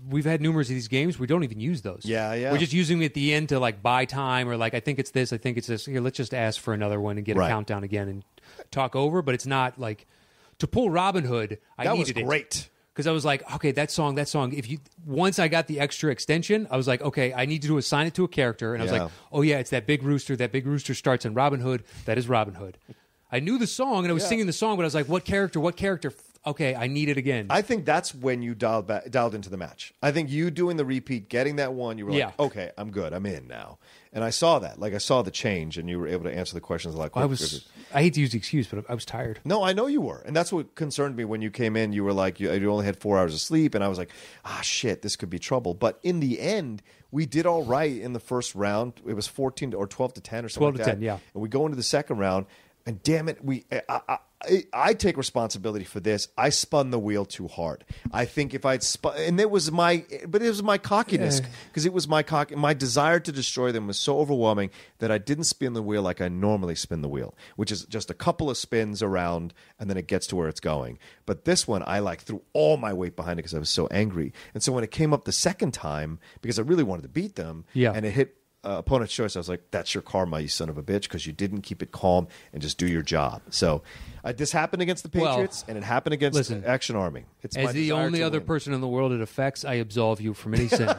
we've had numerous of these games. We don't even use those. Yeah. We're just using them at the end to like buy time or like, I think it's this. Here, let's just ask for another one and get a countdown again and talk over. But it's not like to pull Robin Hood. That was needed great. Because I was like, okay, that song. Once I got the extra extension, I was like, okay, I need to assign it to a character. And I was like, oh yeah, it's that big rooster. That big rooster starts in Robin Hood. That is Robin Hood. I knew the song and I was singing the song, but I was like, what character? Okay, I need it again. I think that's when you dialed into the match. I think you doing the repeat, getting that one, you were like, okay, I'm good. I'm in now. And I saw that. Like, I saw the change, and you were able to answer the questions a lot quicker. I hate to use the excuse, but I was tired. No, I know you were. And that's what concerned me when you came in. You were like, you only had 4 hours of sleep. And I was like, shit, this could be trouble. But in the end, we did all right in the first round. It was 14 or 12 to 10 or something 12 like to that. 10, yeah. And we go into the second round, and damn it, I take responsibility for this. I spun the wheel too hard. I think if I'd spun, and it was my cockiness, because it was my desire to destroy them was so overwhelming that I didn't spin the wheel like I normally spin the wheel, which is just a couple of spins around and then it gets to where it's going. But this one, I threw all my weight behind it because I was so angry. And so when it came up the second time, because I really wanted to beat them, and it hit opponent's choice, I was like, that's your karma, you son of a bitch, because you didn't keep it calm and just do your job. So this happened against the Patriots, and it happened against Action Army. As the only other person in the world it affects, I absolve you from any sin.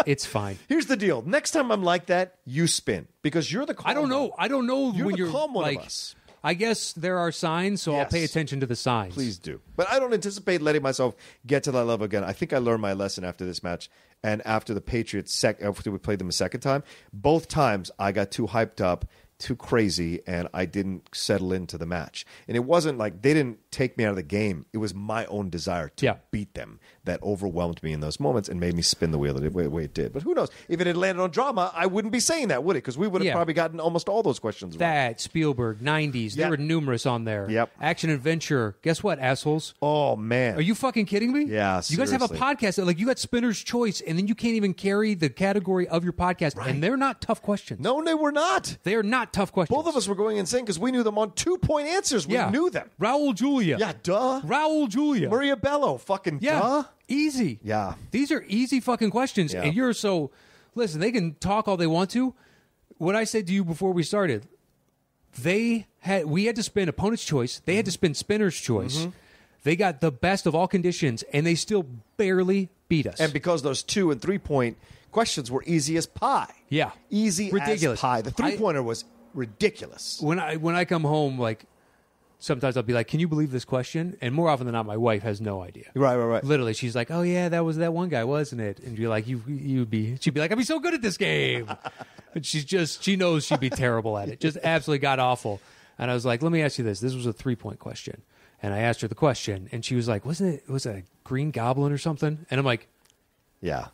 It's fine. Here's the deal. Next time I'm like that, you spin, because you're the calm I don't know. I don't know you're when the you're calm one like, of us. I guess there are signs, so I'll pay attention to the signs. Please do. But I don't anticipate letting myself get to that level again. I think I learned my lesson after this match and after the Patriots, after we played them a second time. Both times I got too hyped up, too crazy, and I didn't settle into the match. And it wasn't like they didn't take me out of the game. It was my own desire to beat them that overwhelmed me in those moments and made me spin the wheel the way it did. But who knows? If it had landed on drama, I wouldn't be saying that, would it? Because we would have probably gotten almost all those questions right. That, Spielberg, 90s. There were numerous on there. Yep. Action Adventure. Guess what, assholes? Oh, man. Are you fucking kidding me? Yeah, You guys have a podcast. Like, you got Spinner's Choice, and then you can't even carry the category of your podcast. Right. And they're not tough questions. No, they were not. They are not tough questions. Both of us were going insane because we knew them on 2-point answers. We knew them. Raul Julia. Yeah, duh. Raul Julia. Maria Bello. Fucking duh. Easy. Yeah. These are easy fucking questions. Yeah. And you're so... Listen, they can talk all they want to. What I said to you before we started, we had to spin opponent's choice. They had to spin spinner's choice. Mm-hmm. They got the best of all conditions, and they still barely beat us. And because those 2- and 3-point questions were easy as pie. Yeah. Easy ridiculous. as pie. The 3-pointer was ridiculous. When I come home, like, sometimes I'll be like, can you believe this question? And more often than not, my wife has no idea. Right. Literally, she's like, oh, yeah, that was that one guy, wasn't it? And you're like, she'd be like, I'd be so good at this game. And she knows she'd be terrible at it. Just absolutely god-awful. And I was like, let me ask you this. This was a 3-point question. And I asked her the question, and she was like, was it a Green Goblin or something? And I'm like, Yeah.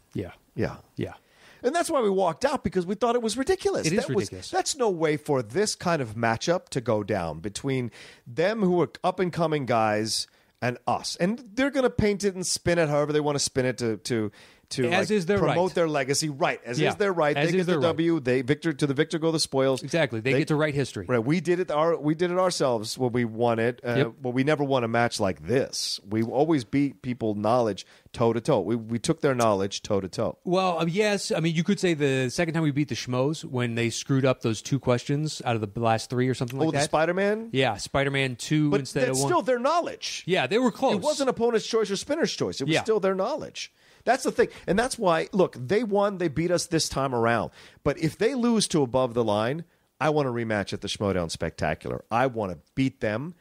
And that's why we walked out, because we thought it was ridiculous. It is ridiculous. That's no way for this kind of matchup to go down between them who are up-and-coming guys and us. And they're going to paint it and spin it however they want to spin it to as is their promote right. their legacy. Right. As is their right. As they is get the their W. right. To the victor go the spoils. Exactly. They get to write history. Right. We did it ourselves when we won it. Yep. But we never won a match like this. We always beat people knowledge toe-to-toe. We took their knowledge toe-to-toe. Well, yes. I mean, you could say the second time we beat the Schmoes when they screwed up those 2 questions out of the last 3 or something like that. Oh, the Spider-Man? Yeah, Spider-Man 2 but instead of 1. But still their knowledge. Yeah, they were close. It wasn't opponent's choice or spinner's choice. It was still their knowledge. That's the thing. And that's why, look, they won. They beat us this time around. But if they lose to above the line, I want a rematch at the Schmoedown Spectacular. I want to beat them,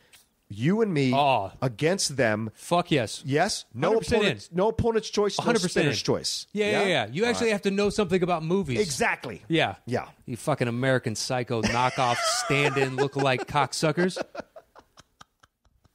you and me, against them. Fuck yes. Yes? No opponent's choice, no 100% spinner's choice. Yeah. You actually have to know something about movies. Exactly. Yeah. Yeah. You fucking American Psycho knockoff stand-in look-alike cocksuckers.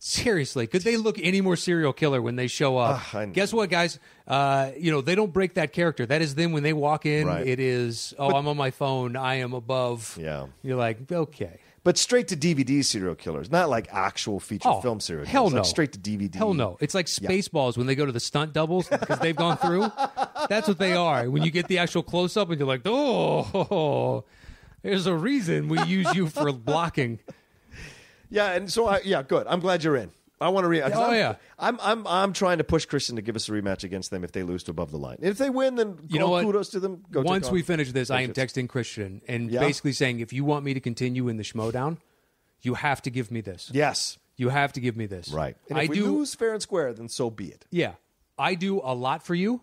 Seriously, could they look any more serial killer when they show up? Guess what, guys? They don't break that character. That is them when they walk in. Right. It is, I'm on my phone. I am above. Yeah. You're like, okay. But straight to DVD serial killers, not like actual feature film serial killers. Hell no. Like straight to DVD. Hell no. It's like Spaceballs when they go to the stunt doubles because they've gone through. That's what they are. When you get the actual close-up and you're like, oh, there's a reason we use you for blocking. Yeah, and so good. I'm glad you're in. I want to rematch. I'm trying to push Christian to give us a rematch against them if they lose to Above the Line. And if they win, then kudos to them. Once we finish this, I am texting Christian and basically saying, if you want me to continue in the Schmoedown, you have to give me this. Yes, you have to give me this. Right. And if we lose fair and square, then so be it. Yeah, I do a lot for you.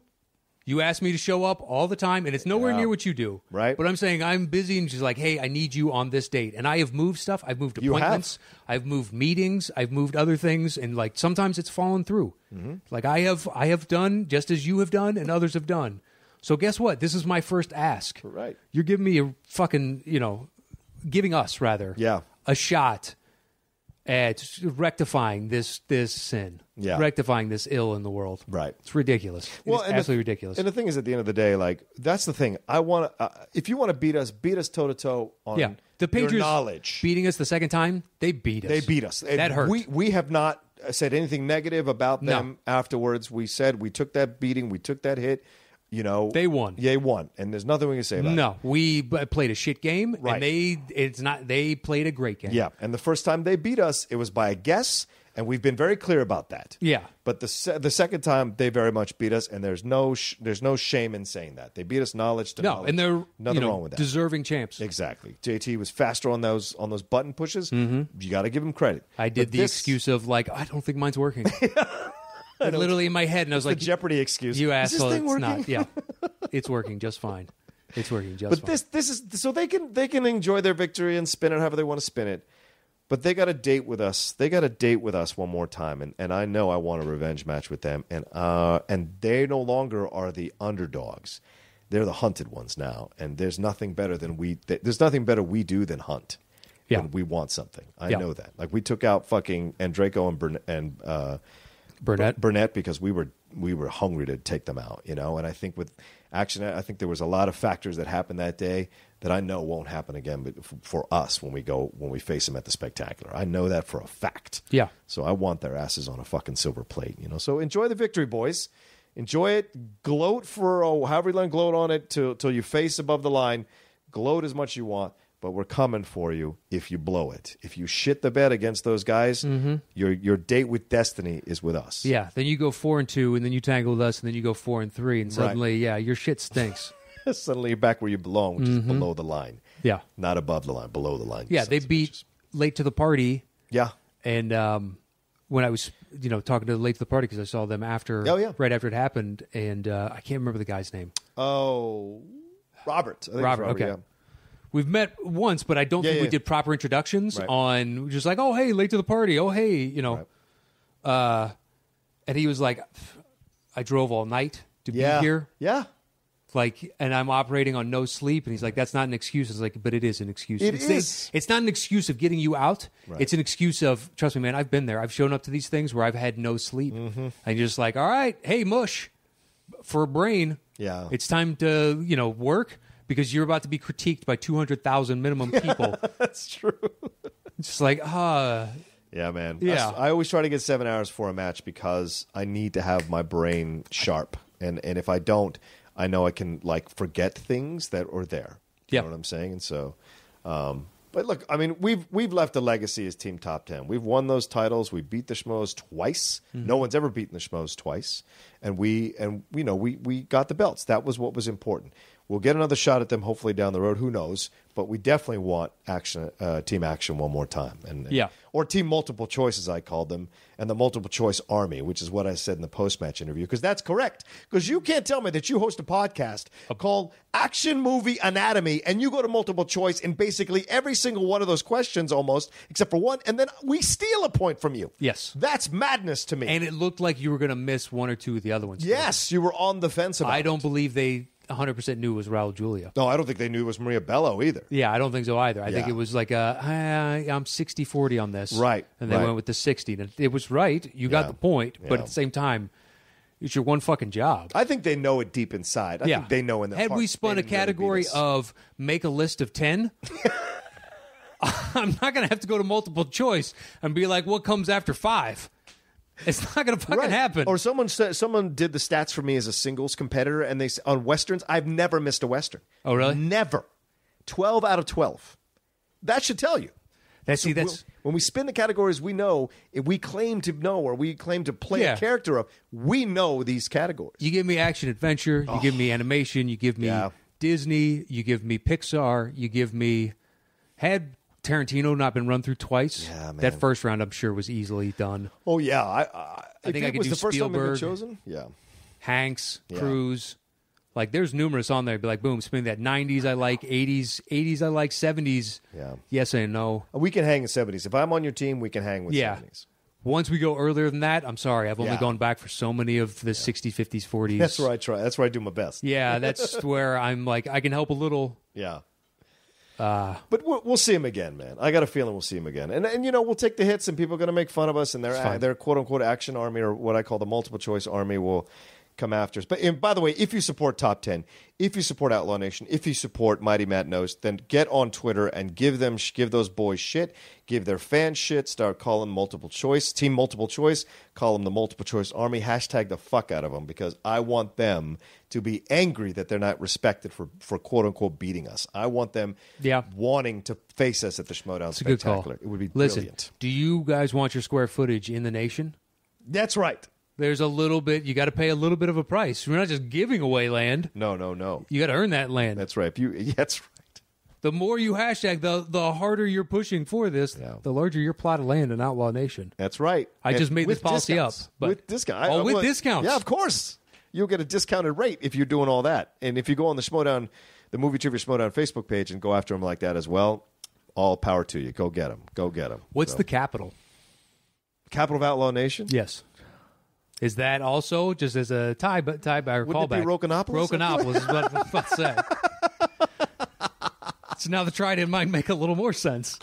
You ask me to show up all the time, and it's nowhere near what you do. Right. But I'm saying I'm busy, and she's like, hey, I need you on this date. And I have moved stuff. I've moved appointments. I've moved meetings. I've moved other things. And, like, sometimes it's fallen through. Mm-hmm. Like, I have done just as you have done and others have done. So guess what? This is my first ask. Right. You're giving me a fucking, giving us, rather, a shot at rectifying this sin, rectifying this ill in the world. Right. It's ridiculous. It's absolutely ridiculous. And the thing is, at the end of the day, like, that's the thing. I want to, if you want to beat us toe to toe on the Patriots your knowledge. Beating us the second time, they beat us. That hurt. We have not said anything negative about them afterwards. We said we took that beating, we took that hit. They won. They won, and there's nothing we can say about it. No, we played a shit game, and they played a great game. Yeah, and the first time they beat us, it was by a guess, and we've been very clear about that. Yeah, but the second time, they very much beat us, and there's no shame in saying that they beat us knowledge to knowledge. And they're nothing wrong with that. Deserving champs. Exactly. JT was faster on those button pushes. Mm-hmm. You got to give him credit. I did the excuse of like, I don't think mine's working. Literally in my head, and I was like, the Jeopardy excuse. You asshole! Is this thing working? Not. Yeah, it's working just fine. It's working just fine. But this is so they can enjoy their victory and spin it however they want to spin it. But they got a date with us. They got a date with us one more time, and I know I want a revenge match with them. And they no longer are the underdogs; they're the hunted ones now. And there's nothing better we do than hunt. Yeah, when we want something. I know that. Like we took out fucking Andreyko and Burnett because we were hungry to take them out, And I think with action, I think there was a lot of factors that happened that day that I know won't happen again. But for us, when we face them at the Spectacular, I know that for a fact. Yeah. So I want their asses on a fucking silver plate, So enjoy the victory, boys. Enjoy it. Gloat for however you let gloat on it till you face Above the Line. Gloat as much as you want. But we're coming for you if you blow it. If you shit the bed against those guys, your date with destiny is with us. Yeah. Then you go 4-2, and then you tangle with us, and then you go 4-3, and suddenly, your shit stinks. Suddenly you're back where you belong, which is below the line. Yeah. Not above the line, below the line. Yeah, they beat Late to the Party. Yeah. And when I was, talking to Late to the Party, because I saw them after, right after it happened, and I can't remember the guy's name. Oh, Robert. I think Robert, okay. Yeah. We've met once, but I don't think we did proper introductions on just like, oh, hey, Late to the Party. Oh, hey, and he was like, I drove all night to be here. Yeah. Like, and I'm operating on no sleep. And he's like, that's not an excuse. It's like, but it is an excuse. It's not an excuse of getting you out. Right. It's an excuse of, trust me, man, I've been there. I've shown up to these things where I've had no sleep. Mm-hmm. And you're just like, all right, hey, mush, for a brain. Yeah. It's time to, work. Because you're about to be critiqued by 200,000 minimum people. That's true. It's just like, Yeah, man. Yeah. I always try to get 7 hours for a match because I need to have my brain sharp. And if I don't, I know I can, forget things that are there. You know what I'm saying? And so, but look, I mean, we've left a legacy as Team Top 10. We've won those titles. We beat the Schmoes twice. Mm-hmm. No one's ever beaten the Schmoes twice. And we got the belts. That was what was important. We'll get another shot at them hopefully down the road. Who knows? but we definitely want Team Action one more time. Or Team Multiple Choice, as I called them, and the Multiple Choice Army, which is what I said in the post-match interview, because that's correct. Because you can't tell me that you host a podcast called Action Movie Anatomy, and you go to Multiple Choice in basically every single one of those questions almost, except for one, and then we steal a point from you. Yes. That's madness to me. And it looked like you were going to miss one or two of the other ones. Yes, you were on the fence about it. I don't believe they 100% knew it was Raul Julia. No, I don't think they knew it was Maria Bello either. Yeah, I don't think so either. I think it was like I'm 60-40 on this. Right. And they went with the 60. And it was right. You got the point. But at the same time, it's your one fucking job. I think they know it deep inside. I think they know in their heart. Had we spun a category of make a list of 10, I'm not going to have to go to multiple choice and be like, what comes after 5? It's not going to fucking happen. Or someone did the stats for me as a singles competitor, and they on Westerns, I've never missed a Western. Oh, really? Never. 12 out of 12. That should tell you. When we spin the categories, we know, if we claim to know or we claim to play a character of, we know these categories. You give me action adventure, you give me animation, you give me Disney, you give me Pixar, you give me... Had Tarantino not been run through twice, that first round I'm sure was easily done. Oh, yeah. I think I could do the first Spielberg, time been chosen? Yeah. Hanks, Cruise. Like, there's numerous on there. Be like, boom, spin that 90s I like, 80s I like, 70s. Yeah. Yes and no. We can hang in 70s. If I'm on your team, we can hang with 70s. Once we go earlier than that, I'm sorry. I've only gone back for so many of the 60s, 50s, 40s. That's where I try. That's where I do my best. Yeah, that's where I'm like, I can help a little. Yeah. But we'll see him again, man. I got a feeling we'll see him again. And we'll take the hits, and people are going to make fun of us, and their quote-unquote action army, or what I call the multiple choice army, will come after us. But by the way, if you support Top 10, if you support Outlaw Nation, if you support Mighty Matt Knost, then get on Twitter and give those boys shit, give their fans shit, start calling multiple choice, Team Multiple Choice, call them the Multiple Choice Army, hashtag the fuck out of them, because I want them to be angry that they're not respected for quote-unquote beating us. I want them wanting to face us at the Schmoedown Spectacular. It would be brilliant. Do you guys want your square footage in the nation? That's right. There's a little bit, you got to pay a little bit of a price. We're not just giving away land. No. You got to earn that land. That's right. That's right. The more you hashtag, the harder you're pushing for this, the larger your plot of land in Outlaw Nation. That's right. I just made this policy up. But with discount. With discounts. Yeah, of course. You'll get a discounted rate if you're doing all that. And if you go on the Schmoedown, the Movie Trivia Schmoedown Facebook page and go after them like that as well, all power to you. Go get them. What's the capital? Capital of Outlaw Nation? Yes. Is that also just as a tie or callback? Would it be Rocanopolis? Rocanopolis is what I was about to say. So now the trident might make a little more sense.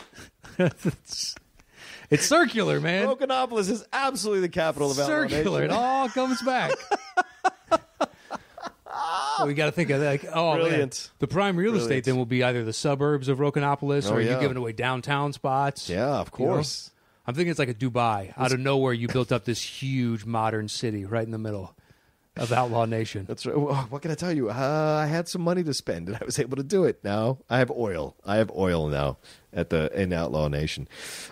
It's circular, man. Rocanopolis is absolutely the capital of Outlaw Nation. Circular. It all comes back. So we got to think of that. Brilliant. Man. The prime real estate then will be either the suburbs of Rocanopolis or you're giving away downtown spots. Yeah, of course. I'm thinking it's like a Dubai. Out of nowhere, you built up this huge modern city right in the middle of Outlaw Nation. That's right. What can I tell you? I had some money to spend, and I was able to do it. Now I have oil. Now in Outlaw Nation.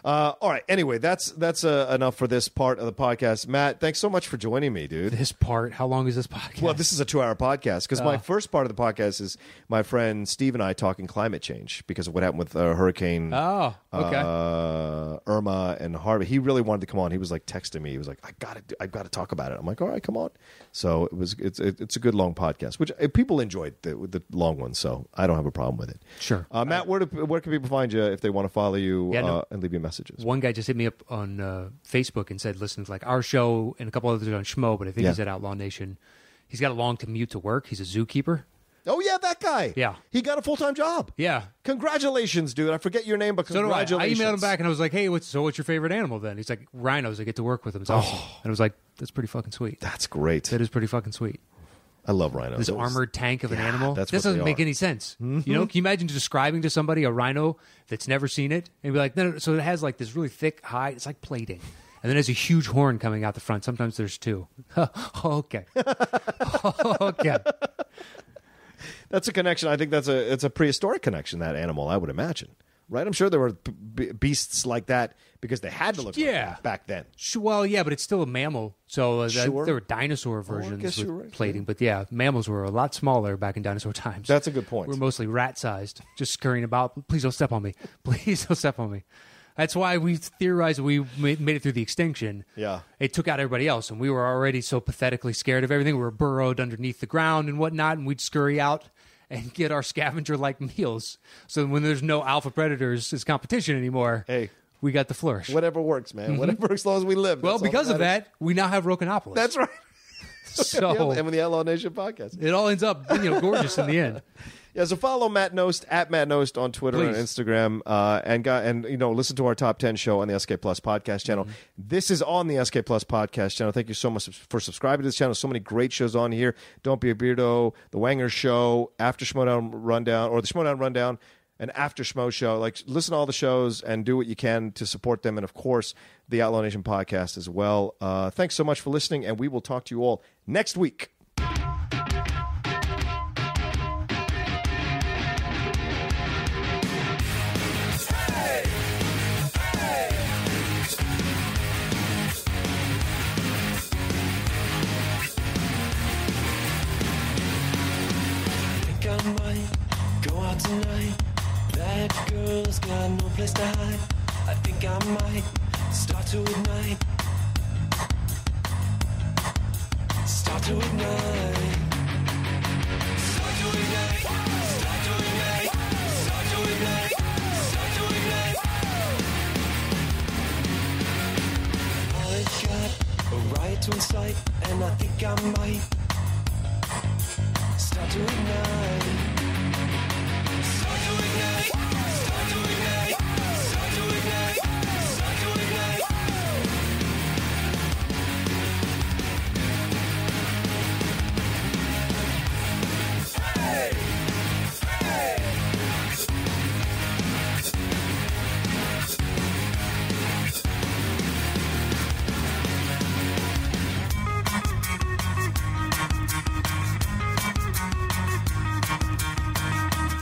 All right. Anyway, that's enough for this part of the podcast. Matt, thanks so much for joining me, dude. This part? How long is this podcast? Well, this is a 2-hour podcast because my first part of the podcast is my friend Steve and I talking climate change because of what happened with Hurricane Irma and Harvey. He really wanted to come on. He was like texting me. He was like, "I got to talk about it." I'm like, "All right, come on." So it's a good long podcast, which people enjoyed the long one. So I don't have a problem with it. Sure, Matt, where can people find you if they want to follow you and leave you messages? One guy just hit me up on Facebook and said, listen, it's like our show and a couple others on Schmo, but I think he's at Outlaw Nation. He's got a long commute to work. He's a zookeeper. Oh, yeah, that guy. Yeah. He got a full-time job. Yeah. Congratulations, dude. I forget your name, but congratulations. I emailed him back and I was like, hey, what's your favorite animal then? He's like, rhinos. I get to work with them. It's awesome. And I was like, that's pretty fucking sweet. That's great. That is pretty fucking sweet. I love rhinos. This armored tank of an animal. This doesn't make any sense. Mm-hmm. You know, can you imagine describing to somebody a rhino that's never seen it and be like, no. So it has like this really thick hide. It's like plating. And then there's a huge horn coming out the front. Sometimes there's two. Okay. Okay. That's a connection. I think it's a prehistoric connection, that animal, I would imagine. Right? I'm sure there were beasts like that because they had to look like back then. Well, yeah, but it's still a mammal. So Sure. there were dinosaur versions guess with you're right. plating. But yeah, mammals were a lot smaller back in dinosaur times. That's a good point. We're mostly rat-sized, just scurrying about. Please don't step on me. Please don't step on me. That's why we theorized we made it through the extinction. Yeah. It took out everybody else, and we were already so pathetically scared of everything. We were burrowed underneath the ground and whatnot, and we'd scurry out and get our scavenger-like meals. So when there's no alpha predators as competition anymore, we got the flourish. Whatever works, man. Whatever, as long as we live. Well, because of that, we now have Rokanopolis. That's right. So and with the Outlaw Nation podcast. It all ends up gorgeous in the end. Yeah, so follow Matt Knost at Matt Knost on Twitter and Instagram, and listen to our Top 10 show on the SK Plus podcast channel. This is on the SK Plus podcast channel. Thank you so much for subscribing to this channel. So many great shows on here. Don't Be a Beardo, The Wanger Show, After Schmoedown Rundown, or the Schmoedown Rundown, and After Schmo Show. Like, listen to all the shows and do what you can to support them, and of course, the Outlaw Nation podcast as well. Thanks so much for listening, and we will talk to you all next week. Tonight, that girl's got no place to hide. I think I might start to ignite. Start to ignite. Start to ignite. Start to ignite. Start to ignite. Start to ignite. I've got a riot to incite, and I think I might start to ignite. Start to ignite.